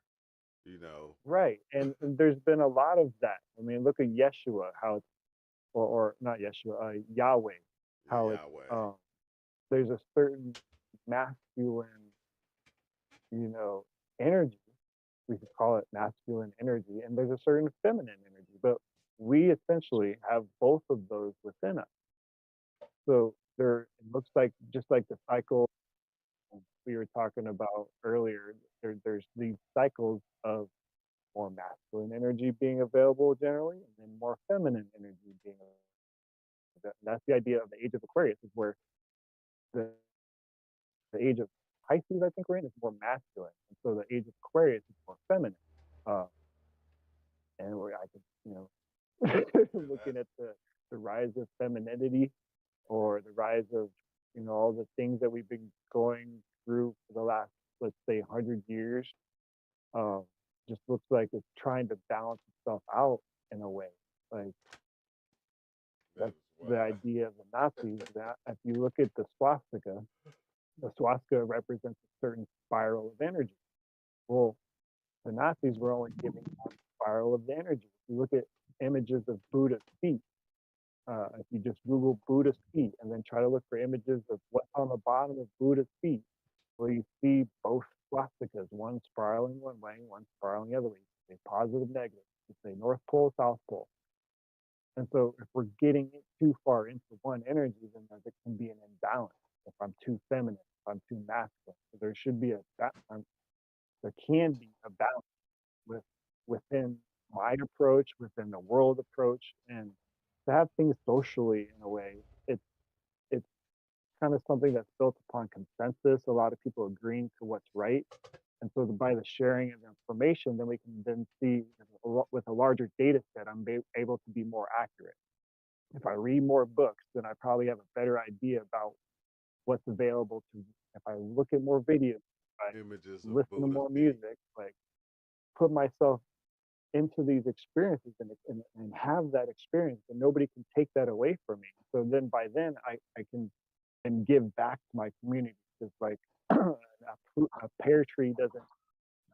[SPEAKER 18] right, and there's been a lot of that. I mean, look at Yeshua, how it's, or not Yeshua, Yahweh, how it's
[SPEAKER 1] Yahweh.
[SPEAKER 18] there's a certain masculine, energy. We could call it masculine energy, and there's a certain feminine energy, but we essentially have both of those within us. So it looks like, just like the cycle we were talking about earlier, there's these cycles of more masculine energy being available generally, and then more feminine energy being available. That's the idea of the age of Aquarius, is where the, the age of Pisces, I think we're in, is more masculine, and so the age of Aquarius is more feminine. Uh, and where I could, looking at the rise of femininity, or the rise of, all the things that we've been going through for the last, let's say, 100 years, um, just looks like it's trying to balance itself out in a way. Like, that's the idea of the Nazis. That if you look at the swastika represents a certain spiral of energy. Well, the Nazis were only giving one spiral of the energy. If you look at images of Buddha's feet, if you just Google Buddha's feet and then try to look for images of what's on the bottom of Buddha's feet, well, you see both swastikas, one spiraling one way, one spiraling the other way. You say positive, negative. You say North Pole, South Pole. And so if we're getting too far into one energy, then there can be an imbalance. If I'm too feminine, if I'm too masculine, so there should be there can be a balance within my approach, within the world approach, and to have things socially in a way, it's kind of something that's built upon consensus, a lot of people agreeing to what's right. And so by the sharing of information, then we can then see with a larger data set, I'm able to be more accurate. If I read more books, then I probably have a better idea about what's available to me. If I look at more videos, if I
[SPEAKER 1] images of
[SPEAKER 18] listen to
[SPEAKER 1] Buddha
[SPEAKER 18] more
[SPEAKER 1] feet.
[SPEAKER 18] music, like put myself into these experiences and have that experience, and nobody can take that away from me. So then by then I can and give back to my community. It's like a pear tree doesn't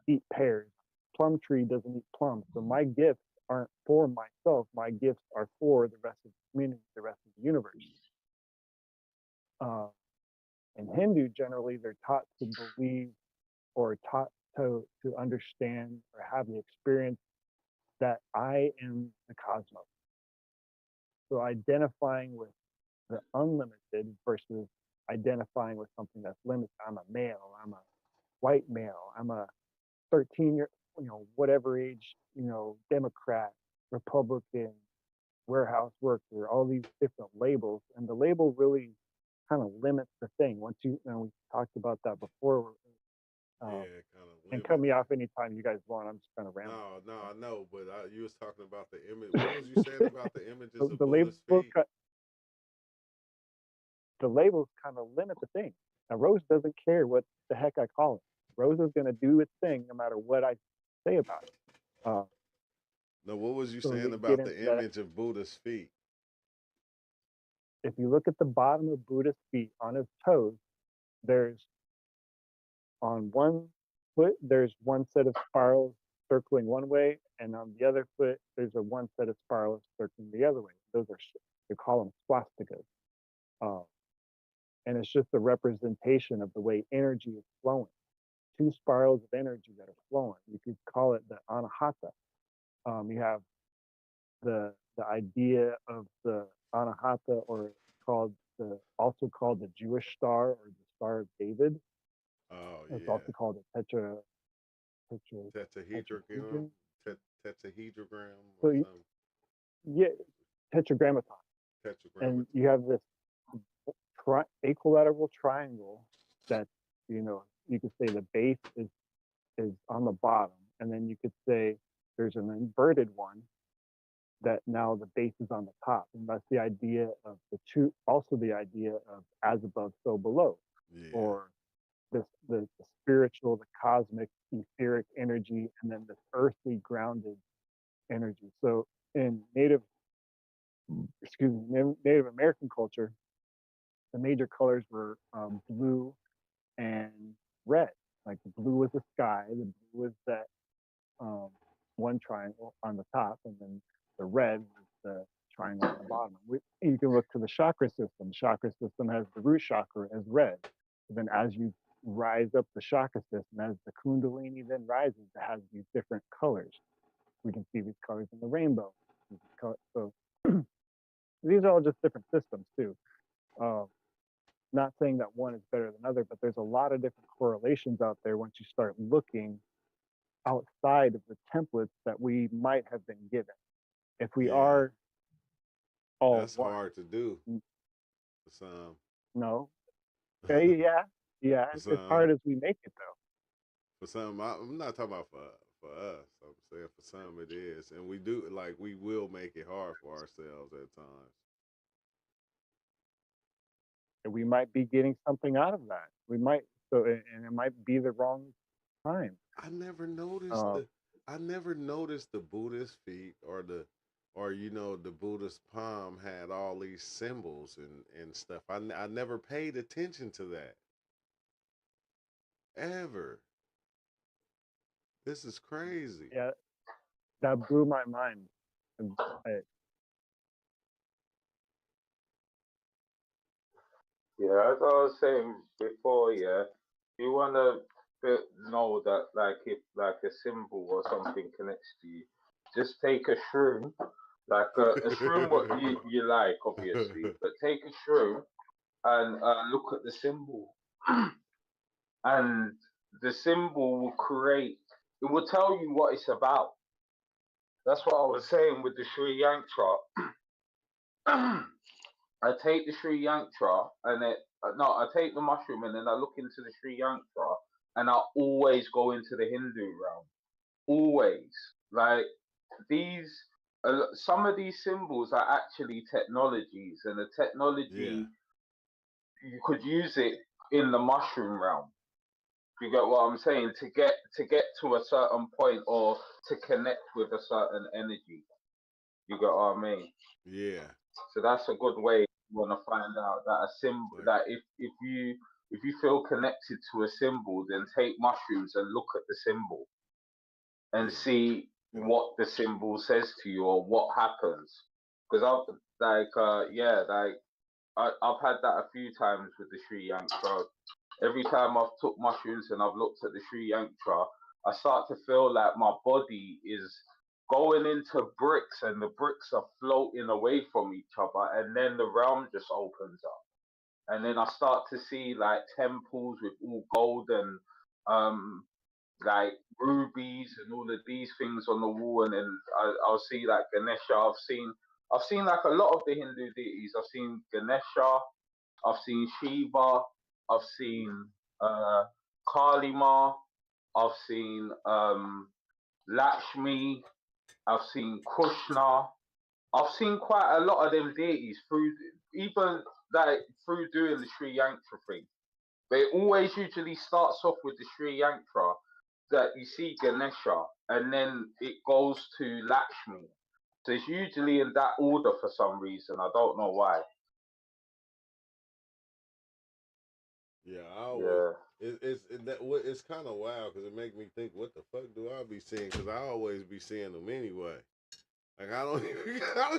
[SPEAKER 18] eat pears, plum tree doesn't eat plums. So my gifts aren't for myself. My gifts are for the rest of the community, the rest of the universe. In Hindu, generally, they're taught to believe, or taught to understand, or have the experience that I am the cosmos. So identifying with the unlimited versus identifying with something that's limited. I'm a male, I'm a white male, I'm a 13-year, whatever age, Democrat, Republican, warehouse worker, all these different labels. And the label really kind of limits the thing. Once we talked about that before.
[SPEAKER 1] Yeah, kind of.
[SPEAKER 18] And cut me off anytime you guys want. I'm just kind of rambling.
[SPEAKER 1] No, I know, but you was talking about the image. What was you saying about the images of
[SPEAKER 18] the labels
[SPEAKER 1] Buddha's feet?
[SPEAKER 18] The labels kind of limit the thing. Now, Rose doesn't care what the heck I call it. Rose is going to do its thing no matter what I say about it.
[SPEAKER 1] No, what was you
[SPEAKER 18] so
[SPEAKER 1] saying about the image of Buddha's feet?
[SPEAKER 18] If you look at the bottom of Buddha's feet on his toes, there's on one foot, there's one set of spirals circling one way, and on the other foot, there's one set of spirals circling the other way. Those are, they call them swastikas. And it's just a representation of the way energy is flowing. Two spirals of energy that are flowing. You could call it the anahata. You have the idea of the anahata, or also called the Jewish star, or the Star of David.
[SPEAKER 1] Oh,
[SPEAKER 18] it's also called a
[SPEAKER 1] tetrahedrogram. Tetrahedrogram.
[SPEAKER 18] So tetragrammaton. And you have this equilateral triangle that you could say the base is on the bottom, and then you could say there's an inverted one that now the base is on the top, and that's the idea of the two. Also, the idea of as above, so below, or the spiritual, the cosmic, etheric energy, and then this earthly, grounded energy. So in Native American culture, the major colors were blue and red. Like the blue was the sky, the blue was that one triangle on the top, and then the red was the triangle on the bottom. You can look to the chakra system. The chakra system has the root chakra as red. And then as you rise up the chakra system, as the kundalini then rises, it has these different colors. We can see these colors in the rainbow. So these are all just different systems too. Not saying that one is better than other, but there's a lot of different correlations out there once you start looking outside of the templates that we might have been given. If we are all
[SPEAKER 1] that's hard to do for some.
[SPEAKER 18] No. Yeah. It's as hard as we make it though.
[SPEAKER 1] For some, I'm not talking about for us. I'm saying for some it is, and we will make it hard for ourselves at times.
[SPEAKER 18] And we might be getting something out of that. We might, and it might be the wrong time.
[SPEAKER 1] I never noticed the Buddhist feet or the Buddhist palm had all these symbols and stuff. I never paid attention to that. Ever. This is crazy.
[SPEAKER 18] Yeah, that blew my mind.
[SPEAKER 19] Yeah, as I was saying before, you want to know that, if a symbol or something connects to you, just take a shroom, a shroom what you like, obviously, but take a shroom and look at the symbol, and the symbol it will tell you what it's about. That's what I was saying with the Sri Yantra. I take the Sri Yantra and I take the mushroom and then I look into the Sri Yantra, and I always go into the Hindu realm. Always. Like some of these symbols are actually technologies, and the technology, you could use it in the mushroom realm. You get what I'm saying? To get to a certain point, or to connect with a certain energy. You get what I mean?
[SPEAKER 1] Yeah.
[SPEAKER 19] So that's a good way. You want to find out that a symbol, that if you feel connected to a symbol, then take mushrooms and look at the symbol and see what the symbol says to you or what happens. Because I've had that a few times with the Sri Yantra. Every time I've took mushrooms and I've looked at the Sri Yantra, I start to feel like my body is going into bricks, and the bricks are floating away from each other, and then the realm just opens up, and then I start to see like temples with all gold and um like rubies and all of these things on the wall, and then I'll see like Ganesha. I've seen like a lot of the Hindu deities. I've seen Ganesha, I've seen Shiva, I've seen uh Kali Ma, I've seen Lakshmi, I've seen Krishna. I've seen quite a lot of them deities through, even like through doing the Sri Yantra thing. But it always usually starts off with the Sri Yantra, that you see Ganesha, and then it goes to Lakshmi. So it's usually in that order for some reason. I don't know why.
[SPEAKER 1] Yeah, I always
[SPEAKER 19] Yeah.
[SPEAKER 1] it's kind of wild because it makes me think, what the fuck do I be seeing? Because I always be seeing them anyway. Like I don't even. I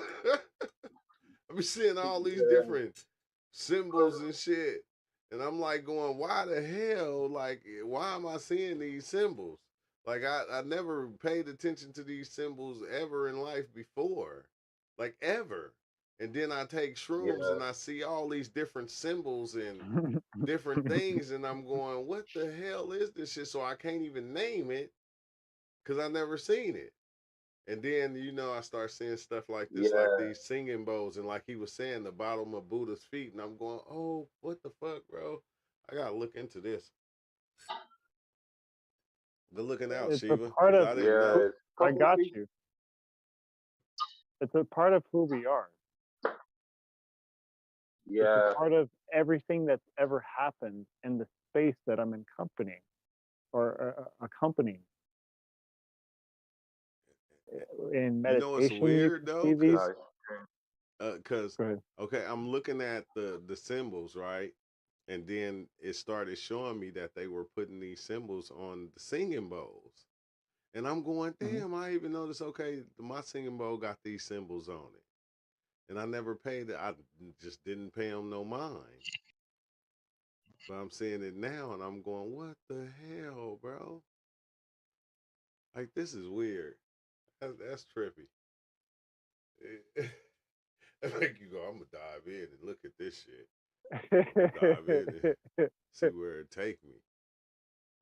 [SPEAKER 1] be seeing all these different symbols and shit, and I'm like going, why the hell? Like, why am I seeing these symbols? Like I never paid attention to these symbols ever in life before, like ever. And then I take shrooms and
[SPEAKER 19] Yeah.
[SPEAKER 1] I see all these different symbols and different things, and I'm going, what the hell is this shit? So I can't even name it because I never seen it. And then, I start seeing stuff like this, like
[SPEAKER 19] Yeah.
[SPEAKER 1] these singing bowls, and like he was saying, the bottom of Buddha's feet. And I'm going, oh, what the fuck, bro? I gotta look into this. Good looking out,
[SPEAKER 18] It's a
[SPEAKER 1] Shiva,
[SPEAKER 18] part
[SPEAKER 1] because
[SPEAKER 18] of.
[SPEAKER 1] I didn't
[SPEAKER 19] Yeah.
[SPEAKER 1] know.
[SPEAKER 19] It's
[SPEAKER 18] I got
[SPEAKER 19] probably.
[SPEAKER 18] you. It's a part of who we are. It's a
[SPEAKER 19] Yeah.
[SPEAKER 18] part of everything that's ever happened in the space that I'm accompanying or accompanying. In
[SPEAKER 1] You know what's
[SPEAKER 18] meditation, you
[SPEAKER 1] weird
[SPEAKER 18] can see
[SPEAKER 1] though,
[SPEAKER 18] these.
[SPEAKER 1] cause
[SPEAKER 18] Go ahead.
[SPEAKER 1] okay, I'm looking at the symbols, right? And then it started showing me that they were putting these symbols on the singing bowls. And I'm going,
[SPEAKER 18] Mhm.
[SPEAKER 1] damn, I even noticed, okay, my singing bowl got these symbols on it. And I never paid it. I just didn't pay them no mind. But I'm seeing it now and I'm going, what the hell, bro? Like, this is weird. That's trippy. It make you go, I'm going to dive in and look at this shit. Dive in and see where it take me.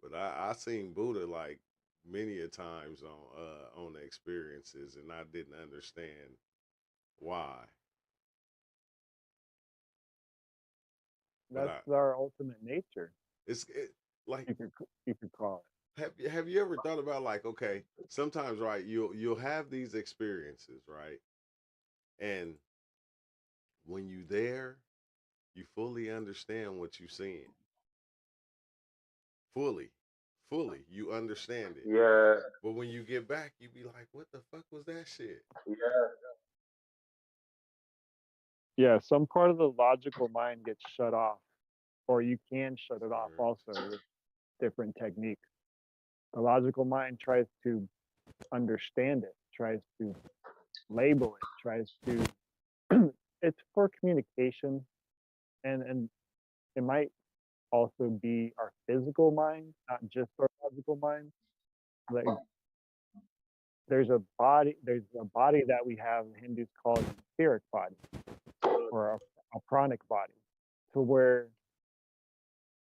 [SPEAKER 1] But I seen Buddha like many a times on the experiences, and I didn't understand why. But
[SPEAKER 18] That's our ultimate nature.
[SPEAKER 1] Like
[SPEAKER 18] You could call
[SPEAKER 1] have you ever thought about, like, okay, sometimes, right, you'll have these experiences, right, and when you there, you fully understand what you're seeing, fully, you understand it.
[SPEAKER 19] Yeah.
[SPEAKER 1] But when you get back, you be like, what the fuck was that shit?
[SPEAKER 19] Yeah.
[SPEAKER 18] it. Yeah, some part of the logical mind gets shut off, or you can shut it off also with different techniques. The logical mind tries to understand it, tries to label it, tries to. It's for communication, and it might also be our physical mind, not just our logical mind. Like there's a body that we have Hindus call an etheric body or a pranic body, to where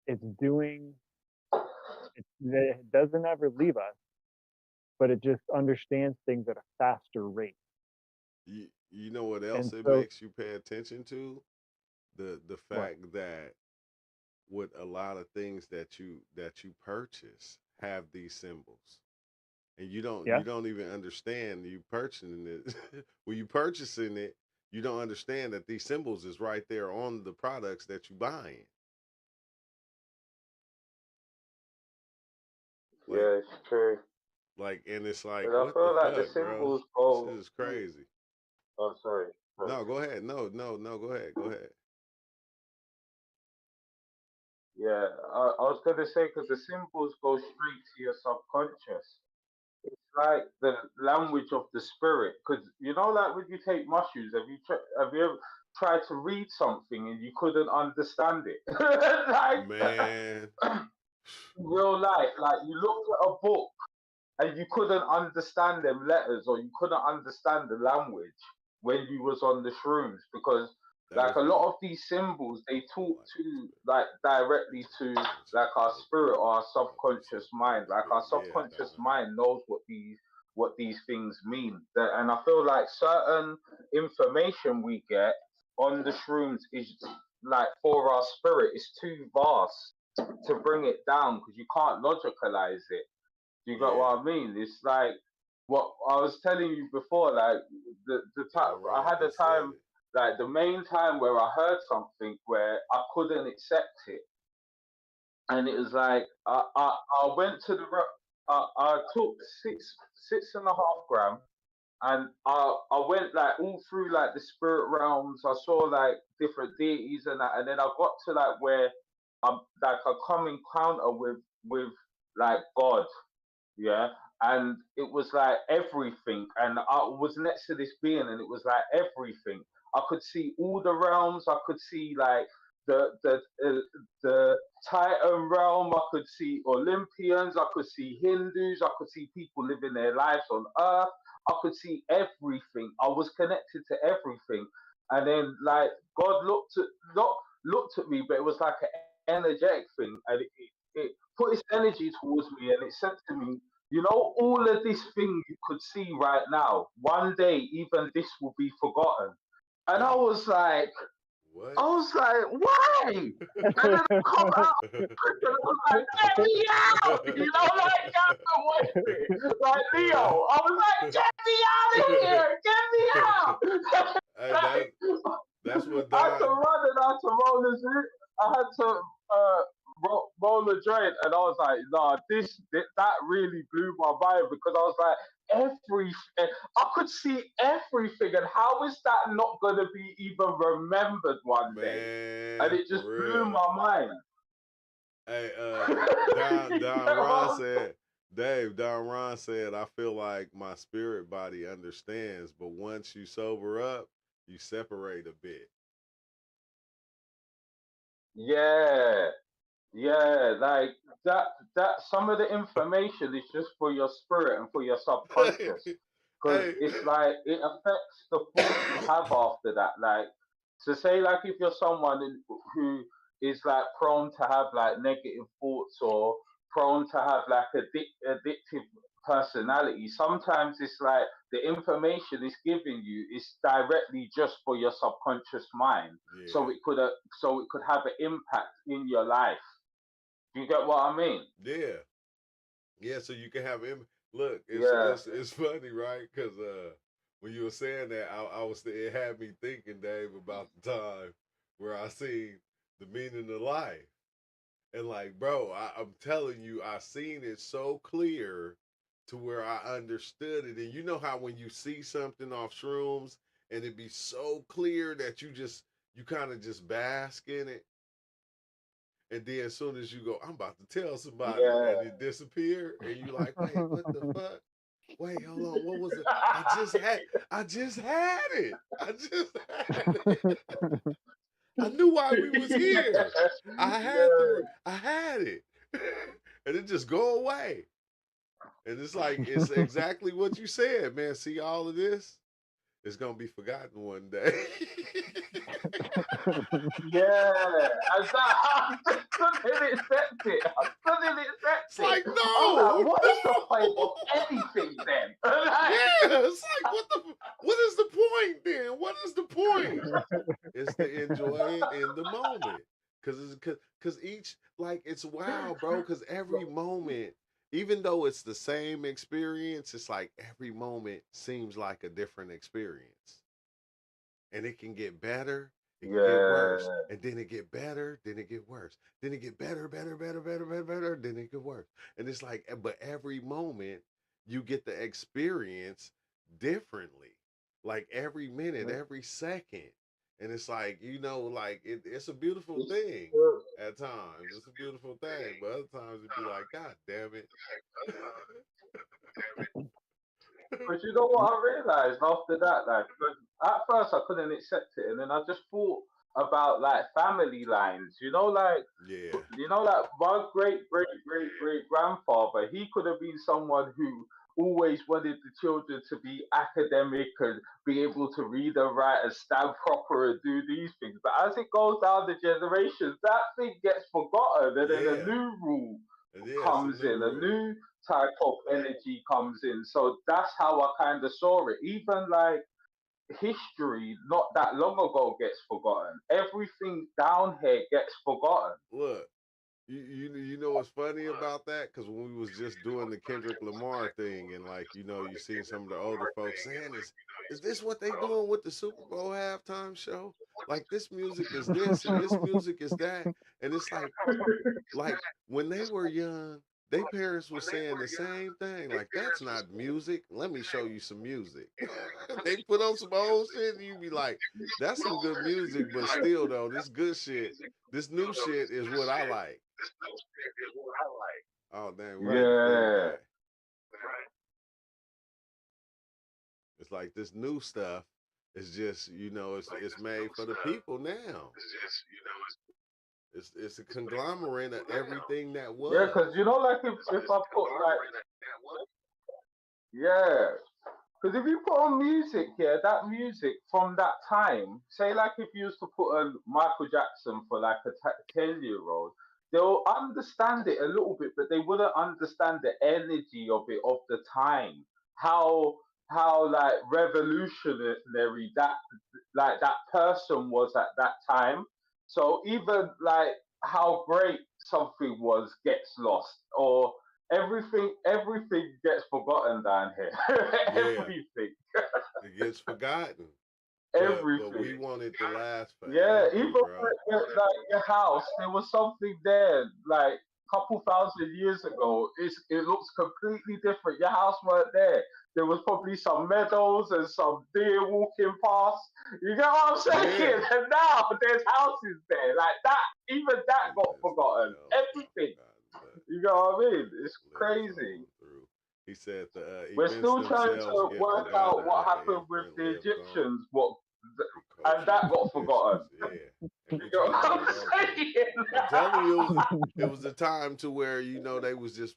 [SPEAKER 18] it's doing it doesn't ever leave us, but it just understands things at a faster rate.
[SPEAKER 1] You know what else
[SPEAKER 18] And
[SPEAKER 1] it
[SPEAKER 18] so
[SPEAKER 1] makes you pay attention to? The
[SPEAKER 18] what?
[SPEAKER 1] fact that with a lot of things that you purchase have these symbols. And
[SPEAKER 18] Yeah.
[SPEAKER 1] you don't even understand you purchasing it. When you purchasing it, you don't understand that these symbols is right there on the products that you buying. Like
[SPEAKER 19] Yeah. It's true.
[SPEAKER 1] and it's like,
[SPEAKER 19] But I
[SPEAKER 1] what the
[SPEAKER 19] feel like the
[SPEAKER 1] fuck, bro?
[SPEAKER 19] symbols
[SPEAKER 1] This shit
[SPEAKER 19] go.
[SPEAKER 1] is crazy.
[SPEAKER 19] Oh, sorry. Sorry.
[SPEAKER 1] No, go ahead. No, go ahead. Go ahead.
[SPEAKER 19] Yeah, I was gonna say because the symbols go straight to your subconscious. It's like the language of the spirit. Because like when you take mushrooms, have you ever tried to read something and you couldn't understand it? Like
[SPEAKER 1] Man.
[SPEAKER 19] real life, like you looked at a book and you couldn't understand them letters or you couldn't understand the language when you was on the shrooms, because like a lot of these symbols they talk to like directly to like our spirit or our subconscious mind. Like our subconscious mind knows what these things mean. And I feel like certain information we get on the shrooms is like for our spirit is too vast to bring it down because you can't logicalize it. You got what I mean? It's like what I was telling you before. Like the time I had a time, like the main time where I heard something where I couldn't accept it, and it was like I went to the I took six and a half gram, and I went like all through like the spirit realms. I saw like different deities and that, and then I got to like where I'm like I come encounter with like God, yeah, and it was like everything, and I was next to this being, and it was like everything. I could see all the realms. I could see like the Titan realm. I could see Olympians. I could see Hindus. I could see people living their lives on Earth. I could see everything. I was connected to everything, and then like God looked at me, but it was like an energetic thing, and it put its energy towards me, and it said to me, you know, all of this thing you could see right now, one day even this will be forgotten. And I was like, why? And then I come out, and I was like, get me out! You know, like Captain Western, like Leo. I was like, get me out of here! Get me out!
[SPEAKER 1] Hey, that's what
[SPEAKER 19] I had to
[SPEAKER 1] Don.
[SPEAKER 19] run and I had to roll this. I had to roll the joint, and I was like, nah, that really blew my mind because I was like, everything. I could see everything, and how is that not going to be even remembered one day? And it just blew my mind.
[SPEAKER 1] Hey, Don Ron said, Dave, Don Ron said, I feel like my spirit body understands, but once you sober up, you separate a bit.
[SPEAKER 19] Yeah. Yeah, like that some of the information is just for your spirit and for your subconscious. Because it's like it affects the thoughts you have after that. Like to say like if you're someone who is like prone to have like negative thoughts or prone to have like addictive personality, sometimes it's like the information it's giving you is directly just for your subconscious mind. So it could have an impact in your life. You get what I mean?
[SPEAKER 1] Yeah. Yeah, so you can have him. Look,
[SPEAKER 19] Yeah.
[SPEAKER 1] it's funny, right? Because when you were saying that, I was it had me thinking, Dave, about the time where I seen the meaning of life, and like, bro, I'm telling you, I seen it so clear to where I understood it. And you know how when you see something off shrooms and it be so clear that you kind of just bask in it, and then as soon as you go, I'm about to tell somebody, and it disappear, and you like, wait, what the fuck? Wait, hold on, what was it? I just had it. I just had it. I knew why we was here. I had it. And it just go away. And it's like, it's exactly what you said, man. See all of this? It's gonna be forgotten one day.
[SPEAKER 19] Yeah, I couldn't accept it. I couldn't accept
[SPEAKER 1] It's like,
[SPEAKER 19] it. I'm
[SPEAKER 1] no,
[SPEAKER 19] like, what is the point of anything then?
[SPEAKER 1] yeah, it's like, what is the point then? What is the point? It's to enjoy it in the moment. Cause each, like, it's wild, bro, because every moment, even though it's the same experience, it's like every moment seems like a different experience. And it can get better, it can get worse, and then it get better, then it get worse, then it get better, better, then it get worse. And it's like, but every moment you get the experience differently, like every minute, every second. And it's like, like it's a beautiful thing at times. It's a beautiful thing, but other times it'd be like, God damn it.
[SPEAKER 19] But you know what I realized after that, like, 'cause at first I couldn't accept it, and then I just thought about like family lines. Like
[SPEAKER 1] Yeah.
[SPEAKER 19] like my great grandfather, he could have been someone who always wanted the children to be academic and be able to read and write and stand proper and do these things. But as it goes down the generations, that thing gets forgotten, and then a
[SPEAKER 1] Yeah.
[SPEAKER 19] new rule
[SPEAKER 1] Yeah, it's a
[SPEAKER 19] comes
[SPEAKER 1] new
[SPEAKER 19] in, a
[SPEAKER 1] rule.
[SPEAKER 19] new type of energy comes in. So that's how I kind of saw it. Even like history not that long ago gets forgotten. Everything down here gets forgotten.
[SPEAKER 1] Look, you know what's funny about that? Because when we was just doing the Kendrick Lamar thing, and like you seen some of the older folks saying, "Is this what they doing with the Super Bowl halftime show? Like this music is this and this music is that," and it's like when they were young, their parents were saying the same thing. Like that's not music. Let me show you some music. They put on some old shit, and you be like, "That's some good music," but still though, this good shit, this new shit is what I like. Oh damn, we getting
[SPEAKER 19] Yeah.
[SPEAKER 1] feedback. It's like this new stuff is just it's made for the people now. It's a conglomerate of everything that
[SPEAKER 19] Yeah,
[SPEAKER 1] was.
[SPEAKER 19] because like if I put like yeah, because if you put on music, yeah, that music from that time, say like if you used to put on Michael Jackson for like a 10-year-old, they'll understand it a little bit, but they wouldn't understand the energy of it of the time. How like revolutionary that person was at that time. So even like how great something was gets lost, or everything gets forgotten down here.
[SPEAKER 1] Yeah,
[SPEAKER 19] Everything.
[SPEAKER 1] it gets forgotten. But we
[SPEAKER 19] Everything.
[SPEAKER 1] want it to last
[SPEAKER 19] Yeah,
[SPEAKER 1] forever,
[SPEAKER 19] even
[SPEAKER 1] bro.
[SPEAKER 19] like your house, there was something there like couple thousand years ago. It looks completely different. Your house weren't there. There was probably some meadows and some deer walking past. You get what I'm saying?
[SPEAKER 1] Yeah.
[SPEAKER 19] And now there's houses there. Like that, even that got forgotten. Everything. You know what I mean? It's
[SPEAKER 1] Lives
[SPEAKER 19] crazy.
[SPEAKER 1] on through. He said the
[SPEAKER 19] We're
[SPEAKER 1] events
[SPEAKER 19] still trying
[SPEAKER 1] themselves
[SPEAKER 19] to
[SPEAKER 1] get
[SPEAKER 19] work out
[SPEAKER 1] forgotten,
[SPEAKER 19] what
[SPEAKER 1] but the
[SPEAKER 19] happened with
[SPEAKER 1] imprint
[SPEAKER 19] the
[SPEAKER 1] lives on
[SPEAKER 19] Egyptians,
[SPEAKER 1] through
[SPEAKER 19] and
[SPEAKER 1] culture
[SPEAKER 19] that
[SPEAKER 1] and
[SPEAKER 19] got forgotten.
[SPEAKER 1] traditions. Yeah, and
[SPEAKER 19] You
[SPEAKER 1] we
[SPEAKER 19] know
[SPEAKER 1] trying to
[SPEAKER 19] what I'm
[SPEAKER 1] hold on to it.
[SPEAKER 19] saying?
[SPEAKER 1] I'm telling you, it was a time to where they was just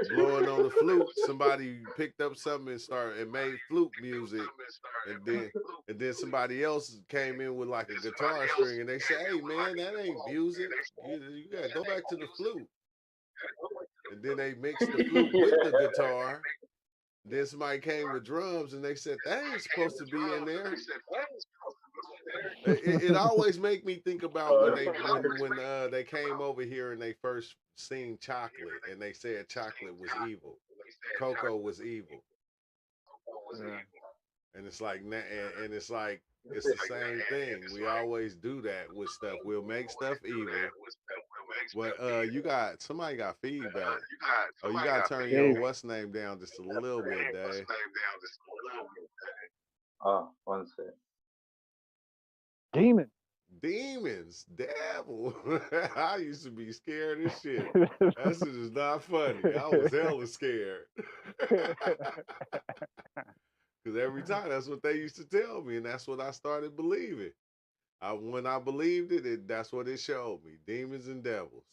[SPEAKER 1] blowing on the flute. Somebody picked up something and made flute music, and then somebody else came in with like a guitar string, and they said, "Hey man, that ain't music. You gotta go back to the flute." And then they mixed the flute with the guitar. Then somebody came with drums, and they said that ain't supposed to be in there. It always make me think about when they came over here and they first seen chocolate, and they said chocolate was evil, cocoa was evil, and it's like and it's like it's the same thing. We always do that with stuff. We'll make stuff evil. But somebody got feedback. Oh, you gotta turn your
[SPEAKER 18] Dave.
[SPEAKER 1] what's name down just a little bit, Dave.
[SPEAKER 19] One sec.
[SPEAKER 18] Demon.
[SPEAKER 1] Demons, devil. I used to be scared as shit. That shit is not funny. I was hella scared. Because every time that's what they used to tell me, and that's what I started believing. When I believed it, that's what it showed me. Demons and devils.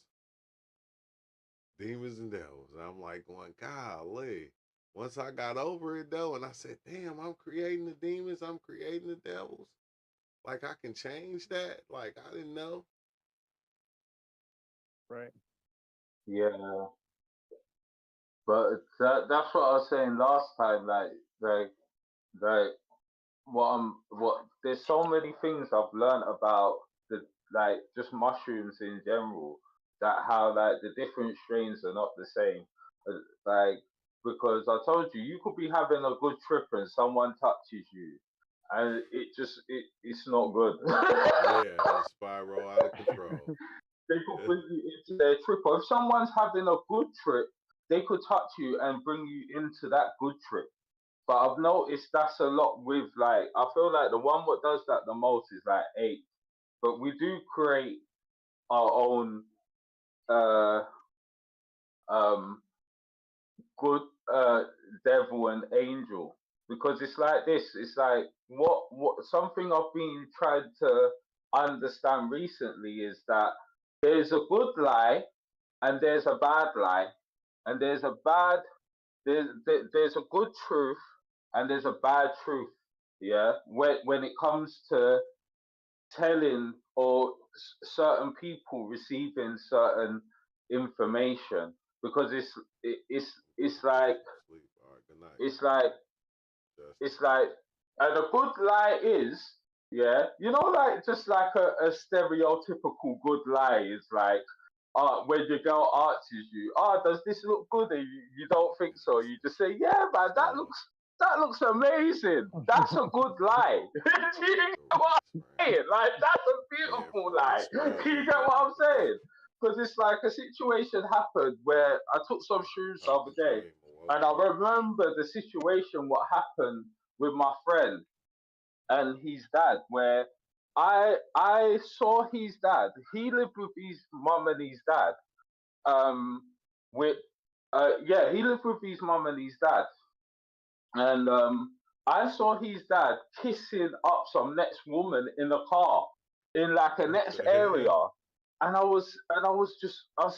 [SPEAKER 1] Demons and devils. And I'm like going, golly. Once I got over it though, and I said, damn, I'm creating the demons, I'm creating the devils. Like I can change that. Like I didn't know.
[SPEAKER 18] Right.
[SPEAKER 19] Yeah, but that's what I was saying last time. Like what there's so many things I've learned about the like just mushrooms in general, that how like the different strains are not the same. Like because I told you, you could be having a good trip and someone touches you, and it's not good.
[SPEAKER 1] Yeah, it'll spiral out of control.
[SPEAKER 19] They could bring you into their trip. Or if someone's having a good trip, they could touch you and bring you into that good trip. But I've noticed that's a lot with like I feel like the one what does that the most is like eight. But we do create our own uh um good devil and angel, because it's like this. It's like what something I've been trying to understand recently is that there's a good lie and there's a bad lie, and there's a good truth and there's a bad truth. Yeah, when it comes to telling or certain people receiving certain information, because it's like
[SPEAKER 1] Sleep. All right. Good night.
[SPEAKER 19] it's like
[SPEAKER 1] Justin.
[SPEAKER 19] it's like, and a good lie is, yeah, like just like a stereotypical good lie is like, when your girl asks you, does this look good? And you don't think so. You just say, yeah, man, that looks amazing. That's a good lie. You get what I'm saying? Like, that's a beautiful lie. You get what I'm saying? Because it's like a situation happened where I took some shoes the other day, and I remember the situation, what happened with my friend and his dad, where I saw his dad. He lived with his mum and his dad. With Yeah, he lived with his mum and his dad, and I saw his dad kissing up some next woman in the car in like a next area, and I was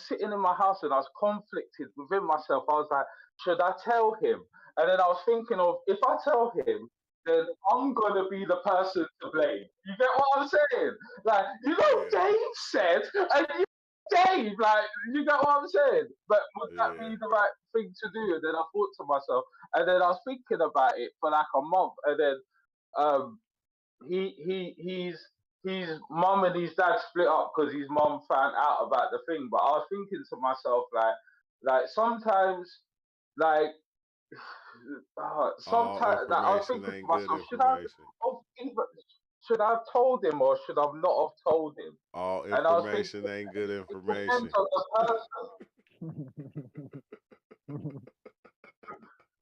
[SPEAKER 19] sitting in my house and I was conflicted within myself. I was like, should I tell him? And then I was thinking of, if I tell him, then I'm gonna be the person to blame. You get what I'm saying? Like, Dave said, and Dave, like, you get what I'm saying? But would that be the right thing to do? And then I thought to myself, and then I was thinking about it for like a month, and then um, his mum and his dad split up because his mum found out about the thing. But I was thinking to myself, like sometimes, like
[SPEAKER 1] All
[SPEAKER 19] sometimes, like, I was
[SPEAKER 1] information
[SPEAKER 19] thinking to
[SPEAKER 1] ain't good
[SPEAKER 19] myself,
[SPEAKER 1] information.
[SPEAKER 19] should I have told him or should I not have told him?
[SPEAKER 1] All
[SPEAKER 19] And I was thinking,
[SPEAKER 1] information ain't good
[SPEAKER 19] it
[SPEAKER 1] information.
[SPEAKER 19] depends on the person.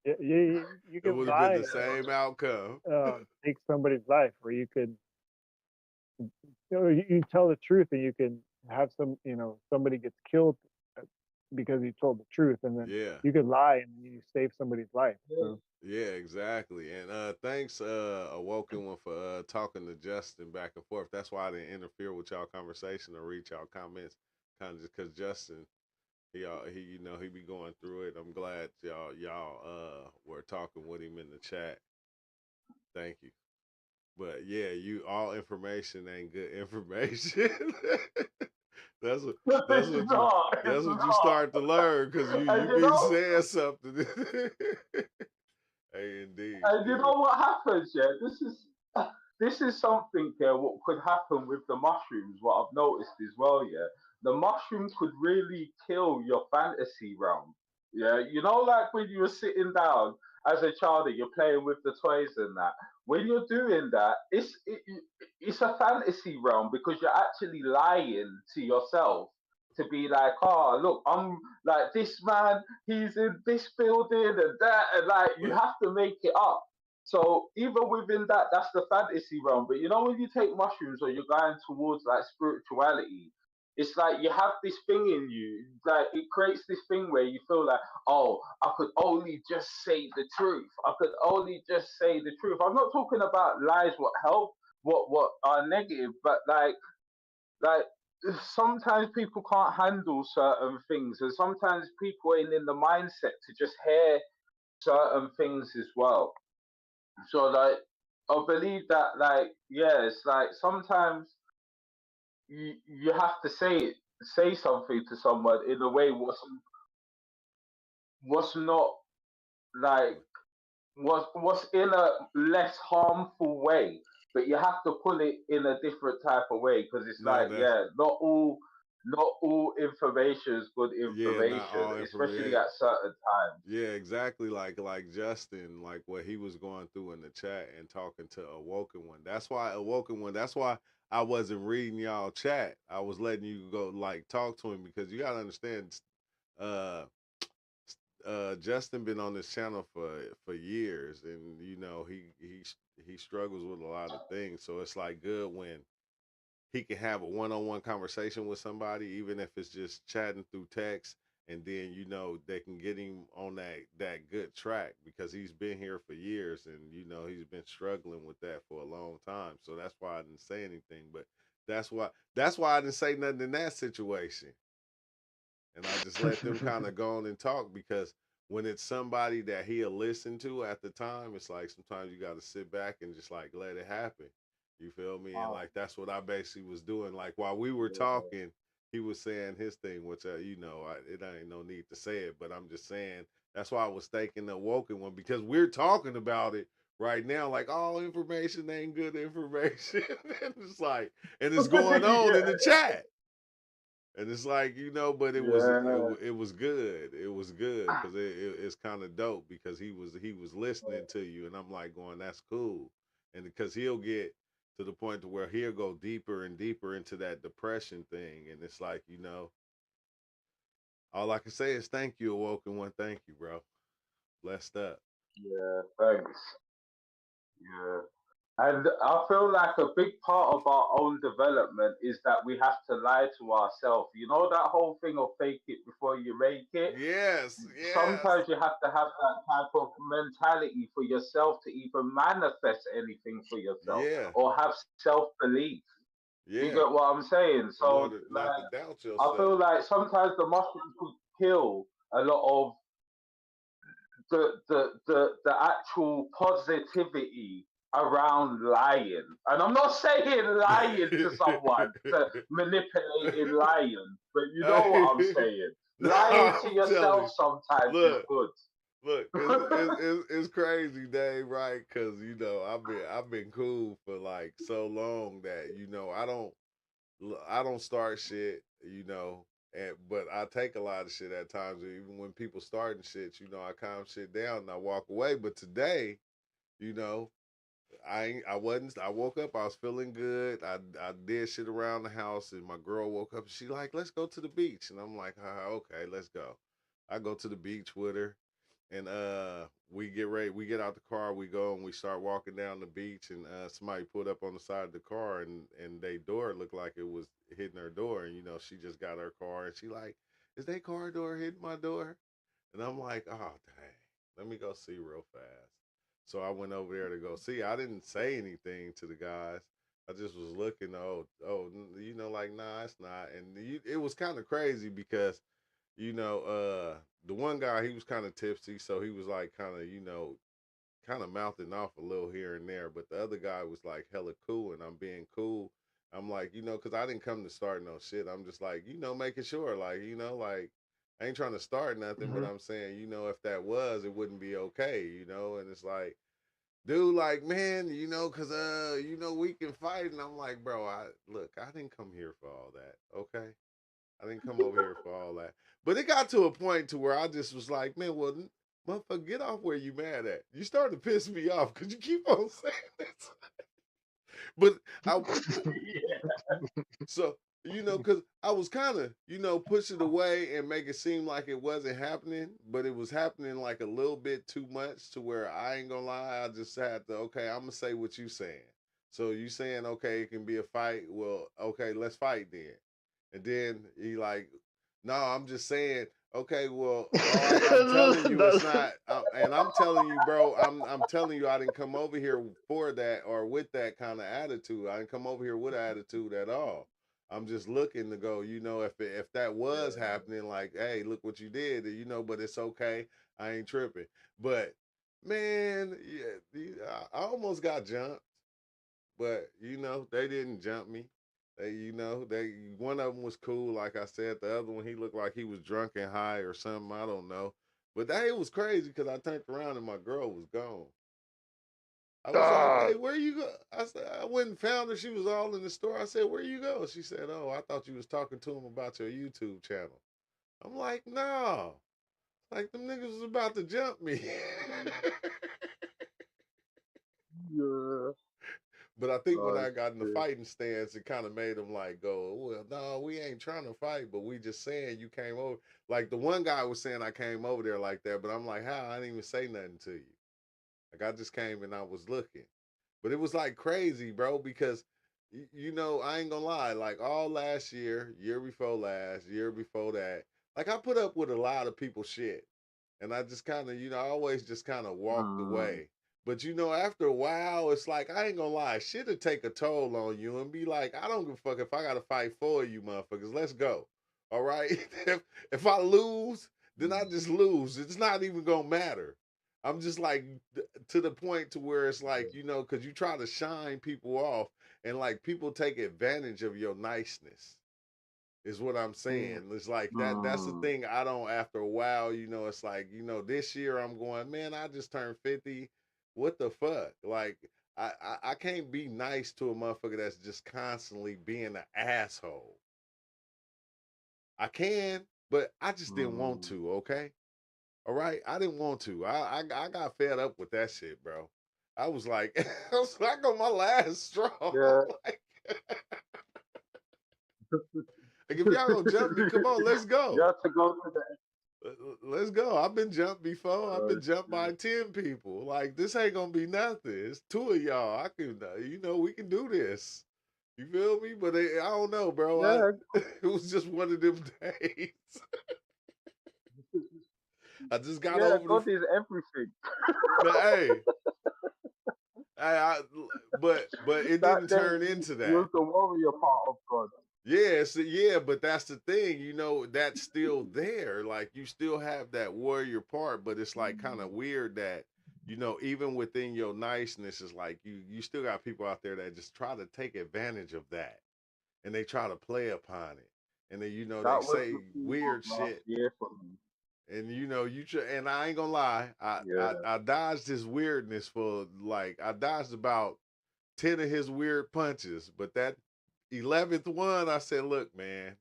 [SPEAKER 18] You
[SPEAKER 1] It
[SPEAKER 18] can
[SPEAKER 1] would have been
[SPEAKER 18] lie
[SPEAKER 1] the same outcome.
[SPEAKER 18] take somebody's life, where you could, you tell the truth and you can have somebody gets killed because you told the truth, and then
[SPEAKER 1] Yeah.
[SPEAKER 18] you could lie and you save somebody's life. So
[SPEAKER 1] Yeah, exactly. And thanks, Awoken One, for talking to Justin back and forth. That's why I didn't interfere with y'all conversation or read y'all comments, kind of just because Justin, he be going through it. I'm glad y'all were talking with him in the chat. Thank you. But yeah, all information ain't good information. That's what you start to learn, because you been saying something. Hey, indeed.
[SPEAKER 19] And you know what happens? Yeah, this is something. Yeah, what could happen with the mushrooms? What I've noticed as well. Yeah, the mushroom could really kill your fantasy realm. Yeah, like when you were sitting down as a child and you're playing with the toys and that. When you're doing that, it's a fantasy realm because you're actually lying to yourself to be like, oh, look, I'm like this man, he's in this building and that, and like you have to make it up. So even within that, that's the fantasy realm. But when you take mushrooms or you're going towards like spirituality, it's like you have this thing in you, like it creates this thing where you feel like, oh, I could only just say the truth. I could only just say the truth. I'm not talking about lies, what help, what are negative, but like sometimes people can't handle certain things, and sometimes people ain't in the mindset to just hear certain things as well. So like I believe that, like, yeah, it's like sometimes you have to say something to someone in a way what's not like what's in a less harmful way, but you have to pull it in a different type of way, because it's
[SPEAKER 1] No,
[SPEAKER 19] like,
[SPEAKER 1] that's
[SPEAKER 19] yeah, not all information is good
[SPEAKER 1] not
[SPEAKER 19] information,
[SPEAKER 1] all
[SPEAKER 19] especially
[SPEAKER 1] information.
[SPEAKER 19] at certain times.
[SPEAKER 1] Yeah, exactly. Like Justin, like what he was going through in the chat and talking to Awoken One. That's why Awoken One. That's why I wasn't reading y'all chat. I was letting you go like talk to him, because you gotta understand. Uh, Justin been on this channel for years, and he struggles with a lot of things. So it's like good when he can have a one-on-one conversation with somebody, even if it's just chatting through text, and then they can get him on that good track, because he's been here for years, and he's been struggling with that for a long time. So that's why I didn't say anything. But That's why I didn't say nothing in that situation. And I just let them kind of go on and talk, because when it's somebody that he'll listen to at the time, it's like sometimes you got to sit back and just like let it happen. You feel me? And like that's what I basically was doing. Like while we were talking, he was saying his thing, which it ain't no need to say it, but I'm just saying that's why I was thinking the Woken one, because we're talking about it right now. Like all information ain't good information, and it's like, and it's going on in the chat. And it's like, but it was it was good. It was good because it's kind of dope, because he was listening to you, and I'm like going, that's cool, and because he'll get to the point to where he'll go deeper and deeper into that depression thing, and it's like, all I can say is thank you, Awoken One. Thank you, bro. Blessed up.
[SPEAKER 19] Yeah, thanks. Yeah. And I feel like a big part of our own development is that we have to lie to ourselves. You know that whole thing of fake it before you make it?
[SPEAKER 1] Yes.
[SPEAKER 19] Sometimes you have to have that type of mentality for yourself to even manifest anything for yourself or have self belief. You
[SPEAKER 1] Yeah.
[SPEAKER 19] get what I'm saying?
[SPEAKER 1] In
[SPEAKER 19] So,
[SPEAKER 1] order not to doubt
[SPEAKER 19] I feel
[SPEAKER 1] yourself.
[SPEAKER 19] like sometimes the mushrooms could kill a lot of the actual positivity around lying. And I'm not saying lying to someone to manipulating lying, but you know what I'm saying. Lying to
[SPEAKER 1] I'm telling
[SPEAKER 19] yourself
[SPEAKER 1] you.
[SPEAKER 19] sometimes is
[SPEAKER 1] Look,
[SPEAKER 19] good.
[SPEAKER 1] it's crazy, Dave, right? Because I've been cool for like so long that I don't start shit, but I take a lot of shit at times. Even when people starting shit, I calm shit down and I walk away. But today, you know, I woke up, I was feeling good. I did shit around the house, and my girl woke up and she like, let's go to the beach. And I'm like, okay, let's go. I go to the beach with her, and we get ready, we get out the car, we go and we start walking down the beach, and somebody pulled up on the side of the car, and they door looked like it was hitting her door, and she just got her car, and she like, is they car door hitting my door? And I'm like, oh dang, let me go see real fast. So I went over there to go see. I didn't say anything to the guys. I just was looking. Like, nah, it's not. And it was kind of crazy because, the one guy, he was kind of tipsy, so he was like kind of, kind of mouthing off a little here and there. But the other guy was like hella cool, and I'm being cool. I'm like, because I didn't come to start no shit. I'm just like, making sure, like, like, I ain't trying to start nothing, but I'm saying, if that was, it wouldn't be okay, and it's like, dude, like, man, cause we can fight, and I'm like, bro, I didn't come here for all that, okay? I didn't come over here for all that. But it got to a point to where I just was like, man, well, motherfucker, get off where you mad at. You starting to piss me off because you keep on saying this. But so, because I was kind of, push it away and make it seem like it wasn't happening, but it was happening like a little bit too much to where I ain't gonna lie. I just had to, okay, I'm gonna say what you saying. So you saying, okay, it can be a fight. Well, okay, let's fight then. And then he like, no, I'm just saying, okay, well, all right, I'm telling you it's not, and I'm telling you, bro, I'm telling you I didn't come over here for that or with that kind of attitude. I didn't come over here with attitude at all. I'm just looking to go, if that was happening, like, hey, look what you did, but it's okay. I ain't tripping. But man, yeah, I almost got jumped, but they didn't jump me. They one of them was cool, like I said. The other one, he looked like he was drunk and high or something. I don't know. But it was crazy because I turned around and my girl was gone. I was like, hey, where you go? I said, I went and found her. She was all in the store. I said, where you go? She said, oh, I thought you was talking to him about your YouTube channel. I'm like, no. Like, them niggas was about to jump me.
[SPEAKER 19] Yeah.
[SPEAKER 1] But I think when I got in the fighting stance, it kind of made them like go, well, no, we ain't trying to fight, but we just saying you came over. Like the one guy was saying I came over there like that, but I'm like, how? I didn't even say nothing to you. Like I just came and I was looking. But it was like crazy, bro, because I ain't gonna lie, like all last year, year before last, year before that, like I put up with a lot of people's shit. And I just kind of, I always just kind of walked away. But you know, after a while, it's like I ain't gonna lie, shit'll take a toll on you and be like, I don't give a fuck if I gotta fight for you, motherfuckers. Let's go. All right. if I lose, then I just lose. It's not even gonna matter. I'm just like to the point to where it's like, you know, because you try to shine people off and like people take advantage of your niceness is what I'm saying. It's like that's the thing. I don't after a while, you know, it's like, you know, this year I'm going, man, I just turned 50. What the fuck? Like I can't be nice to a motherfucker that's just constantly being an asshole. I can, but I just didn't want to, okay? All right. I didn't want to. I got fed up with that shit, bro. I was like, I was like on my last straw.
[SPEAKER 19] Yeah.
[SPEAKER 1] like, if y'all gonna jump me, come on, let's go.
[SPEAKER 19] You have to go to the.
[SPEAKER 1] Let's go. I've been jumped before. I've been jumped by 10 people. Like, this ain't gonna be nothing. It's two of y'all. I can, you know, we can do this. You feel me? But I don't know, bro.
[SPEAKER 19] Yeah.
[SPEAKER 1] It was just one of them days. I just got
[SPEAKER 19] Yeah,
[SPEAKER 1] over
[SPEAKER 19] God
[SPEAKER 1] the.
[SPEAKER 19] is everything.
[SPEAKER 1] Hey, but it
[SPEAKER 19] That
[SPEAKER 1] didn't
[SPEAKER 19] day,
[SPEAKER 1] turn into
[SPEAKER 19] you're
[SPEAKER 1] that.
[SPEAKER 19] the warrior part of God.
[SPEAKER 1] Yeah, but that's the thing, you know, that's still there. Like you still have that warrior part, but it's like kind of weird that, you know, even within your niceness, is like you still got people out there that just try to take advantage of that and they try to play upon it. And then, you know, they
[SPEAKER 19] That was
[SPEAKER 1] say
[SPEAKER 19] the theme of
[SPEAKER 1] weird
[SPEAKER 19] last
[SPEAKER 1] shit.
[SPEAKER 19] year for me.
[SPEAKER 1] And you know, and I ain't gonna lie,
[SPEAKER 19] Yeah.
[SPEAKER 1] I dodged his weirdness for like I dodged about 10 of his weird punches, but that 11th one, I said, look, man.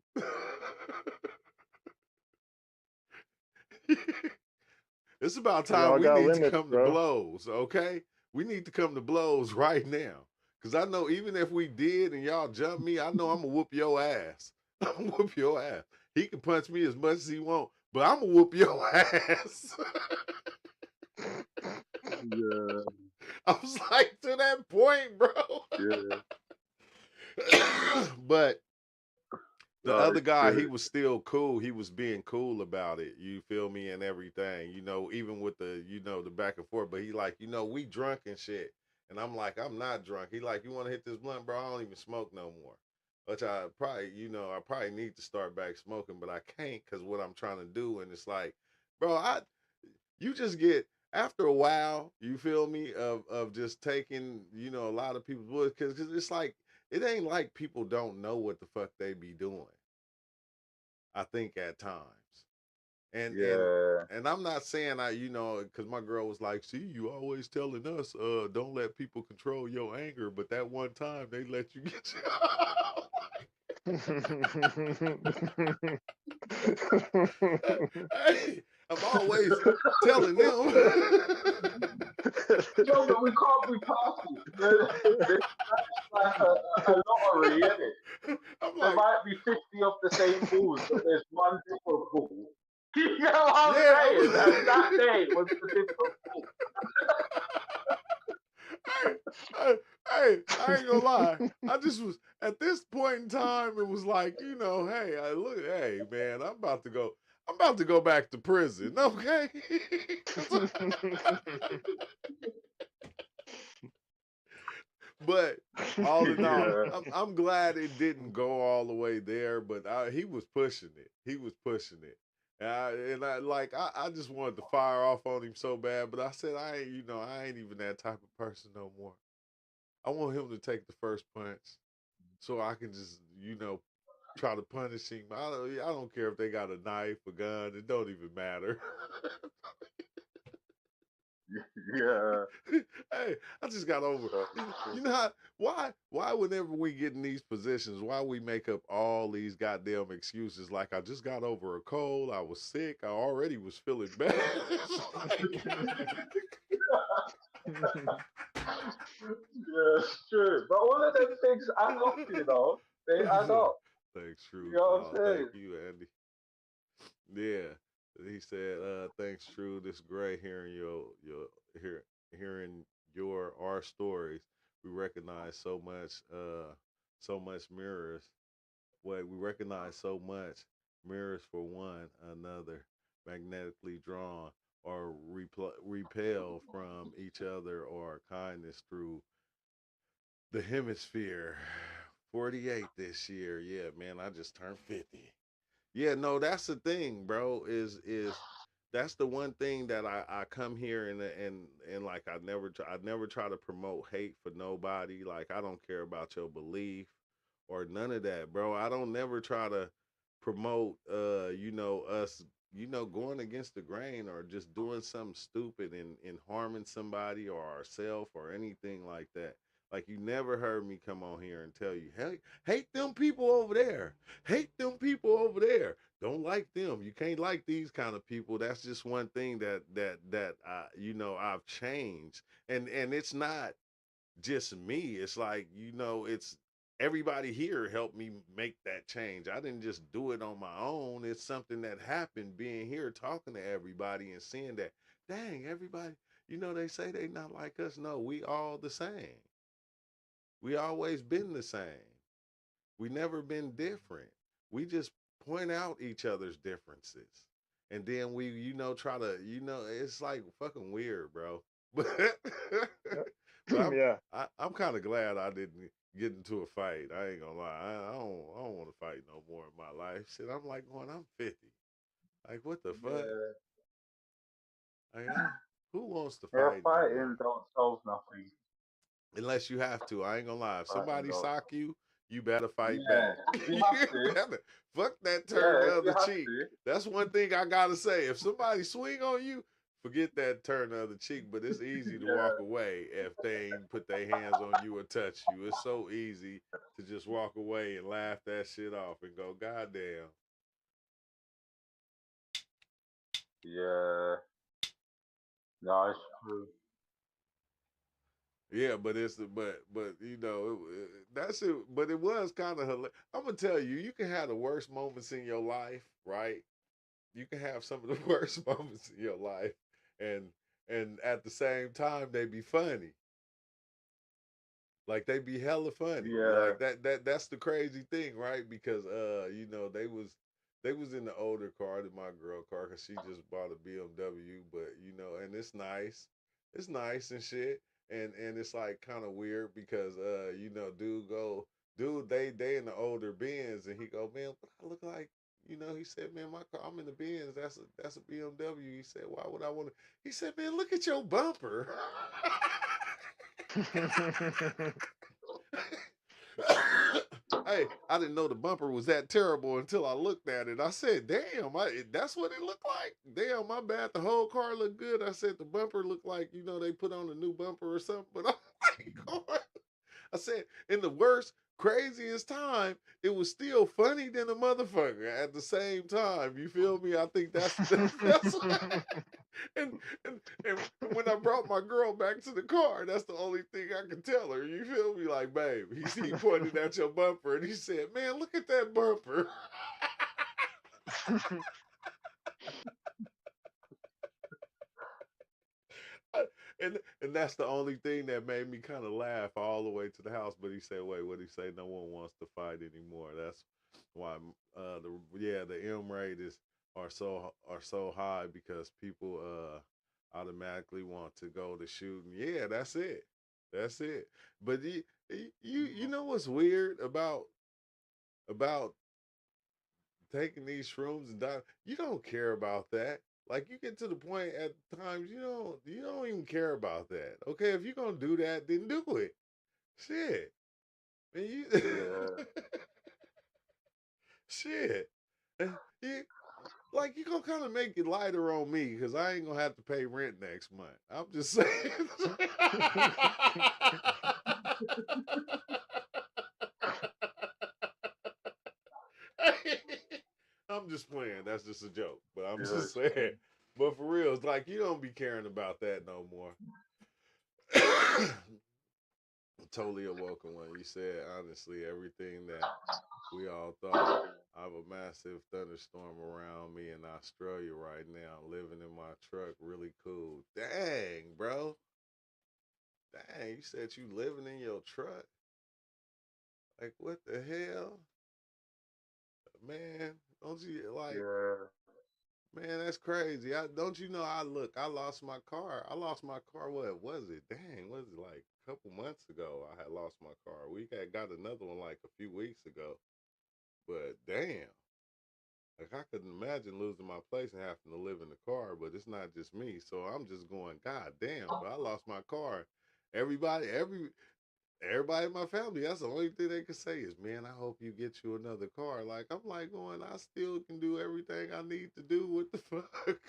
[SPEAKER 1] It's about
[SPEAKER 18] We
[SPEAKER 1] time
[SPEAKER 18] all
[SPEAKER 1] we
[SPEAKER 18] got
[SPEAKER 1] need to
[SPEAKER 18] limits,
[SPEAKER 1] come to
[SPEAKER 18] bro.
[SPEAKER 1] blows, okay? We need to come to blows right now. Cause I know even if we did and y'all jump me, I know I'm gonna whoop your ass. I'm gonna whoop your ass. He can punch me as much as he want, but I'm gonna whoop your ass.
[SPEAKER 19] Yeah.
[SPEAKER 1] I was like to that point, bro.
[SPEAKER 19] Yeah.
[SPEAKER 1] But the
[SPEAKER 19] No,
[SPEAKER 1] other
[SPEAKER 19] it's
[SPEAKER 1] guy, he
[SPEAKER 19] true.
[SPEAKER 1] was still cool. He was being cool about it. You feel me? And everything, you know, even with the, you know, the back and forth. But he like, you know, we drunk and shit. And I'm like, I'm not drunk. He like, you want to hit this blunt, bro? I don't even smoke no more. Which I probably, you know, I probably need to start back smoking, but I can't because what I'm trying to do. And it's like, bro, you just get after a while, you feel me, of just taking, you know, a lot of people's wood because it's like it ain't like people don't know what the fuck they be doing. I think at times. And and
[SPEAKER 19] Yeah.
[SPEAKER 1] and I'm not saying I, you know, because my girl was like, see, you always telling us, don't let people control your anger, but that one time they let you get hey, I'm always telling them.
[SPEAKER 19] Yo, but we can't be partial. That's like a lottery, isn't it?
[SPEAKER 1] I'm
[SPEAKER 19] There
[SPEAKER 1] like,
[SPEAKER 19] might be 50 of the same balls, but there's one different ball. You know what I'm
[SPEAKER 1] yeah,
[SPEAKER 19] saying? And that day was the different ball.
[SPEAKER 1] I ain't gonna lie. I just was at this point in time. It was like, you know, hey, hey, man, I'm about to go back to prison, okay? But all in all,
[SPEAKER 19] Yeah.
[SPEAKER 1] I'm glad it didn't go all the way there. But he was pushing it. He was pushing it. I just wanted to fire off on him so bad. But I said, I ain't even that type of person no more. I want him to take the first punch so I can just, you know, try to punish him. I don't care if they got a knife, a gun. It don't even matter.
[SPEAKER 19] Yeah.
[SPEAKER 1] Hey, I just got over. You know how, why whenever we get in these positions, why we make up all these goddamn excuses like I just got over a cold, I was sick, I already was feeling bad.
[SPEAKER 19] Yeah, it's true. But all of them things add up, you know. They add up.
[SPEAKER 1] Thanks,
[SPEAKER 19] You
[SPEAKER 1] True.
[SPEAKER 19] know what
[SPEAKER 1] Oh,
[SPEAKER 19] I'm
[SPEAKER 1] thank
[SPEAKER 19] saying?
[SPEAKER 1] you, Andy. Yeah. He said, thanks, True. This is great hearing hearing our stories. We recognize so much mirrors. We recognize so much mirrors for one another, magnetically drawn. or repel from each other or kindness through the hemisphere. 48 this year. Yeah, man, I just turned 50. Yeah, no, that's the thing, bro. Is that's the one thing that I come here and like I never try to promote hate for nobody. Like I don't care about your belief or none of that, bro. I don't never try to promote us going against the grain or just doing something stupid and harming somebody or ourselves or anything like that. Like you never heard me come on here and tell you, hey, hate them people over there. Hate them people over there. Don't like them. You can't like these kind of people. That's just one thing that I've changed. And it's not just me. It's like, it's everybody here helped me make that change. I didn't just do it on my own. It's something that happened being here talking to everybody and seeing that, dang, everybody, they say they not like us. No, we all the same. We always been the same. We never been different. We just point out each other's differences. And then we, try to, it's like fucking weird, bro. But, but
[SPEAKER 18] Yeah.
[SPEAKER 1] I'm kind of glad I didn't get into a fight. I ain't gonna lie. I don't want to fight no more in my life. Shit, I'm like I'm 50. Like, what the fuck?
[SPEAKER 19] Yeah.
[SPEAKER 1] Like, who wants to
[SPEAKER 19] Yeah,
[SPEAKER 1] fight anymore?
[SPEAKER 19] fighting don't solve nothing.
[SPEAKER 1] Unless you have to. I ain't gonna lie. If
[SPEAKER 19] Fighting
[SPEAKER 1] somebody
[SPEAKER 19] don't.
[SPEAKER 1] sock you, you better fight
[SPEAKER 19] Yeah,
[SPEAKER 1] back.
[SPEAKER 19] if you
[SPEAKER 1] You
[SPEAKER 19] have to.
[SPEAKER 1] better fuck that turn
[SPEAKER 19] Yeah,
[SPEAKER 1] the
[SPEAKER 19] if you
[SPEAKER 1] other
[SPEAKER 19] have
[SPEAKER 1] cheek.
[SPEAKER 19] to.
[SPEAKER 1] That's one thing I gotta say. If somebody swing on you, forget that turn the other cheek. But it's easy to walk
[SPEAKER 19] Yeah,
[SPEAKER 1] away if they ain't put their hands on you or touch you. It's so easy to just walk away and laugh that shit off and go, God damn.
[SPEAKER 19] yeah. No, it's true.
[SPEAKER 1] Yeah, but that's it. But it was kind of hilarious. I'm gonna tell you, you can have the worst moments in your life, right? You can have some of the worst moments in your life, and at the same time they be funny. Like they be hella funny.
[SPEAKER 19] Yeah,
[SPEAKER 1] Like that's the crazy thing, right? Because they was in the older car than my girl car because she just bought a BMW, but and it's nice. It's nice and shit. And it's like kind of weird because dude, they in the older Benz and he go, man, what I look like? He said, man, my car, I'm in the Benz. That's a BMW. He said, why would I want to? He said, man, look at your bumper. Hey, I didn't know the bumper was that terrible until I looked at it. I said, damn, that's what it looked like? Damn, my bad. The whole car looked good. I said the bumper looked like, they put on a new bumper or something. But I'm like, oh, I said, in the worst, craziest time, it was still funny than a motherfucker at the same time. You feel me? I think that's and, and when I brought my girl back to the car, that's the only thing I could tell her. You feel me? Like, babe, he pointed at your bumper and he said, man, look at that bumper. And that's the only thing that made me kind of laugh all the way to the house. But he said, "Wait, what did he say? No one wants to fight anymore. That's why the M rate are so high because people automatically want to go to shooting. Yeah, that's it. That's it. But you know what's weird about taking these shrooms and dying? You don't care about that. Like you get to the point at times you don't even care about that. Okay, if you're gonna do that, then do it. Shit. Man,
[SPEAKER 19] yeah,
[SPEAKER 1] shit. You, like you gonna kind of make it lighter on me because I ain't gonna have to pay rent next month. I'm just saying. I'm just playing. That's just a joke. But I'm
[SPEAKER 19] yeah,
[SPEAKER 1] just saying. But for real, it's like you don't be caring about that no more. Totally awoken when you said honestly everything that we all thought. I have a massive thunderstorm around me in Australia right now. Living in my truck, really cool. Dang, bro. Dang, you said you living in your truck? Like what the hell? Man, don't you like
[SPEAKER 19] yeah.
[SPEAKER 1] Man, that's crazy. Don't you know? I lost my car. I lost my car. What was it? Dang, was it like a couple months ago? I had lost my car. We had got another one like a few weeks ago. But damn, like I couldn't imagine losing my place and having to live in the car. But it's not just me, so I'm just going, God damn. But I lost my car. Everybody in my family, that's the only thing they can say is, man, I hope you get you another car. Like, I'm like going, I still can do everything I need to do. What the fuck?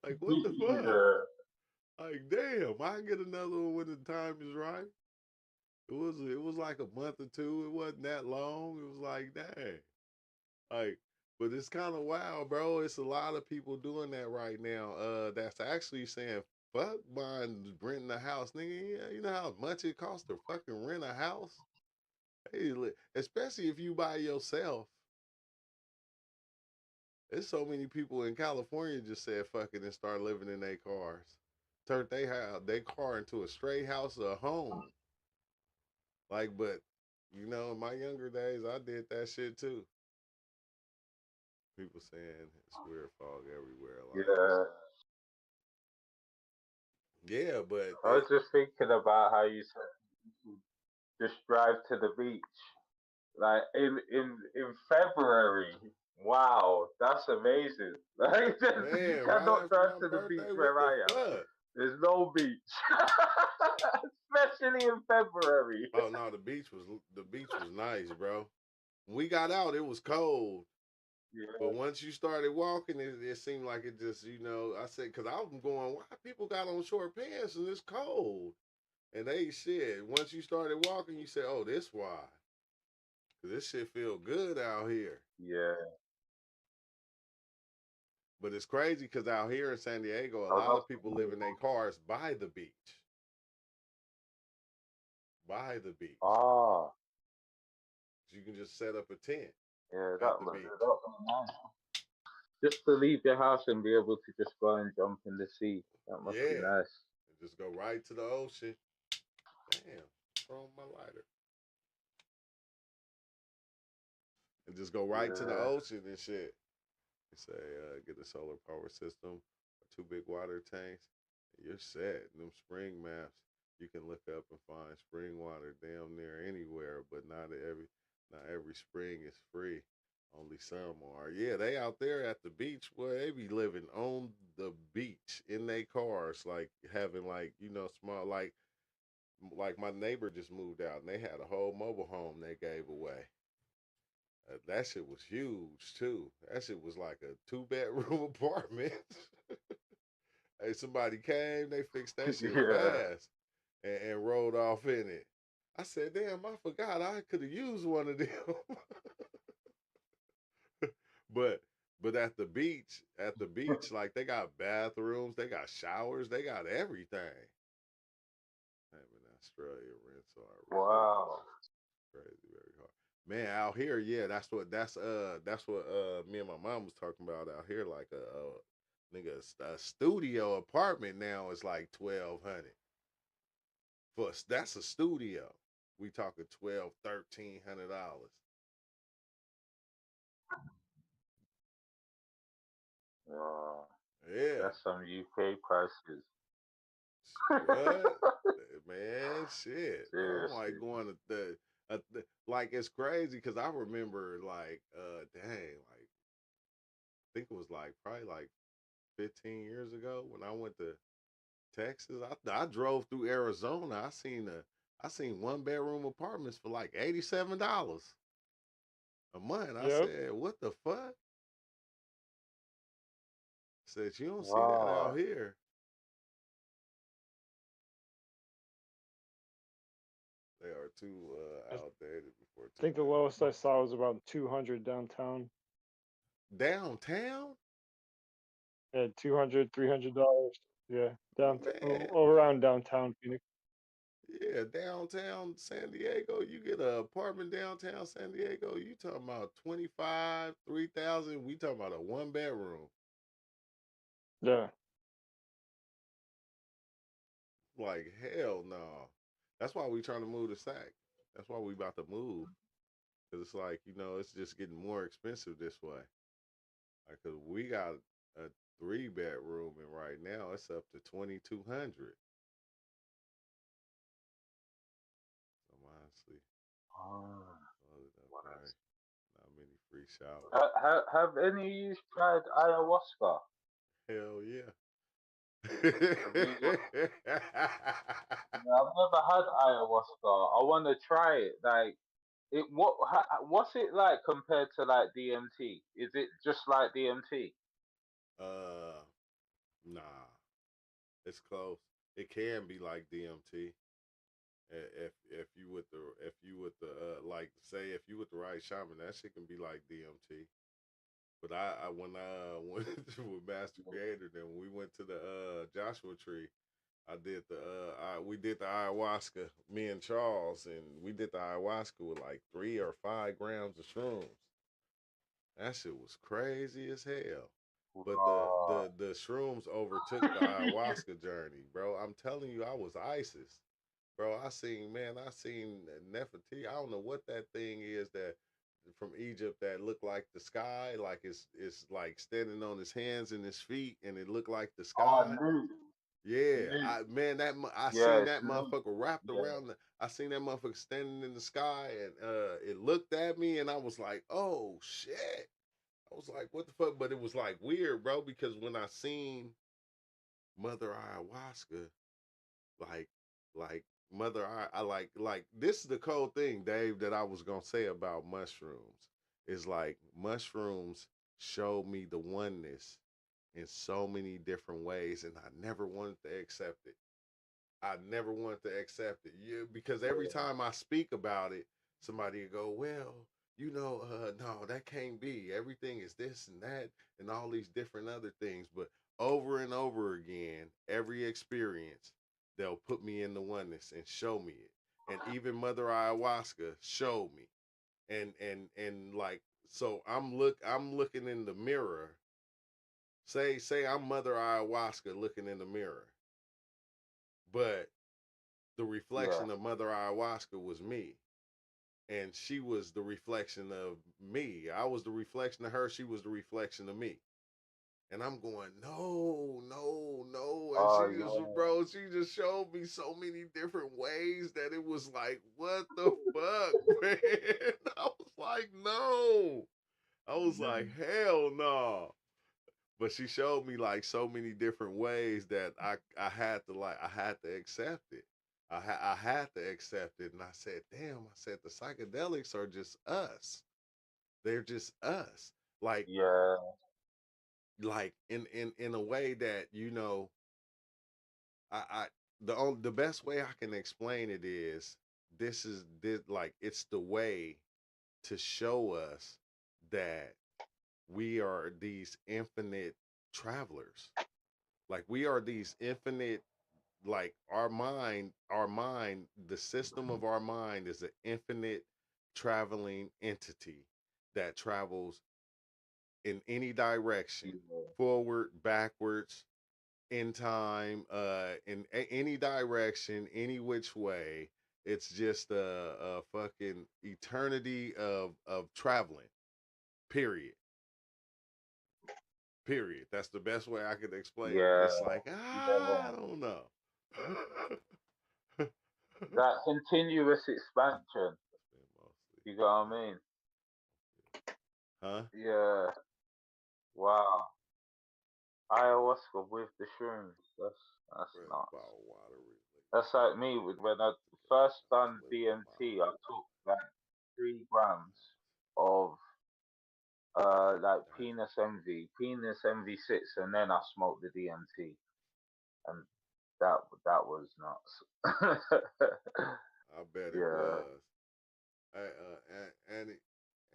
[SPEAKER 1] Like, what the fuck?
[SPEAKER 19] Yeah.
[SPEAKER 1] Like, damn, I get another one when the time is right. It was like a month or two. It wasn't that long. It was like, dang. Like, but it's kind of wild, bro. It's a lot of people doing that right now. That's actually saying, fuck buying renting a house. Nigga, yeah, you know how much it costs to fucking rent a house? Hey, especially if you by yourself. There's so many people in California just said fuck it and start living in their cars. Turned their car into a straight house or a home. Like, but in my younger days, I did that shit too. People saying it's weird fog everywhere. Like,
[SPEAKER 19] Yeah.
[SPEAKER 1] yeah, but
[SPEAKER 19] I was just thinking about how you said just drive to the beach. Like in February. Wow, that's amazing. Like you
[SPEAKER 1] man, right
[SPEAKER 19] cannot
[SPEAKER 1] after
[SPEAKER 19] drive
[SPEAKER 1] my
[SPEAKER 19] to the beach
[SPEAKER 1] birthday, what
[SPEAKER 19] where
[SPEAKER 1] the
[SPEAKER 19] I am.
[SPEAKER 1] fuck?
[SPEAKER 19] There's no beach. Especially in February.
[SPEAKER 1] Oh no, the beach was nice, bro. When we got out, it was cold. But
[SPEAKER 19] Yeah.
[SPEAKER 1] once you started walking, it seemed like it just, I said, because I was going, why people got on short pants and it's cold? And they shit. Once you started walking, you said, oh, this why. Because this shit feel good out here.
[SPEAKER 19] Yeah.
[SPEAKER 1] But it's crazy because out here in San Diego, a
[SPEAKER 19] Oh,
[SPEAKER 1] lot of people live in their cars by the beach. By the beach.
[SPEAKER 19] Ah.
[SPEAKER 1] So you can just set up a tent
[SPEAKER 19] Yeah,
[SPEAKER 1] at the beach.
[SPEAKER 19] that nice. Just to leave your house and be able to just go and jump in the sea. That must be
[SPEAKER 1] Yeah.
[SPEAKER 19] nice.
[SPEAKER 1] And just go right to the ocean. Damn, what's wrong with my lighter? And just go right to the
[SPEAKER 19] Yeah.
[SPEAKER 1] ocean and shit. You say, get a solar power system, 2 big water tanks, and you're set. Them spring maps, you can look up and find spring water damn near anywhere, but not every spring is free. Only some are. Yeah, they out there at the beach, boy, they be living on the beach in their cars, like having small like my neighbor just moved out and they had a whole mobile home they gave away. That shit was huge too. That shit was like a 2 bedroom apartment. Hey, somebody came, they fixed that shit
[SPEAKER 19] Yeah.
[SPEAKER 1] fast and rode off in it. I said, damn, I forgot I could have used one of them. but but at the beach, like they got bathrooms, they got showers, they got everything. I'm in Australia, rents are ridiculous.
[SPEAKER 19] Wow.
[SPEAKER 1] Crazy, very hard. Man, out here, yeah, that's what me and my mom was talking about out here. Like a studio apartment now is like 1,200. That's a studio. We talking $1,200, $1,300.
[SPEAKER 19] Wow.
[SPEAKER 1] Yeah.
[SPEAKER 19] That's some UK prices.
[SPEAKER 1] What? Man, shit. I'm
[SPEAKER 19] Seriously.
[SPEAKER 1] like going to like it's crazy because I remember like dang, like I think it was like probably like 15 years ago when I went to Texas. I drove through Arizona. I seen 1 bedroom apartments for like $87 a month. I
[SPEAKER 18] Yep.
[SPEAKER 1] said, what the fuck? Said you don't see that
[SPEAKER 19] Wow.
[SPEAKER 1] out here. They are too
[SPEAKER 18] I
[SPEAKER 1] outdated before
[SPEAKER 18] think the lowest I saw was about 200 downtown.
[SPEAKER 1] downtown.
[SPEAKER 18] Yeah, $200, $300. Yeah, downtown,
[SPEAKER 1] Man,
[SPEAKER 18] around downtown Phoenix.
[SPEAKER 1] yeah, downtown San Diego. You get an apartment downtown San Diego. You talking about 25, 3,000. We talking about a 1 bedroom.
[SPEAKER 18] Yeah.
[SPEAKER 1] Like hell no. That's why we trying to move to Sac. That's why we about to move. Cause it's like it's just getting more expensive this way. Like, cause we got a 3 bedroom, and right now it's up to 2,200. So honestly, right? Not many free showers.
[SPEAKER 19] Have any of you tried ayahuasca?
[SPEAKER 1] Hell yeah.
[SPEAKER 19] Have you? No, I've never had ayahuasca. I want to try it. Like, what's it like compared to like DMT? Is it just like DMT?
[SPEAKER 1] uh, nah, it's close. It can be like DMT. If you with the like say if you with the right shaman, that shit can be like DMT. But I when I went with Master Creator, then when we went to the Joshua Tree, I did the we did the ayahuasca, me and Charles, and we did the ayahuasca with like 3 or 5 grams of shrooms. That shit was crazy as hell. But the shrooms overtook the ayahuasca journey, bro. I'm telling you, I was ISIS. Bro, I seen Nefertiti. I don't know what that thing is that from Egypt that looked like the sky, like it's like standing on his hands and his feet, and it looked like the
[SPEAKER 19] Oh,
[SPEAKER 1] sky.
[SPEAKER 19] new,
[SPEAKER 1] Yeah,
[SPEAKER 19] new.
[SPEAKER 1] I
[SPEAKER 19] Yeah,
[SPEAKER 1] seen
[SPEAKER 19] it's
[SPEAKER 1] that
[SPEAKER 19] new.
[SPEAKER 1] motherfucker wrapped
[SPEAKER 19] Yeah.
[SPEAKER 1] around. I seen that motherfucker standing in the sky, and it looked at me, and I was like, "Oh shit!" I was like, "What the fuck?" But it was like weird, bro, because when I seen Mother Ayahuasca, like like I like this is the cold thing, Dave, that I was gonna say about mushrooms. Is like mushrooms showed me the oneness in so many different ways, and I never wanted to accept it. I never wanted to accept it. Yeah, because every time I speak about it, somebody will go, "Well, no, that can't be. Everything is this and that, and all these different other things." But over and over again, every experience, they'll put me in the oneness and show me it. And even Mother Ayahuasca showed me. And like so I'm looking in the mirror. Say I'm Mother Ayahuasca looking in the mirror. But the
[SPEAKER 19] Yeah.
[SPEAKER 1] reflection of Mother Ayahuasca was me. And she was the reflection of me. I was the reflection of her. She was the reflection of me. And I'm going, no, no, no. And
[SPEAKER 19] Oh, yeah.
[SPEAKER 1] she just showed me so many different ways that it was like, what the fuck, man? I was like, no. I was like, hell no. But she showed me like so many different ways that I had to accept it. I had to accept it, and I said, "Damn!" I said the psychedelics are just us. They're just us.
[SPEAKER 19] Yeah.
[SPEAKER 1] Like in a way that I the best way I can explain it is this like it's the way to show us that we are these infinite travelers. Like we are these infinite, like our mind, the system of our mind is an infinite traveling entity that travels in any direction, forward, backwards, in time, in any direction, any which way. It's just a fucking eternity of traveling. Period. Period. That's the best way I could explain it.
[SPEAKER 19] Yeah.
[SPEAKER 1] It's like
[SPEAKER 19] Yeah.
[SPEAKER 1] I don't know.
[SPEAKER 19] That continuous expansion. You know what I mean?
[SPEAKER 1] Huh?
[SPEAKER 19] Yeah. Wow. Ayahuasca with the shrooms. That's nuts. That's like me with when I first done DMT. I took like 3 grams of like penis MV6, and then I smoked the DMT, and that was nuts.
[SPEAKER 1] I bet it
[SPEAKER 19] Yeah.
[SPEAKER 1] was. Andy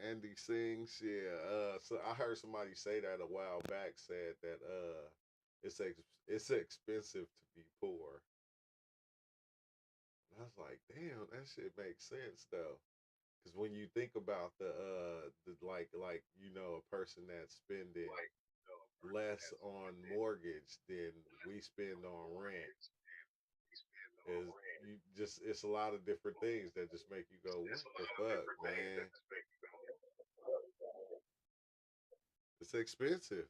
[SPEAKER 1] Andy sings, yeah. So I heard somebody say that a while back. Said that it's expensive to be poor. And I was like, damn, that shit makes sense though. Because when you think about the like a person that's spending less on mortgage than we spend on rent, is you just it's a lot of different things that just make you go, what the fuck, man? It's expensive.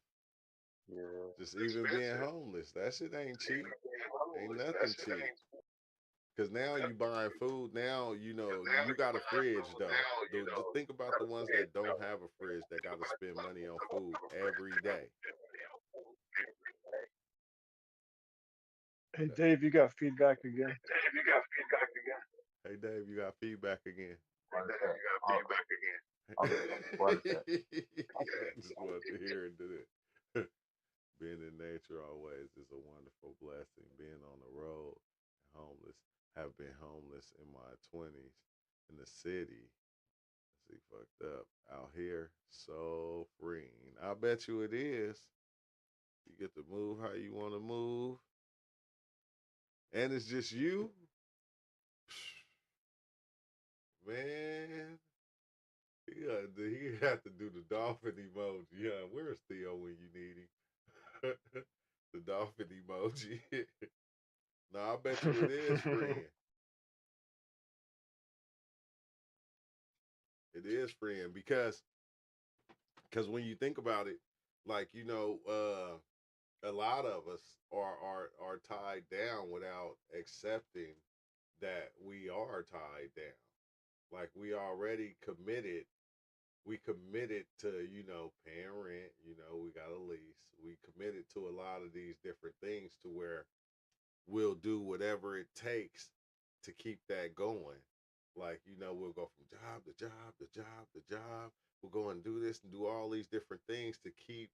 [SPEAKER 19] Yeah.
[SPEAKER 1] Just even being homeless, that shit ain't cheap. Ain't nothing cheap. Cause now you buying food. Now you got a fridge though. Just think about the ones that don't have a fridge that got to spend money on food every day.
[SPEAKER 18] Hey Dave, you got feedback again.
[SPEAKER 1] Hey Dave, you got feedback again.
[SPEAKER 19] One sec.
[SPEAKER 1] I just want to hear it. Being in nature always is a wonderful blessing. Being on the road, homeless, have been homeless in my 20s in the city. See, fucked up. Out here, so freeing. I bet you it is. You get to move how you want to move. And it's just you. Man. He had to do the dolphin emoji. Yeah, where's Theo when you need him? The dolphin emoji. No, I bet you it is freeing. It is freeing because when you think about it, like a lot of us are tied down without accepting that we are tied down. Like we already committed. We committed to paying rent. We got a lease. We committed to a lot of these different things to where we'll do whatever it takes to keep that going. Like, we'll go from job to job to job to job. We'll go and do this and do all these different things to keep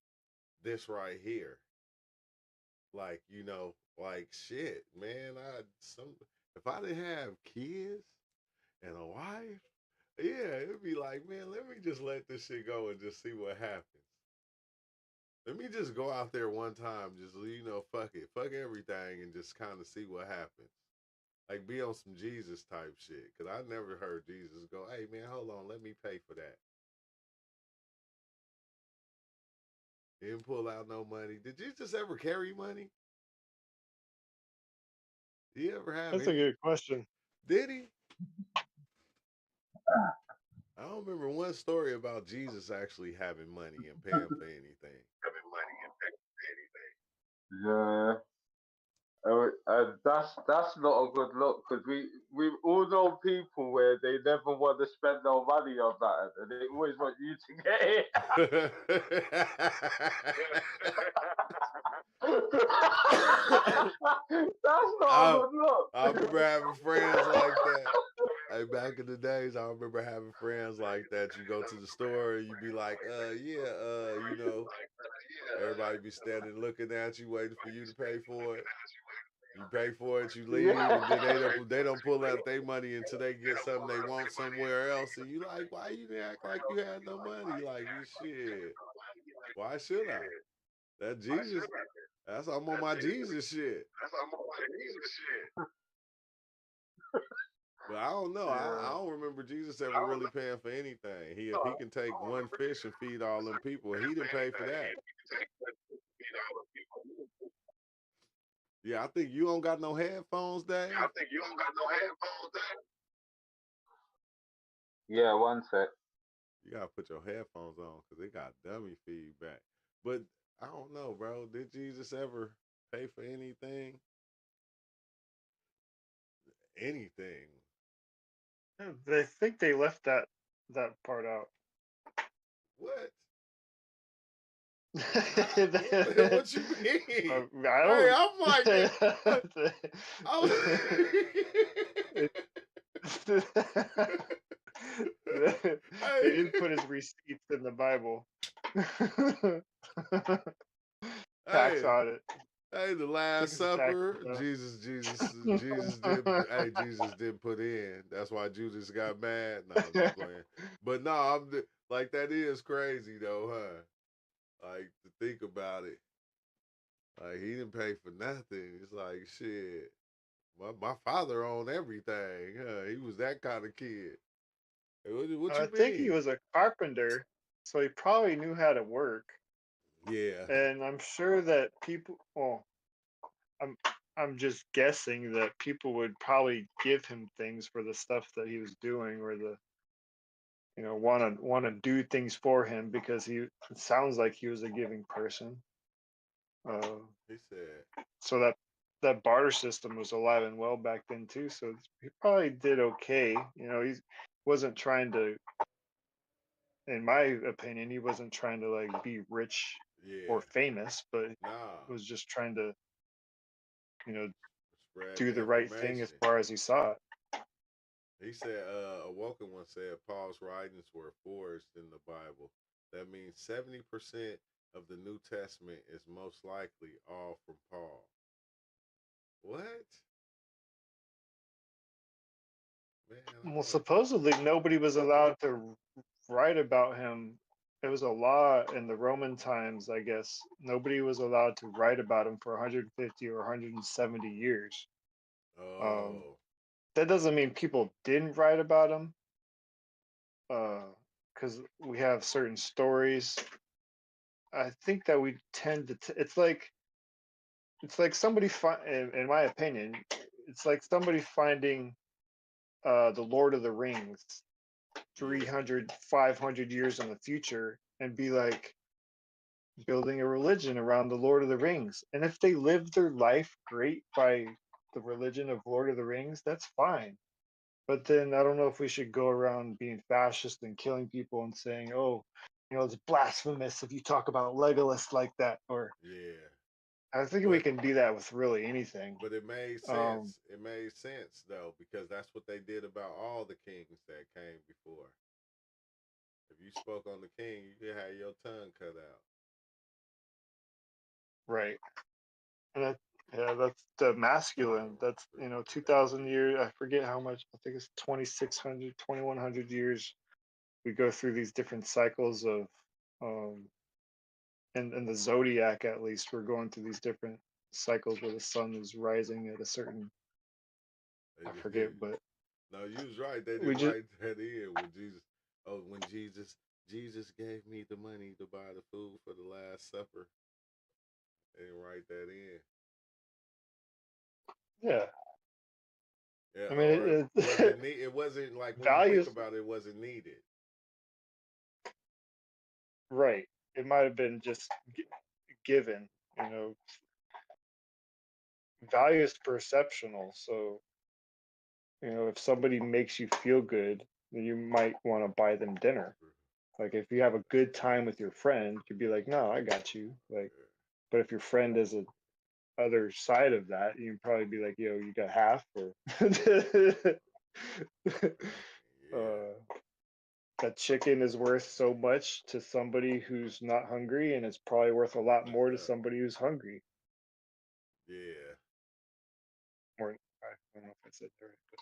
[SPEAKER 1] this right here. Like, like shit, man. If I didn't have kids and a wife, yeah, it'd be like, man, let me just let this shit go and just see what happens. Let me just go out there one time, just fuck it, fuck everything, and just kind of see what happens. Like be on some Jesus type shit, cause I never heard Jesus go, "Hey man, hold on, let me pay for that." He didn't pull out no money. Did Jesus ever carry money? Did he ever have
[SPEAKER 18] That's
[SPEAKER 1] any?
[SPEAKER 18] a good question.
[SPEAKER 1] Did he? I don't remember one story about Jesus actually having money and paying for anything.
[SPEAKER 19] Yeah. That's not a good look because we all know people where they never want to spend no money on that and they always want you to get it. That's not a good look.
[SPEAKER 1] I remember having friends like that. Hey, back in the days, I remember having friends like that. You go to the store and you be like, everybody be standing looking at you, waiting for you to pay for it. You pay for it, you leave, and then they don't pull out their money until they get something they want somewhere else. And you like, why you didn't act like you had no money? Like shit. Why should I? That Jesus. I'm on my Jesus shit. But I don't know. I don't remember Jesus ever really paying for anything. If he can take one fish and feed all them people, he didn't pay for that. Yeah, I think you don't got no headphones, Dave.
[SPEAKER 19] Yeah, one sec.
[SPEAKER 1] You gotta put your headphones on because they got dummy feedback. But I don't know, bro. Did Jesus ever pay for anything? Anything?
[SPEAKER 18] I think they left that part out.
[SPEAKER 1] What?
[SPEAKER 18] What
[SPEAKER 1] you mean?
[SPEAKER 18] I don't.
[SPEAKER 1] Hey, I'm like,
[SPEAKER 18] He didn't put his receipts in the Bible. Tax audit.
[SPEAKER 1] Hey, the Last Supper, Jesus did. Hey, Jesus did put in. That's why Judas got mad. No, I'm just playing. But no, like that is crazy though, huh? Like to think about it. Like he didn't pay for nothing. It's like shit. My father owned everything. Huh? He was that kind of kid. Hey, what you
[SPEAKER 18] I
[SPEAKER 1] mean?
[SPEAKER 18] think he was a carpenter, so he probably knew how to work.
[SPEAKER 1] Yeah.
[SPEAKER 18] And I'm sure that people. Well, I'm just guessing that people would probably give him things for the stuff that he was doing, or want to do things for him because it sounds like he was a giving person.
[SPEAKER 1] He said,
[SPEAKER 18] So that barter system was alive and well back then too. So he probably did okay. He wasn't trying to, in my opinion, he wasn't trying to like be rich
[SPEAKER 1] yeah,
[SPEAKER 18] or famous, but
[SPEAKER 1] nah,
[SPEAKER 18] was just trying to,
[SPEAKER 1] spread
[SPEAKER 18] do
[SPEAKER 1] the
[SPEAKER 18] the right thing as
[SPEAKER 1] information.
[SPEAKER 18] far as he saw it.
[SPEAKER 1] He said, a Woken one said Paul's writings were forged in the Bible. That means 70% of the New Testament is most likely all from Paul. What? Man, I
[SPEAKER 18] Well,
[SPEAKER 1] don't.
[SPEAKER 18] supposedly nobody was allowed to write about him. It was a law in the Roman times, I guess. Nobody was allowed to write about him for 150 or 170 years. Um,
[SPEAKER 1] Oh,
[SPEAKER 18] that doesn't mean people didn't write about him, because we have certain stories. I think that we tend to. It's like somebody in my opinion, it's like somebody finding the Lord of the Rings
[SPEAKER 1] yeah,
[SPEAKER 18] 300, 500 years in the future and be like building a religion around the Lord of the Rings. And if they live their life great by the religion of Lord of the Rings, that's fine. But then I don't know if we should go around being fascist and killing people and saying, oh, it's blasphemous if you talk about Legolas like that. Or
[SPEAKER 1] yeah.
[SPEAKER 18] I think we
[SPEAKER 1] But
[SPEAKER 18] can do that with really anything.
[SPEAKER 1] but it made
[SPEAKER 18] Um,
[SPEAKER 1] sense. It made sense though because that's what they did about all the kings that came before. If you spoke on the king, you could have your tongue cut out.
[SPEAKER 18] right. And yeah, that's the masculine. That's 2,000 years. I forget how much. I think it's 2,600, 2,100 years. We go through these different cycles of, um, in the zodiac at least, we're going through these different cycles where the sun is rising at a certain.
[SPEAKER 1] They
[SPEAKER 18] I
[SPEAKER 1] did.
[SPEAKER 18] forget, but
[SPEAKER 1] No, you was right. They
[SPEAKER 18] we
[SPEAKER 1] didn't
[SPEAKER 18] just
[SPEAKER 1] write that in when Jesus. Oh, when Jesus gave me the money to buy the food for the Last Supper. They didn't write that in.
[SPEAKER 18] yeah.
[SPEAKER 1] Yeah,
[SPEAKER 18] I mean,
[SPEAKER 1] or it
[SPEAKER 18] it
[SPEAKER 1] wasn't. It wasn't like when you think
[SPEAKER 18] values,
[SPEAKER 1] about it, it wasn't needed.
[SPEAKER 18] right? It might have been just given. You know, value is perceptional. So if somebody makes you feel good, then you might want to buy them dinner. Like if you have a good time with your friend, you'd be like, "No, I got you." Like, but if your friend is a other side of that, you'd probably be like, "Yo, you got half," or
[SPEAKER 1] Yeah,
[SPEAKER 18] that chicken is worth so much to somebody who's not hungry, and it's probably worth a lot more to somebody who's hungry.
[SPEAKER 1] yeah.
[SPEAKER 18] Or I don't know if I said that right, but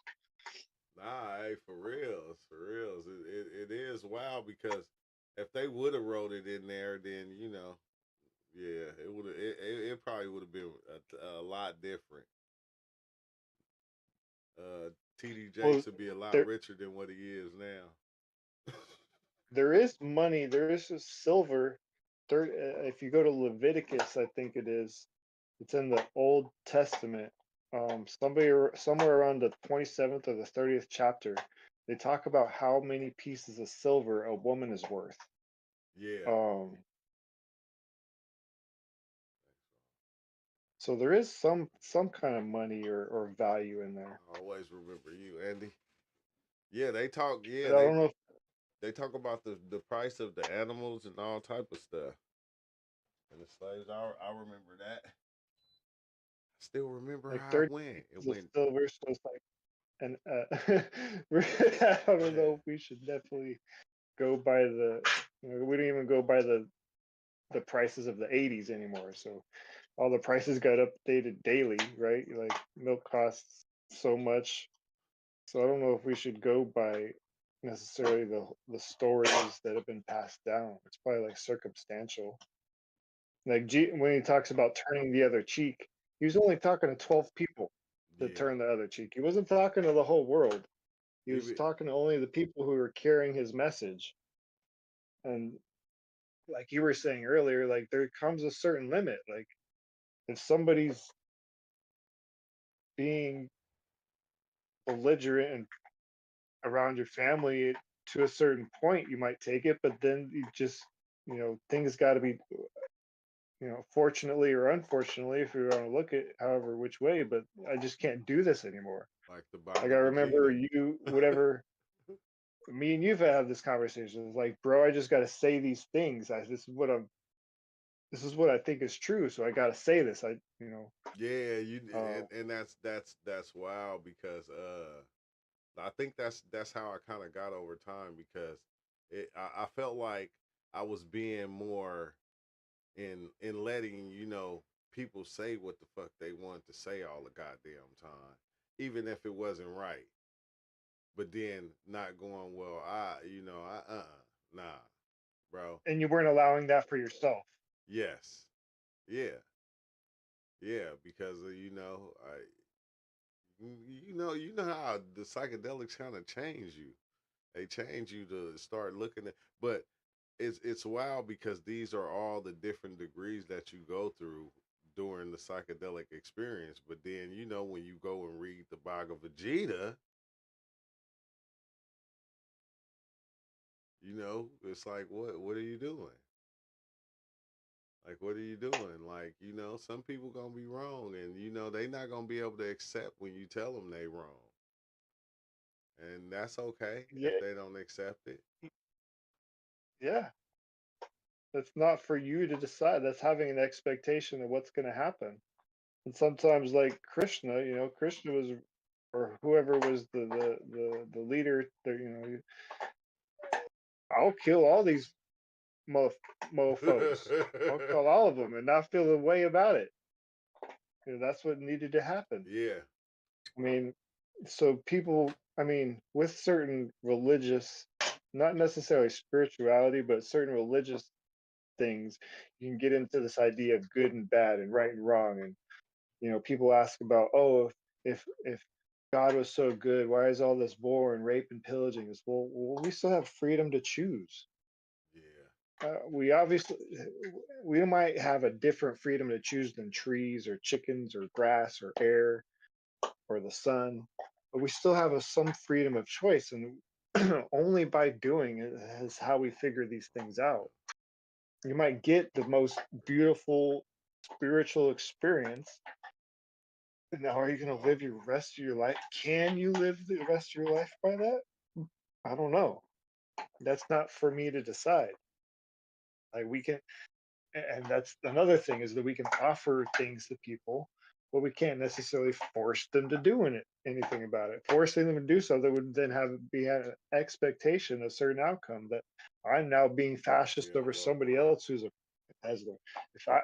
[SPEAKER 1] Nah, hey, for reals, for reals. It is wild because if they would have wrote it in there, then yeah, it probably would have been a lot different. TD
[SPEAKER 18] well,
[SPEAKER 1] Jakes would be a lot
[SPEAKER 18] there
[SPEAKER 1] richer than what he is now.
[SPEAKER 18] there is money. There is a silver. There, if you go to Leviticus, I think it is. It's in the Old Testament. Somewhere around the 27th or the 30th chapter, they talk about how many pieces of silver a woman is worth.
[SPEAKER 1] Yeah,
[SPEAKER 18] Um, so there is some kind of money or value in there.
[SPEAKER 1] I always remember you, Andy. Yeah, they talk.
[SPEAKER 18] But
[SPEAKER 1] Yeah,
[SPEAKER 18] I don't know if
[SPEAKER 1] they talk about the price of the animals and all type of stuff. And the slaves, I remember that. I still remember
[SPEAKER 18] like
[SPEAKER 1] how it
[SPEAKER 18] 30
[SPEAKER 1] went. It
[SPEAKER 18] pieces of
[SPEAKER 1] went.
[SPEAKER 18] silver, so it's like, and I don't know if we should definitely go by we don't even go by the prices of the 80s anymore. So all the prices got updated daily, right? Like milk costs so much. So I don't know if we should go by necessarily the stories that have been passed down. It's probably like circumstantial. Like when he talks about turning the other cheek, he was only talking to 12 people to
[SPEAKER 1] Yeah,
[SPEAKER 18] turn the other cheek. He wasn't talking to the whole world. He was
[SPEAKER 1] even
[SPEAKER 18] talking to only the people who were carrying his message. And like you were saying earlier, like there comes a certain limit. Like if somebody's being belligerent and around your family
[SPEAKER 20] to a certain point you might take it, but then you just, things got to be, fortunately or unfortunately, if you want to look at however which way, but I just can't do this anymore.
[SPEAKER 1] Like the
[SPEAKER 20] Like I
[SPEAKER 1] Bhagavad
[SPEAKER 20] remember
[SPEAKER 1] Gita.
[SPEAKER 20] you, whatever, me and you've had this conversation. It's like, bro, I just got to say these things. This is what I think is true. So I got to say this.
[SPEAKER 1] Yeah,
[SPEAKER 20] uh,
[SPEAKER 1] and that's wild because I think that's how I kind of got over time because I felt like I was being more in letting people say what the fuck they wanted to say all the goddamn time, even if it wasn't right. But then not going well. Nah, bro.
[SPEAKER 20] and you weren't allowing that for yourself.
[SPEAKER 1] Yes, yeah, yeah, because you know how the psychedelics kind of change you. They change you to start looking at, but it's wild because these are all the different degrees that you go through during the psychedelic experience. But then when you go and read the Bhagavad Gita, it's like what are you doing? Like what are you doing? Like some people gonna be wrong, and they not gonna be able to accept when you tell them they wrong, and that's okay
[SPEAKER 20] Yeah,
[SPEAKER 1] if they don't accept it.
[SPEAKER 20] yeah. That's not for you to decide. That's having an expectation of what's going to happen. And sometimes, like Krishna, Krishna was, or whoever was the leader. I'll kill all these mofos. I'll kill all of them and not feel a way about it. That's what needed to happen.
[SPEAKER 1] Yeah.
[SPEAKER 20] I mean, so people, with certain religious, not necessarily spirituality, but certain religious things, you can get into this idea of good and bad and right and wrong. And people ask about, oh, if God was so good, why is all this war and rape and pillaging? It's, well, we still have freedom to choose. We obviously, we might have a different freedom to choose than trees or chickens or grass or air or the sun, but we still have some freedom of choice, and only by doing it is how we figure these things out. You might get the most beautiful spiritual experience. Now, are you going to live your rest of your life? Can you live the rest of your life by that? I don't know. That's not for me to decide. Like we can, and that's another thing is that we can offer things to people, but we can't necessarily force them to do anything about it. Forcing them to do something would then be an expectation, a certain outcome that I'm now being fascist over somebody else who's has the.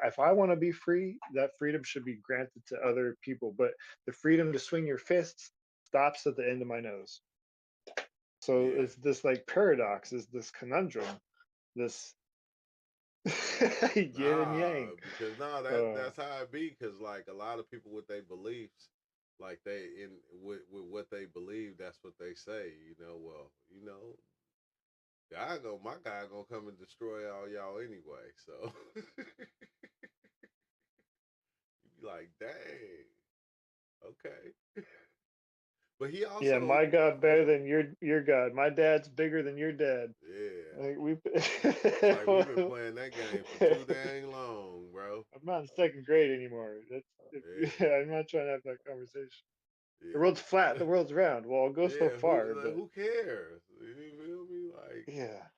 [SPEAKER 20] If I want to be free, that freedom should be granted to other people. But the freedom to swing your fists stops at the end of my nose. So it's this like paradox, is this conundrum, this yin and yang.
[SPEAKER 1] Because that's how it be. Because like a lot of people with their beliefs, like with what they believe, that's what they say. My guy gonna come and destroy all y'all anyway. So you be like, dang, okay. But he also,
[SPEAKER 20] yeah, my God better than your God. My dad's bigger than your dad.
[SPEAKER 1] Yeah.
[SPEAKER 20] Like
[SPEAKER 1] we've been playing that game for too dang long, bro.
[SPEAKER 20] I'm not in second grade anymore. I'm not trying to have that conversation. Yeah. The world's flat, the world's round. Well, I'll go so far, but
[SPEAKER 1] who cares? You feel me? Like,
[SPEAKER 20] yeah.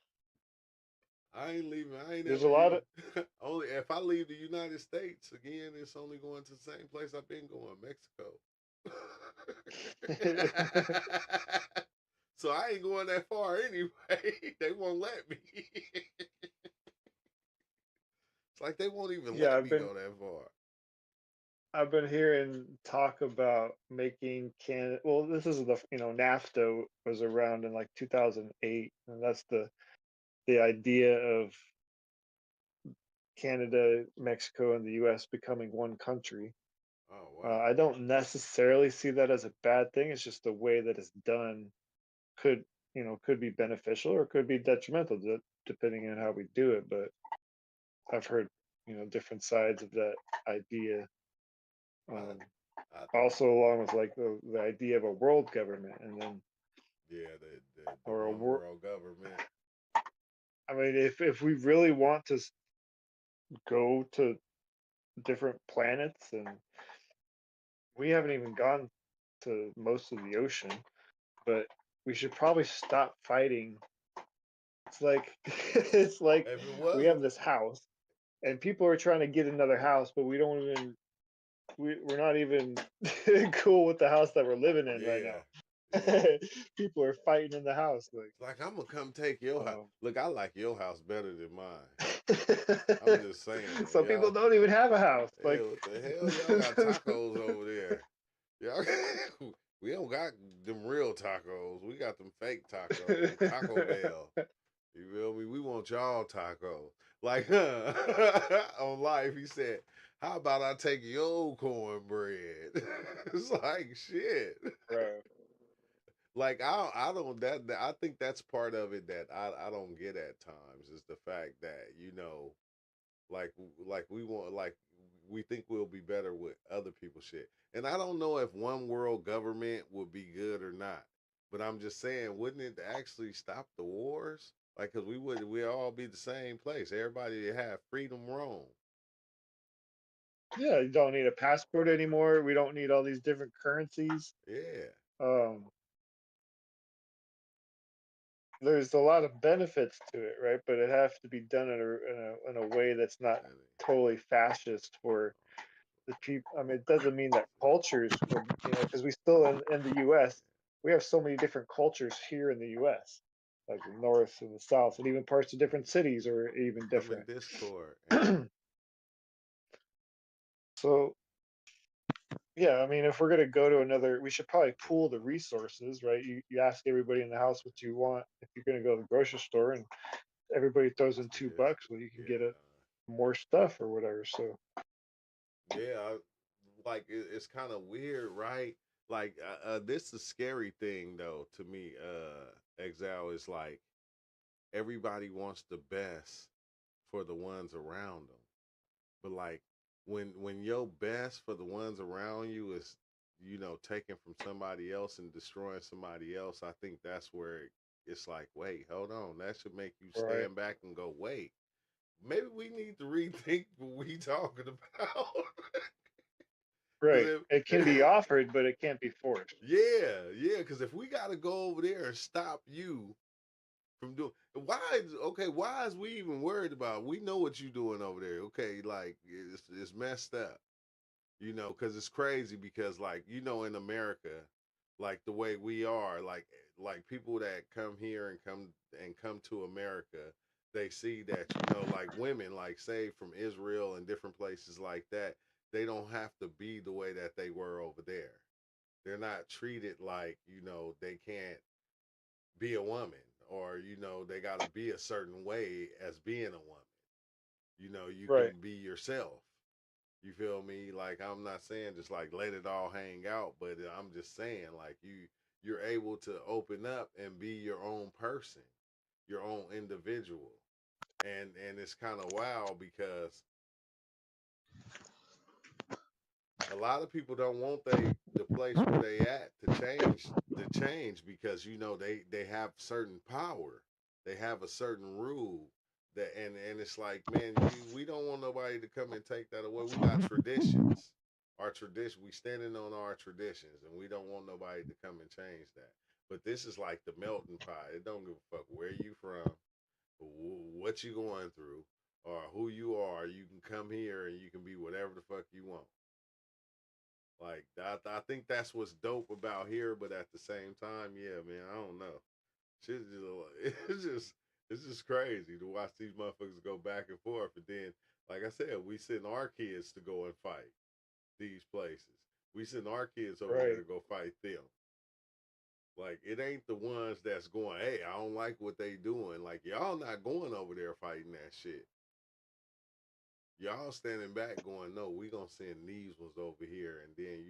[SPEAKER 1] I ain't leaving. I ain't
[SPEAKER 20] There's
[SPEAKER 1] ever
[SPEAKER 20] a lot of
[SPEAKER 1] only if I leave the United States again, it's only going to the same place I've been going, Mexico. So I ain't going that far anyway. They won't let me. It's like they won't even let me go that far.
[SPEAKER 20] I've been hearing talk about making Canada. Well, this is NAFTA was around in like 2008, and that's the idea of Canada, Mexico, and the U.S. becoming one country.
[SPEAKER 1] Oh wow!
[SPEAKER 20] I don't necessarily see that as a bad thing. It's just the way that it's done could be beneficial or could be detrimental, depending on how we do it. But I've heard different sides of that idea. Also, along with like the idea of a world government, and then
[SPEAKER 1] Yeah, the
[SPEAKER 20] or a
[SPEAKER 1] one
[SPEAKER 20] world.
[SPEAKER 1] world government.
[SPEAKER 20] I mean, if we really want to go to different planets, and we haven't even gone to most of the ocean, but we should probably stop fighting. It's like it's like
[SPEAKER 1] If it
[SPEAKER 20] we have
[SPEAKER 1] wasn't,
[SPEAKER 20] this house, and people are trying to get another house, but we don't even we're not even cool with the house that we're living in right
[SPEAKER 1] yeah,
[SPEAKER 20] now. People are fighting in the house,
[SPEAKER 1] like I'm gonna come take your house.
[SPEAKER 20] um,
[SPEAKER 1] Look, I like your house better than mine. I'm just saying,
[SPEAKER 20] some people
[SPEAKER 1] y'all.
[SPEAKER 20] don't even have a house.
[SPEAKER 1] Yeah, what the hell? Y'all got tacos over there. Y'all, we don't got them real tacos. We got them fake tacos. Taco Bell. You feel me? We want y'all tacos. Like on life, he said, "How about I take your cornbread?" It's like shit.
[SPEAKER 20] Bro.
[SPEAKER 1] Like I don't that I think that's part of it that I don't get at times is the fact that like we want like we think we'll be better with other people's shit. And I don't know if one world government would be good or not. But I'm just saying, wouldn't it actually stop the wars? Like, cause we all be the same place. Everybody have freedom roam.
[SPEAKER 20] Yeah, you don't need a passport anymore. We don't need all these different currencies.
[SPEAKER 1] Yeah.
[SPEAKER 20] Um, there's a lot of benefits to it, right? But it has to be done in a way that's not totally fascist for the people. I mean, it doesn't mean that cultures, because we still in the U.S. we have so many different cultures here in the U.S. Like the North and the South, and even parts of different cities are even
[SPEAKER 1] I'm in
[SPEAKER 20] different.
[SPEAKER 1] Discord. And
[SPEAKER 20] So yeah, I mean, if we're gonna go to another, we should probably pool the resources, right? You ask everybody in the house what you want. If you're gonna go to the grocery store and everybody throws in $2, well, you can get it more stuff or whatever. So
[SPEAKER 1] yeah, like it's kind of weird, right? Like this is a scary thing though to me. Exile is like everybody wants the best for the ones around them. But like when your best for the ones around you is taken from somebody else and destroying somebody else, I think that's where it's like, wait, hold on, that should make you
[SPEAKER 20] right,
[SPEAKER 1] stand back and go, wait, maybe we need to rethink what we talking about.
[SPEAKER 20] right,
[SPEAKER 1] Cause
[SPEAKER 20] it can be offered, but it can't be forced.
[SPEAKER 1] yeah, because if we got to go over there and stop you from doing, why is we even worried about it? We know what you doing over there. Okay, like it's messed up. Because it's crazy because like in America, like the way we are, like people that come here and come to America, they see that like women, like say from Israel and different places like that, they don't have to be the way that they were over there. They're not treated like they can't be a woman, or they got to be a certain way as being a woman. You
[SPEAKER 20] Right,
[SPEAKER 1] can be yourself. You feel me? Like I'm not saying just like let it all hang out, but I'm just saying like you're able to open up and be your own person, your own individual. And it's kind of wild because a lot of people don't want the place where they at to change because they have certain power. They have a certain rule that and it's like, man, we don't want nobody to come and take that away. We got traditions. Our tradition, we standing on our traditions and we don't want nobody to come and change that. But this is like the melting pot. It don't give a fuck where you from, what you going through, or who you are. You can come here and you can be whatever the fuck you want. Like I think that's what's dope about here, but at the same time, yeah, man, I don't know. Shit just it's just crazy to watch these motherfuckers go back and forth, and then, like I said, we send our kids to go and fight these places. We send our kids over there
[SPEAKER 20] right,
[SPEAKER 1] to go fight them. Like it ain't the ones that's going, hey, I don't like what they doing. Like y'all not going over there fighting that shit. Y'all standing back going, no, we gonna send these ones over here, and then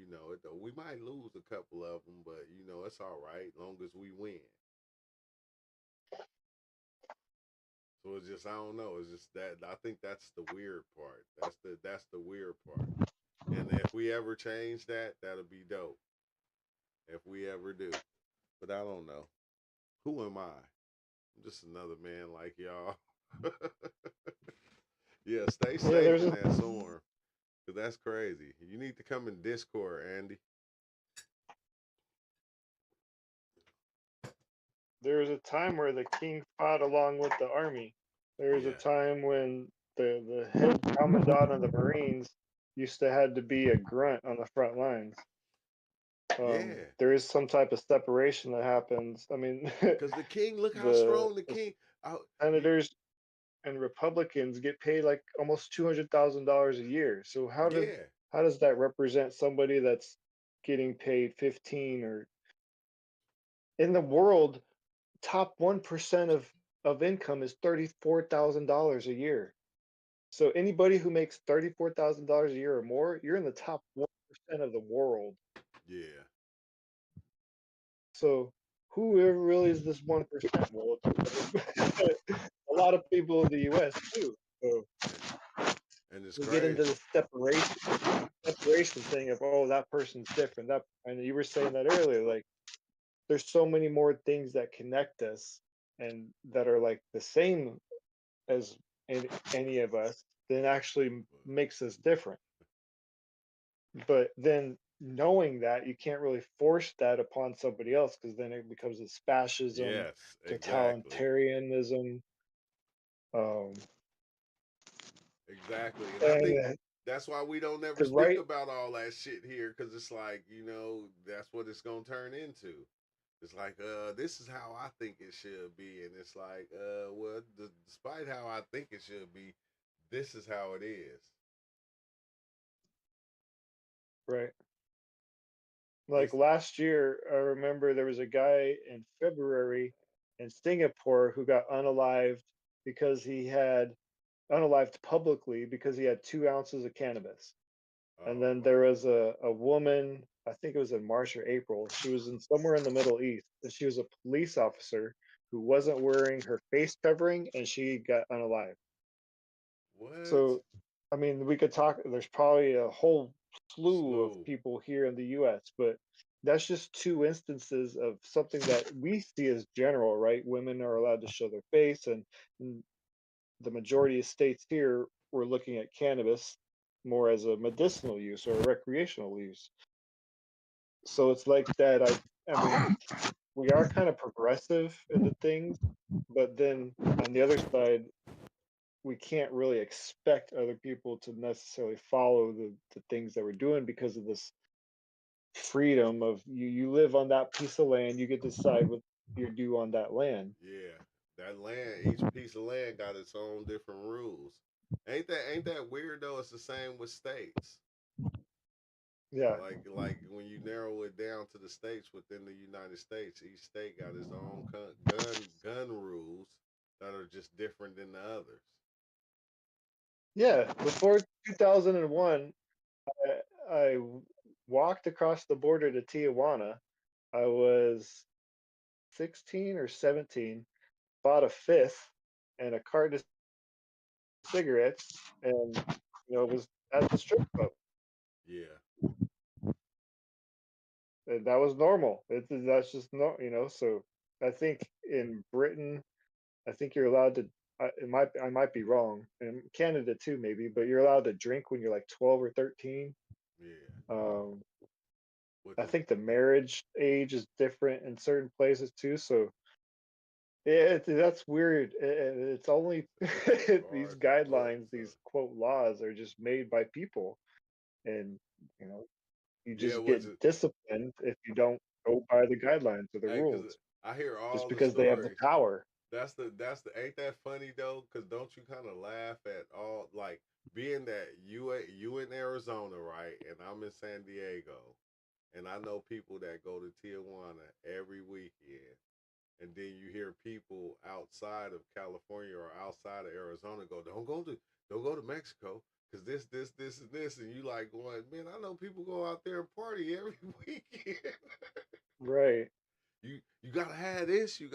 [SPEAKER 1] we might lose a couple of them, but it's all right, long as we win. So it's just I don't know. It's just that I think that's the weird part. That's the weird part. And if we ever change that, that'll be dope. If we ever do, but I don't know. Who am I? I'm just another man like y'all. Yeah, stay
[SPEAKER 20] Yeah,
[SPEAKER 1] safe in that storm. Cause that's crazy. You need to come in Discord, Andy.
[SPEAKER 20] there was a time where the king fought along with the army. There was a
[SPEAKER 1] Yeah.
[SPEAKER 20] time when the head commandant of the Marines used to had to be a grunt on the front lines.
[SPEAKER 1] Yeah.
[SPEAKER 20] There is some type of separation that happens. I mean,
[SPEAKER 1] Cause the king, look how
[SPEAKER 20] the
[SPEAKER 1] strong the king.
[SPEAKER 20] senators and Republicans get paid like almost $200,000 a year. So
[SPEAKER 1] Yeah.
[SPEAKER 20] how does that represent somebody that's getting paid 15 or in the world top 1% of income is $34,000 a year. So anybody who makes $34,000 a year or more, you're in the top 1% of the world.
[SPEAKER 1] Yeah.
[SPEAKER 20] So who really is this 1%? Well, a lot of people in the US too. So
[SPEAKER 1] And it's
[SPEAKER 20] we get into
[SPEAKER 1] crazy.
[SPEAKER 20] the separation thing of, oh, that person's different. That, and you were saying that earlier, like there's so many more things that connect us and that are like the same as any of us than actually makes us different. But then knowing that, you can't really force that upon somebody else because then it becomes this fascism,
[SPEAKER 1] Yes, exactly.
[SPEAKER 20] totalitarianism. Um,
[SPEAKER 1] Exactly. And I think
[SPEAKER 20] and
[SPEAKER 1] that's why we don't ever
[SPEAKER 20] the
[SPEAKER 1] speak
[SPEAKER 20] right,
[SPEAKER 1] about all that shit here, because it's like, that's what it's gonna turn into. It's like, this is how I think it should be. And it's like, well, despite how I think it should be, this is how it is.
[SPEAKER 20] right. Like
[SPEAKER 1] It's
[SPEAKER 20] last year, I remember there was a guy in February in Singapore who got unalived because he had unalived publicly because he had 2 ounces of cannabis. And
[SPEAKER 1] Oh
[SPEAKER 20] then
[SPEAKER 1] my
[SPEAKER 20] there was
[SPEAKER 1] god.
[SPEAKER 20] a woman, I think it was in March or April. She was in somewhere in the Middle East, and she was a police officer who wasn't wearing her face covering, and she got unalived.
[SPEAKER 1] What?
[SPEAKER 20] So, I mean, we could talk. There's probably a whole slew of
[SPEAKER 1] Slow.
[SPEAKER 20] people here in the U.S., but that's just 2 instances of something that we see as general, right? Women are allowed to show their face, and the majority of states here were looking at cannabis more as a medicinal use or a recreational use. So it's like that. I mean, we are kind of progressive into things, but then on the other side, we can't really expect other people to necessarily follow the things that we're doing because of this freedom of you live on that piece of land, you get to decide what you do on that land.
[SPEAKER 1] Yeah. That land, each piece of land got its own different rules. Ain't that weird though? It's the same with states.
[SPEAKER 20] Yeah.
[SPEAKER 1] Like when you narrow it down to the states within the United States, each state got its own gun rules that are just different than the others.
[SPEAKER 20] Yeah. Before 2001, I walked across the border to Tijuana. I was 16 or 17, bought a fifth and a carton of cigarettes, and it was at the strip club.
[SPEAKER 1] Yeah.
[SPEAKER 20] And that was normal. That's just no. So I think in Britain, I think you're allowed to. I might be wrong, in Canada too, maybe, but you're allowed to drink when you're like 12 or 13.
[SPEAKER 1] Yeah.
[SPEAKER 20] Um,
[SPEAKER 1] Which
[SPEAKER 20] I
[SPEAKER 1] is
[SPEAKER 20] think the marriage age is different in certain places too. So that's weird. It's only these
[SPEAKER 1] hard to put.
[SPEAKER 20] guidelines,
[SPEAKER 1] So
[SPEAKER 20] these quote laws, are just made by people, and you know, you
[SPEAKER 1] yeah,
[SPEAKER 20] just
[SPEAKER 1] was
[SPEAKER 20] get
[SPEAKER 1] it?
[SPEAKER 20] disciplined if you don't go by the guidelines or the
[SPEAKER 1] Hey, cause
[SPEAKER 20] rules,
[SPEAKER 1] I hear
[SPEAKER 20] just
[SPEAKER 1] all the
[SPEAKER 20] because they have the
[SPEAKER 1] stories.
[SPEAKER 20] power.
[SPEAKER 1] That's the ain't that funny though? Cause don't you kind of laugh at all like being that you in Arizona, right? And I'm in San Diego, and I know people that go to Tijuana every weekend, and then you hear people outside of California or outside of Arizona go, don't go to Mexico, cause this, and this, and you like going, man, I know people go out there and party every weekend.
[SPEAKER 20] Right.
[SPEAKER 1] You gotta have this. You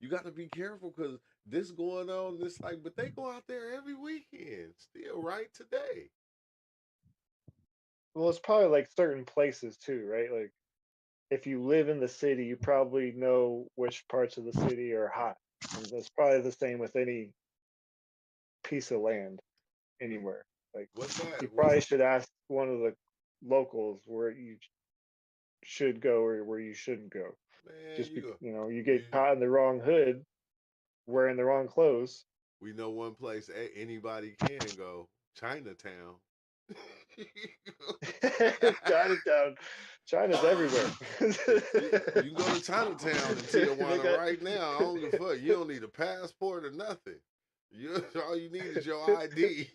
[SPEAKER 1] gotta be careful because this going on. This like, but they go out there every weekend still, right? Today.
[SPEAKER 20] Well, it's probably like certain places too, right? Like if you live in the city, you probably know which parts of the city are hot. And that's probably the same with any piece of land anywhere. Like
[SPEAKER 1] What's
[SPEAKER 20] you
[SPEAKER 1] that?
[SPEAKER 20] probably should ask one of the locals where you should go or where you shouldn't go.
[SPEAKER 1] Man,
[SPEAKER 20] Just because you get caught in the wrong hood, wearing the wrong clothes.
[SPEAKER 1] we know one place anybody can go, Chinatown.
[SPEAKER 20] Chinatown. China's everywhere.
[SPEAKER 1] You can go to Chinatown in Tijuana right now. I don't give a fuck. You don't need a passport or nothing. All you need is your ID.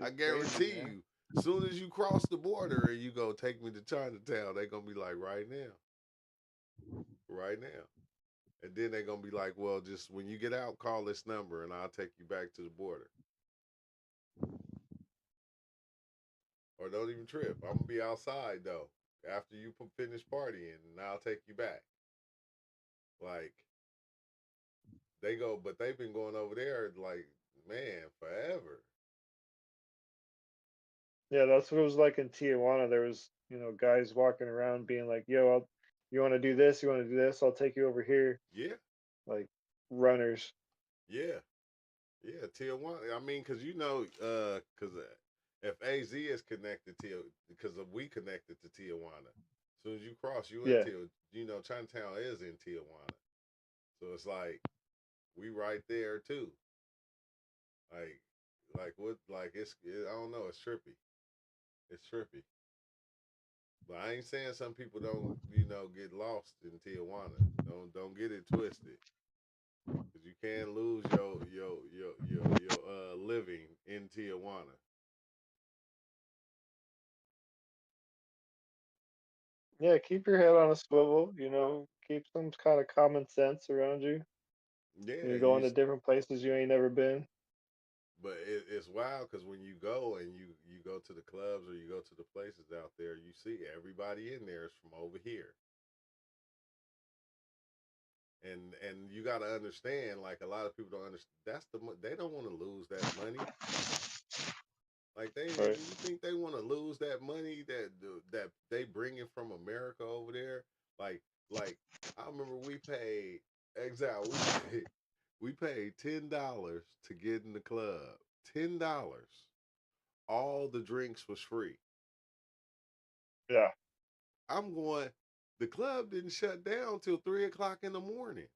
[SPEAKER 1] I guarantee you, as soon as you cross the border and you go take me to Chinatown, they're gonna be like, right now. Right now. And then they're gonna be like, well, just when you get out, call this number and I'll take you back to the border. Or don't even trip. I'm gonna be outside though. After you finish partying, and I'll take you back. Like they go, but they've been going over there like, man, forever.
[SPEAKER 20] Yeah, that's what it was like in Tijuana. There was, guys walking around being like, "Yo, you want to do this? You want to do this? I'll take you over here."
[SPEAKER 1] Yeah.
[SPEAKER 20] Like runners.
[SPEAKER 1] Yeah. Yeah. Tijuana. I mean, because because if AZ is connected to, because we connected to Tijuana. As soon as you cross, you in
[SPEAKER 20] Yeah.
[SPEAKER 1] Chinatown is in Tijuana. So it's like we right there too. Like what? Like I don't know. It's trippy. It's trippy. But I ain't saying some people don't, get lost in Tijuana. Don't get it twisted. Cause you can lose your living in Tijuana.
[SPEAKER 20] Yeah, keep your head on a swivel. Keep some kind of common sense around you.
[SPEAKER 1] Yeah,
[SPEAKER 20] You're going to different places you ain't never been.
[SPEAKER 1] but it's wild because when you go and you go to the clubs or you go to the places out there, you see everybody in there is from over here. And you got to understand, like a lot of people don't understand. They don't want to lose that money. Like
[SPEAKER 20] Right.
[SPEAKER 1] you think they want to lose that money that they bringing from America over there? Like I remember we paid Exile. We paid $10 to get in the club. $10. All the drinks was free.
[SPEAKER 20] Yeah.
[SPEAKER 1] I'm going. The club didn't shut down till 3 o'clock in the morning.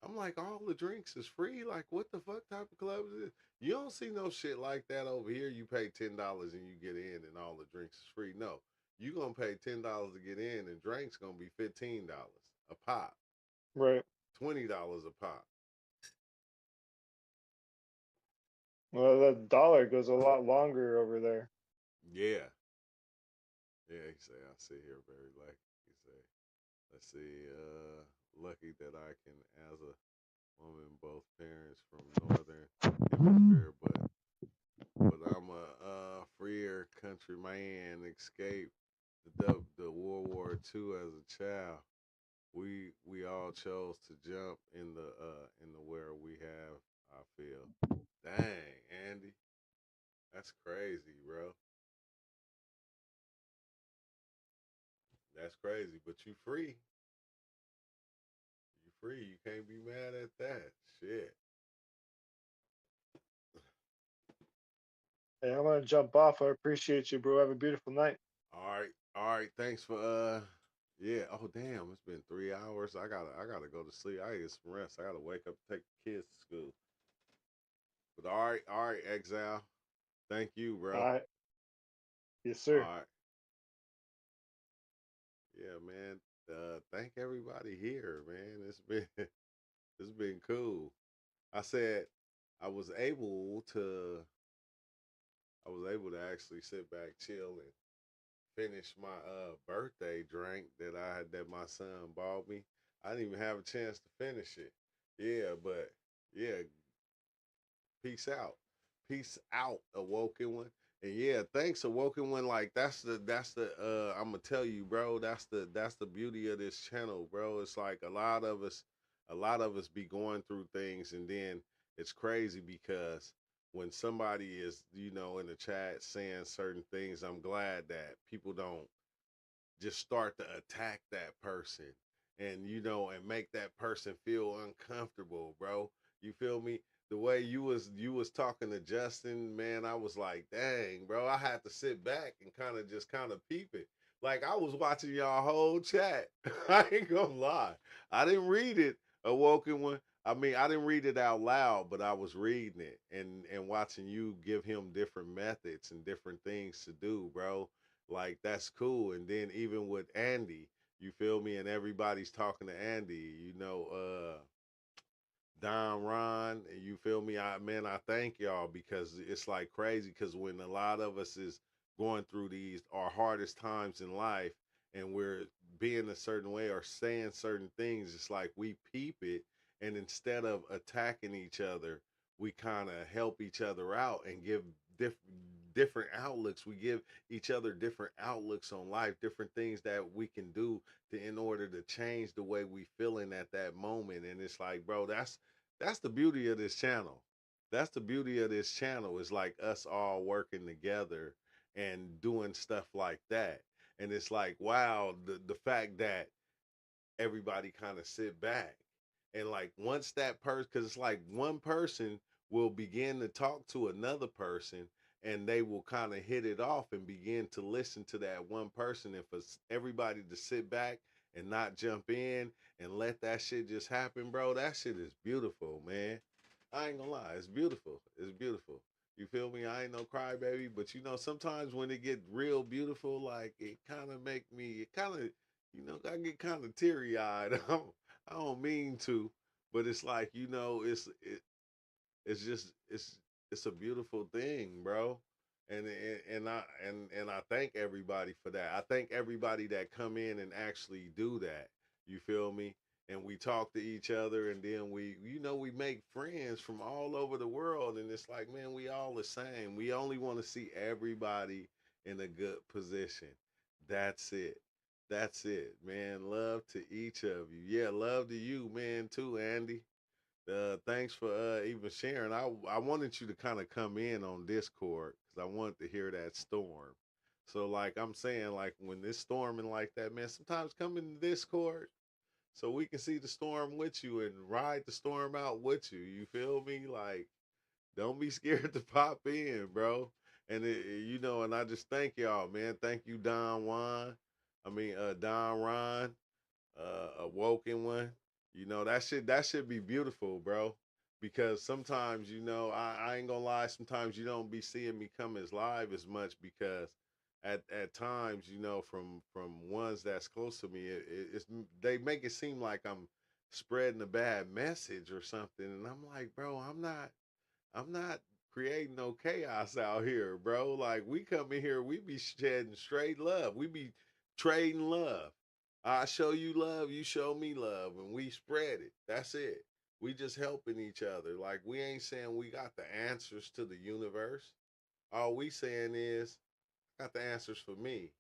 [SPEAKER 1] I'm like, all the drinks is free. Like, what the fuck type of club is this? You don't see no shit like that over here. You pay $10 and you get in, and all the drinks is free. No, you gonna pay $10 to get in, and drinks gonna be $15 a pop,
[SPEAKER 20] Right.
[SPEAKER 1] $20 a pop.
[SPEAKER 20] Well, that dollar goes a lot longer over there.
[SPEAKER 1] Yeah, yeah. He say, I sit here very lucky. He say, let's see, lucky that I can, as a woman, both parents from Northern Hemisphere, but I'm a freer country man. Escaped the World War II as a child. We all chose to jump in the where we have. I feel. Dang, Andy, that's crazy, bro. That's crazy. But you free. You free. You can't be mad at that. Shit.
[SPEAKER 20] Hey, I'm gonna jump off. I appreciate you, bro. Have a beautiful night.
[SPEAKER 1] All right. Thanks for yeah. Oh damn, it's been 3 hours. I gotta go to sleep. I get some rest. I gotta wake up to take the kids to school. But all right, Exile. Thank you,
[SPEAKER 20] All
[SPEAKER 1] bro.
[SPEAKER 20] right. Yes,
[SPEAKER 1] All
[SPEAKER 20] sir.
[SPEAKER 1] right. Yeah, man. Thank everybody here, man. It's been cool. I said I was able to I was able to actually sit back, chill, and finish my birthday drink that my son bought me. I didn't even have a chance to finish it. Yeah, but yeah, peace out, Awoken One. And yeah, thanks, Awoken One. Like that's the I'm gonna tell you, bro. That's the beauty of this channel, bro. It's like a lot of us be going through things, and then it's crazy because when somebody is, in the chat saying certain things, I'm glad that people don't just start to attack that person and and make that person feel uncomfortable, bro. You feel me? The way you was talking to Justin, man, I was like, dang, bro, I had to sit back and kind of peep it. Like I was watching y'all whole chat. I ain't gonna lie. I didn't read it, Awoken One. I mean, I didn't read it out loud, but I was reading it and watching you give him different methods and different things to do, bro. Like that's cool. And then even with Andy, you feel me? And everybody's talking to Andy, Don Ron, and you feel me? I thank y'all because it's like crazy because when a lot of us is going through these our hardest times in life and we're being a certain way or saying certain things, it's like we peep it and instead of attacking each other, we kind of help each other out and give different outlooks. We give each other different outlooks on life, different things that we can do to in order to change the way we feeling at that moment. And it's like, bro, that's the beauty of this channel. That's the beauty of this channel is like us all working together and doing stuff like that. And it's like, wow, the fact that everybody kind of sit back and like once that person, because it's like one person will begin to talk to another person and they will kind of hit it off and begin to listen to that one person, and for everybody to sit back and not jump in and let that shit just happen, bro, that shit is beautiful, man. I ain't gonna lie, it's beautiful. It's beautiful. You feel me? I ain't no crybaby, but sometimes when it get real beautiful, like it kind of make me, it kind of, I get kind of teary eyed. I don't mean to, but it's like it's just it's a beautiful thing, bro. And I thank everybody for that. I thank everybody that come in and actually do that. You feel me? And we talk to each other, and then we make friends from all over the world, and it's like, man, we all the same. We only want to see everybody in a good position. That's it. That's it, man. Love to each of you. Yeah, love to you, man, too, Andy. Thanks for even sharing. I wanted you to kind of come in on Discord because I wanted to hear that storm. So like I'm saying, like when it's storming like that, man, sometimes come in Discord so we can see the storm with you and ride the storm out with you. You feel me? Like don't be scared to pop in, bro. And and I just thank y'all, man. Thank you, Don Juan. Don Ron, Awoken One. That should be beautiful, bro. Because sometimes, I ain't gonna lie, sometimes you don't be seeing me come as live as much because at times, from ones that's close to me, it's they make it seem like I'm spreading a bad message or something. And I'm like, bro, I'm not creating no chaos out here, bro. Like we come in here, we be shedding straight love. We be trading love. I show you love, you show me love, and we spread it. That's it. We just helping each other. Like we ain't saying we got the answers to the universe. All we saying is I got the answers for me.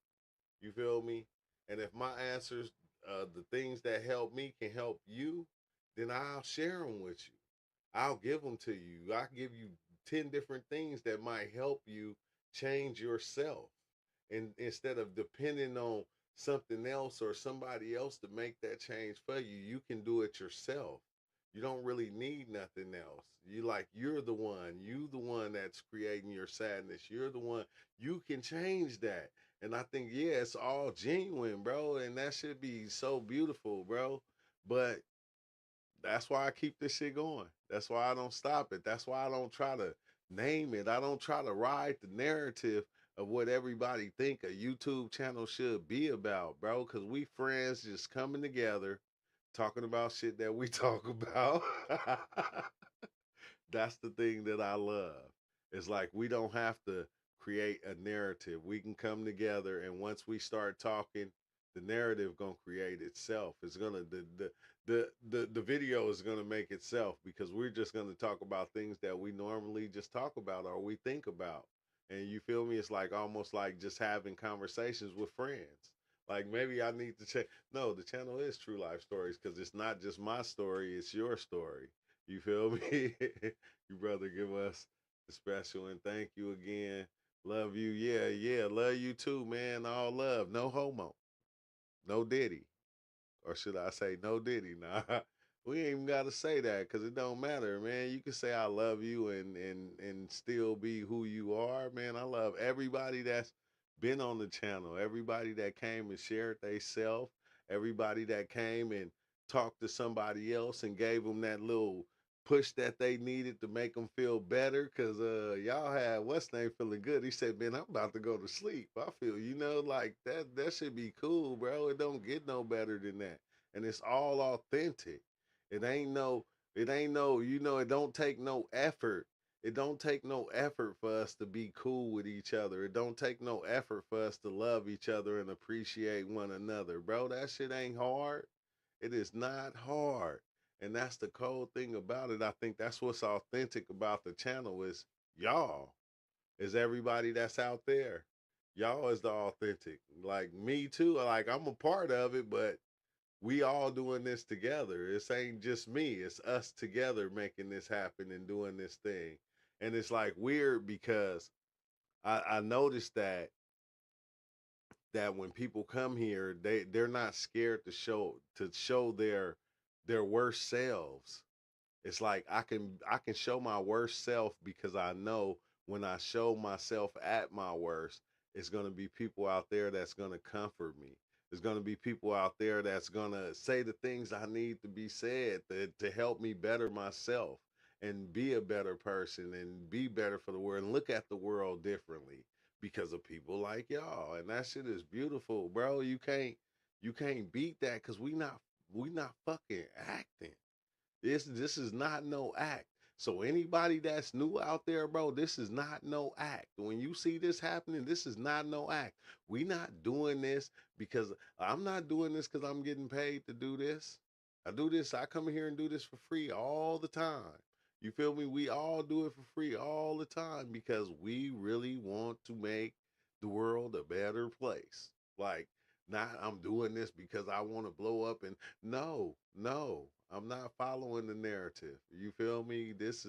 [SPEAKER 1] You feel me? And if my answers, the things that help me can help you, then I'll share them with you. I'll give them to you. I give you 10 different things that might help you change yourself. And instead of depending on something else or somebody else to make that change for you, you can do it yourself. You don't really need nothing else. You're the one. You the one that's creating your sadness. You're the one. You can change that. And I think, yeah, it's all genuine, bro. And that should be so beautiful, bro. But that's why I keep this shit going. That's why I don't stop it. That's why I don't try to name it. I don't try to ride the narrative of what everybody think a YouTube channel should be about, bro. Cause we friends just coming together, talking about shit that we talk about. That's the thing that I love. It's like we don't have to create a narrative. We can come together, and once we start talking, the narrative gonna create itself. It's gonna the video is gonna make itself because we're just gonna talk about things that we normally just talk about or we think about. And you feel me? It's like almost like just having conversations with friends. Like maybe I need to check. No, the channel is True Life Stories because it's not just my story; it's your story. You feel me? You brother give us special, and thank you again. Love you. Yeah, yeah. Love you too, man. All love. No homo. No diddy. Or should I say no diddy? Nah. We ain't even gotta say that because it don't matter, man. You can say I love you and still be who you are, man. I love everybody that's been on the channel, everybody that came and shared they self, everybody that came and talked to somebody else and gave them that little push that they needed to make them feel better. Cause y'all had what's name feeling good. He said, man, I'm about to go to sleep. I feel, like that should be cool, bro. It don't get no better than that. And it's all authentic. It ain't no, it don't take no effort. It don't take no effort for us to be cool with each other. It don't take no effort for us to love each other and appreciate one another. Bro, that shit ain't hard. It is not hard. And that's the cold thing about it. I think that's what's authentic about the channel is y'all, is everybody that's out there. Y'all is the authentic. Like me too. Like I'm a part of it, but we all doing this together. This ain't just me. It's us together making this happen and doing this thing. And it's like weird because I noticed that when people come here, they're not scared to show their worst selves. It's like I can show my worst self because I know when I show myself at my worst, it's gonna be people out there that's gonna comfort me. There's gonna be people out there that's gonna say the things I need to be said to help me better myself and be a better person and be better for the world and look at the world differently because of people like y'all. And that shit is beautiful, bro. You can't beat that because we not fucking acting. This is not no act. So anybody that's new out there, bro, this is not no act. When you see this happening, this is not no act. We not doing this because I'm not doing this because I'm getting paid to do this. I do this, I come here and do this for free all the time. You feel me? We all do it for free all the time because we really want to make the world a better place. Like, not I'm doing this because I want to blow up and no, no, I'm not following the narrative. You feel me? That's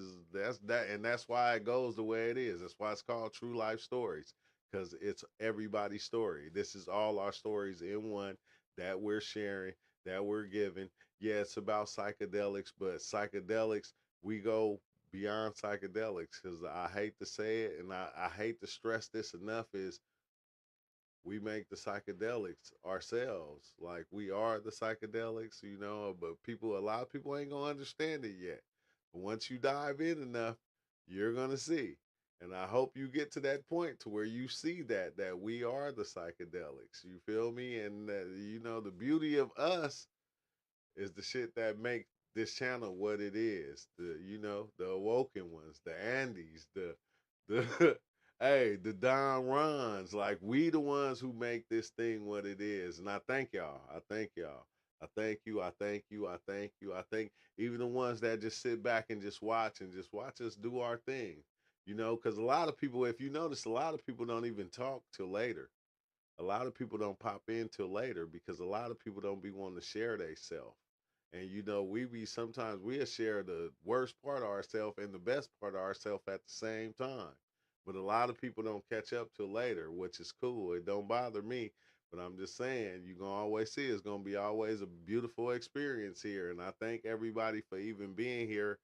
[SPEAKER 1] that, and that's why it goes the way it is. That's why it's called True Life Stories, because it's everybody's story. This is all our stories in one that we're sharing, that we're giving. Yeah, it's about psychedelics, but psychedelics, we go beyond psychedelics because I hate to say it and I hate to stress this enough is we make the psychedelics ourselves. Like we are the psychedelics, but a lot of people ain't gonna understand it yet. But once you dive in enough, you're gonna see. And I hope you get to that point to where you see that we are the psychedelics. You feel me? And that, the beauty of us is the shit that make this channel what it is. The awoken ones, the Andes, the hey, the Don Rons. Like we the ones who make this thing what it is. And I thank y'all. I thank y'all. I thank you. I thank you. I thank you. I thank even the ones that just sit back and just watch us do our thing. Because a lot of people, if you notice, a lot of people don't even talk till later. A lot of people don't pop in till later because a lot of people don't be wanting to share they self. And we be sometimes we'll share the worst part of ourselves and the best part of ourselves at the same time. But a lot of people don't catch up till later, which is cool. It don't bother me. But I'm just saying, you're gonna always see it's gonna be always a beautiful experience here. And I thank everybody for even being here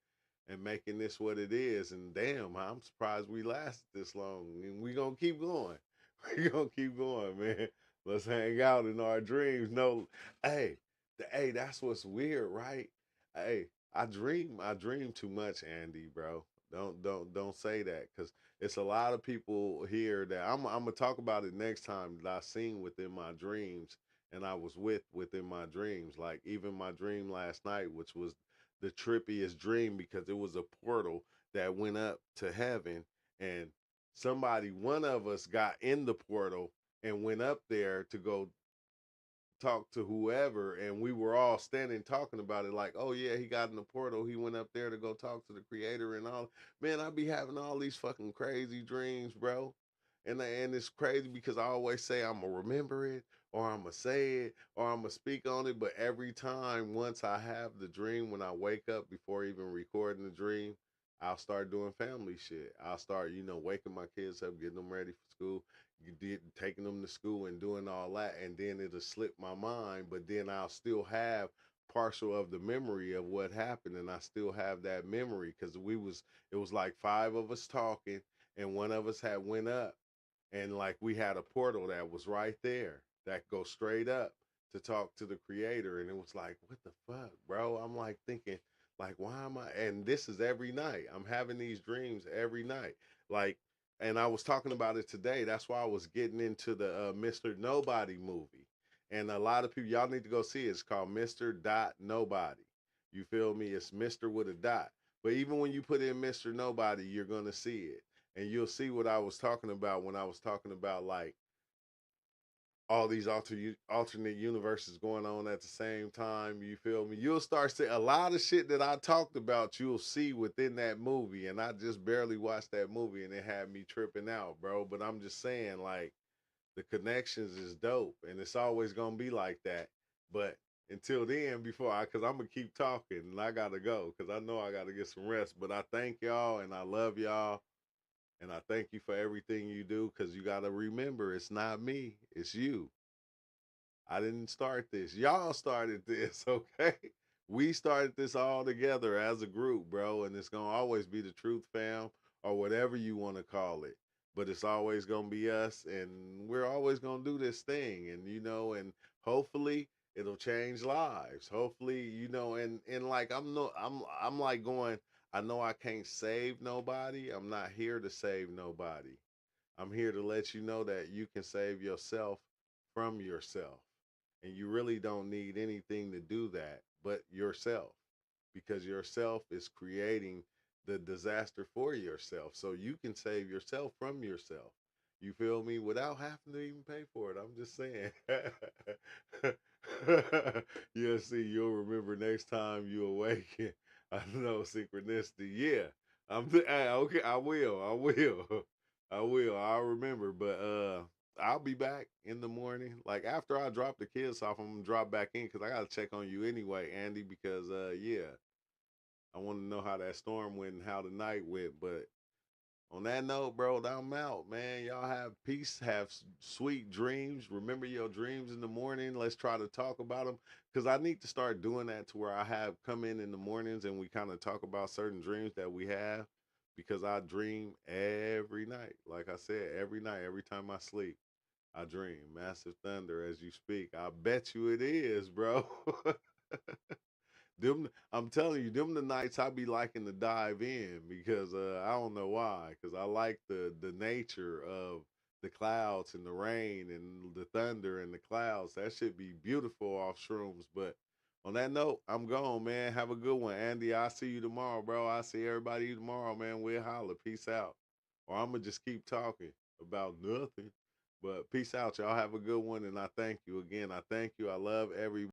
[SPEAKER 1] and making this what it is. And damn, I'm surprised we lasted this long. And we gonna keep going. We gonna keep going, man. Let's hang out in our dreams. No, hey, that's what's weird, right? Hey, I dream too much, Andy, bro. Don't say that, cause it's a lot of people here that I'm gonna talk about it next time that I seen within my dreams, and I was within my dreams. Like even my dream last night, which was the trippiest dream because it was a portal that went up to heaven, and one of us got in the portal and went up there to go talk to whoever, and we were all standing talking about it like, oh yeah, he got in the portal, he went up there to go talk to the creator and all. Man, I be having all these fucking crazy dreams, bro. And it's crazy because I always say I'm gonna remember it or I'm gonna say it or I'm gonna speak on it, but every time once I have the dream, when I wake up before even recording the dream, I'll start doing family shit. I'll start, waking my kids up, getting them ready for school, taking them to school and doing all that. And then it'll slip my mind, but then I'll still have partial of the memory of what happened. And I still have that memory because it was like 5 of us talking and one of us had went up and like we had a portal that was right there that goes straight up to talk to the creator. And it was like, what the fuck, bro? I'm like thinking, like, why am I? And this is every night. I'm having these dreams every night. Like, and I was talking about it today. That's why I was getting into the Mr. Nobody movie. And a lot of people, y'all need to go see it. It's called Mr. Nobody. You feel me? It's Mr. with a dot. But even when you put in Mr. Nobody, you're going to see it. And you'll see what I was talking about when I was talking about like all these alternate universes going on at the same time. You feel me? You'll start seeing a lot of shit that I talked about. You'll see within that movie, and I just barely watched that movie, and it had me tripping out, bro. But I'm just saying, like, the connections is dope, and it's always gonna be like that. But until then, because I'm gonna keep talking, and I gotta go, because I know I gotta get some rest. But I thank y'all, and I love y'all. And I thank you for everything you do, because you got to remember, it's not me, it's you. I didn't start this. Y'all started this, okay? We started this all together as a group, bro. And it's going to always be the Truth Fam or whatever you want to call it. But it's always going to be us. And we're always going to do this thing. And, and hopefully it'll change lives. Hopefully, and like, I'm like going, I know I can't save nobody. I'm not here to save nobody. I'm here to let you know that you can save yourself from yourself. And you really don't need anything to do that but yourself, because yourself is creating the disaster for yourself. So you can save yourself from yourself. You feel me? Without having to even pay for it. I'm just saying. Yeah, see, you'll remember next time you awaken. I know, synchronicity. Yeah. Okay, I will. I will. I will. I'll remember. But I'll be back in the morning. Like after I drop the kids off, I'm gonna drop back in because I gotta check on you anyway, Andy, because yeah. I want to know how that storm went and how the night went. But on that note, bro, I'm out, man. Y'all have peace, have sweet dreams. Remember your dreams in the morning. Let's try to talk about them, because I need to start doing that to where I have come in the mornings and we kind of talk about certain dreams that we have, because I dream every night. Like I said, every night, every time I sleep, I dream. Massive thunder as you speak. I bet you it is, bro. Them, I'm telling you, them the nights I be liking to dive in, because I don't know why, because I like the nature of the clouds and the rain and the thunder and the clouds. That should be beautiful off shrooms. But on that note, I'm gone, man. Have a good one, Andy. I'll see you tomorrow, bro. I'll see everybody tomorrow, man. We'll holler. Peace out. Or I'm gonna just keep talking about nothing. But peace out, y'all. Have a good one, and I thank you again. I thank you. I love everybody.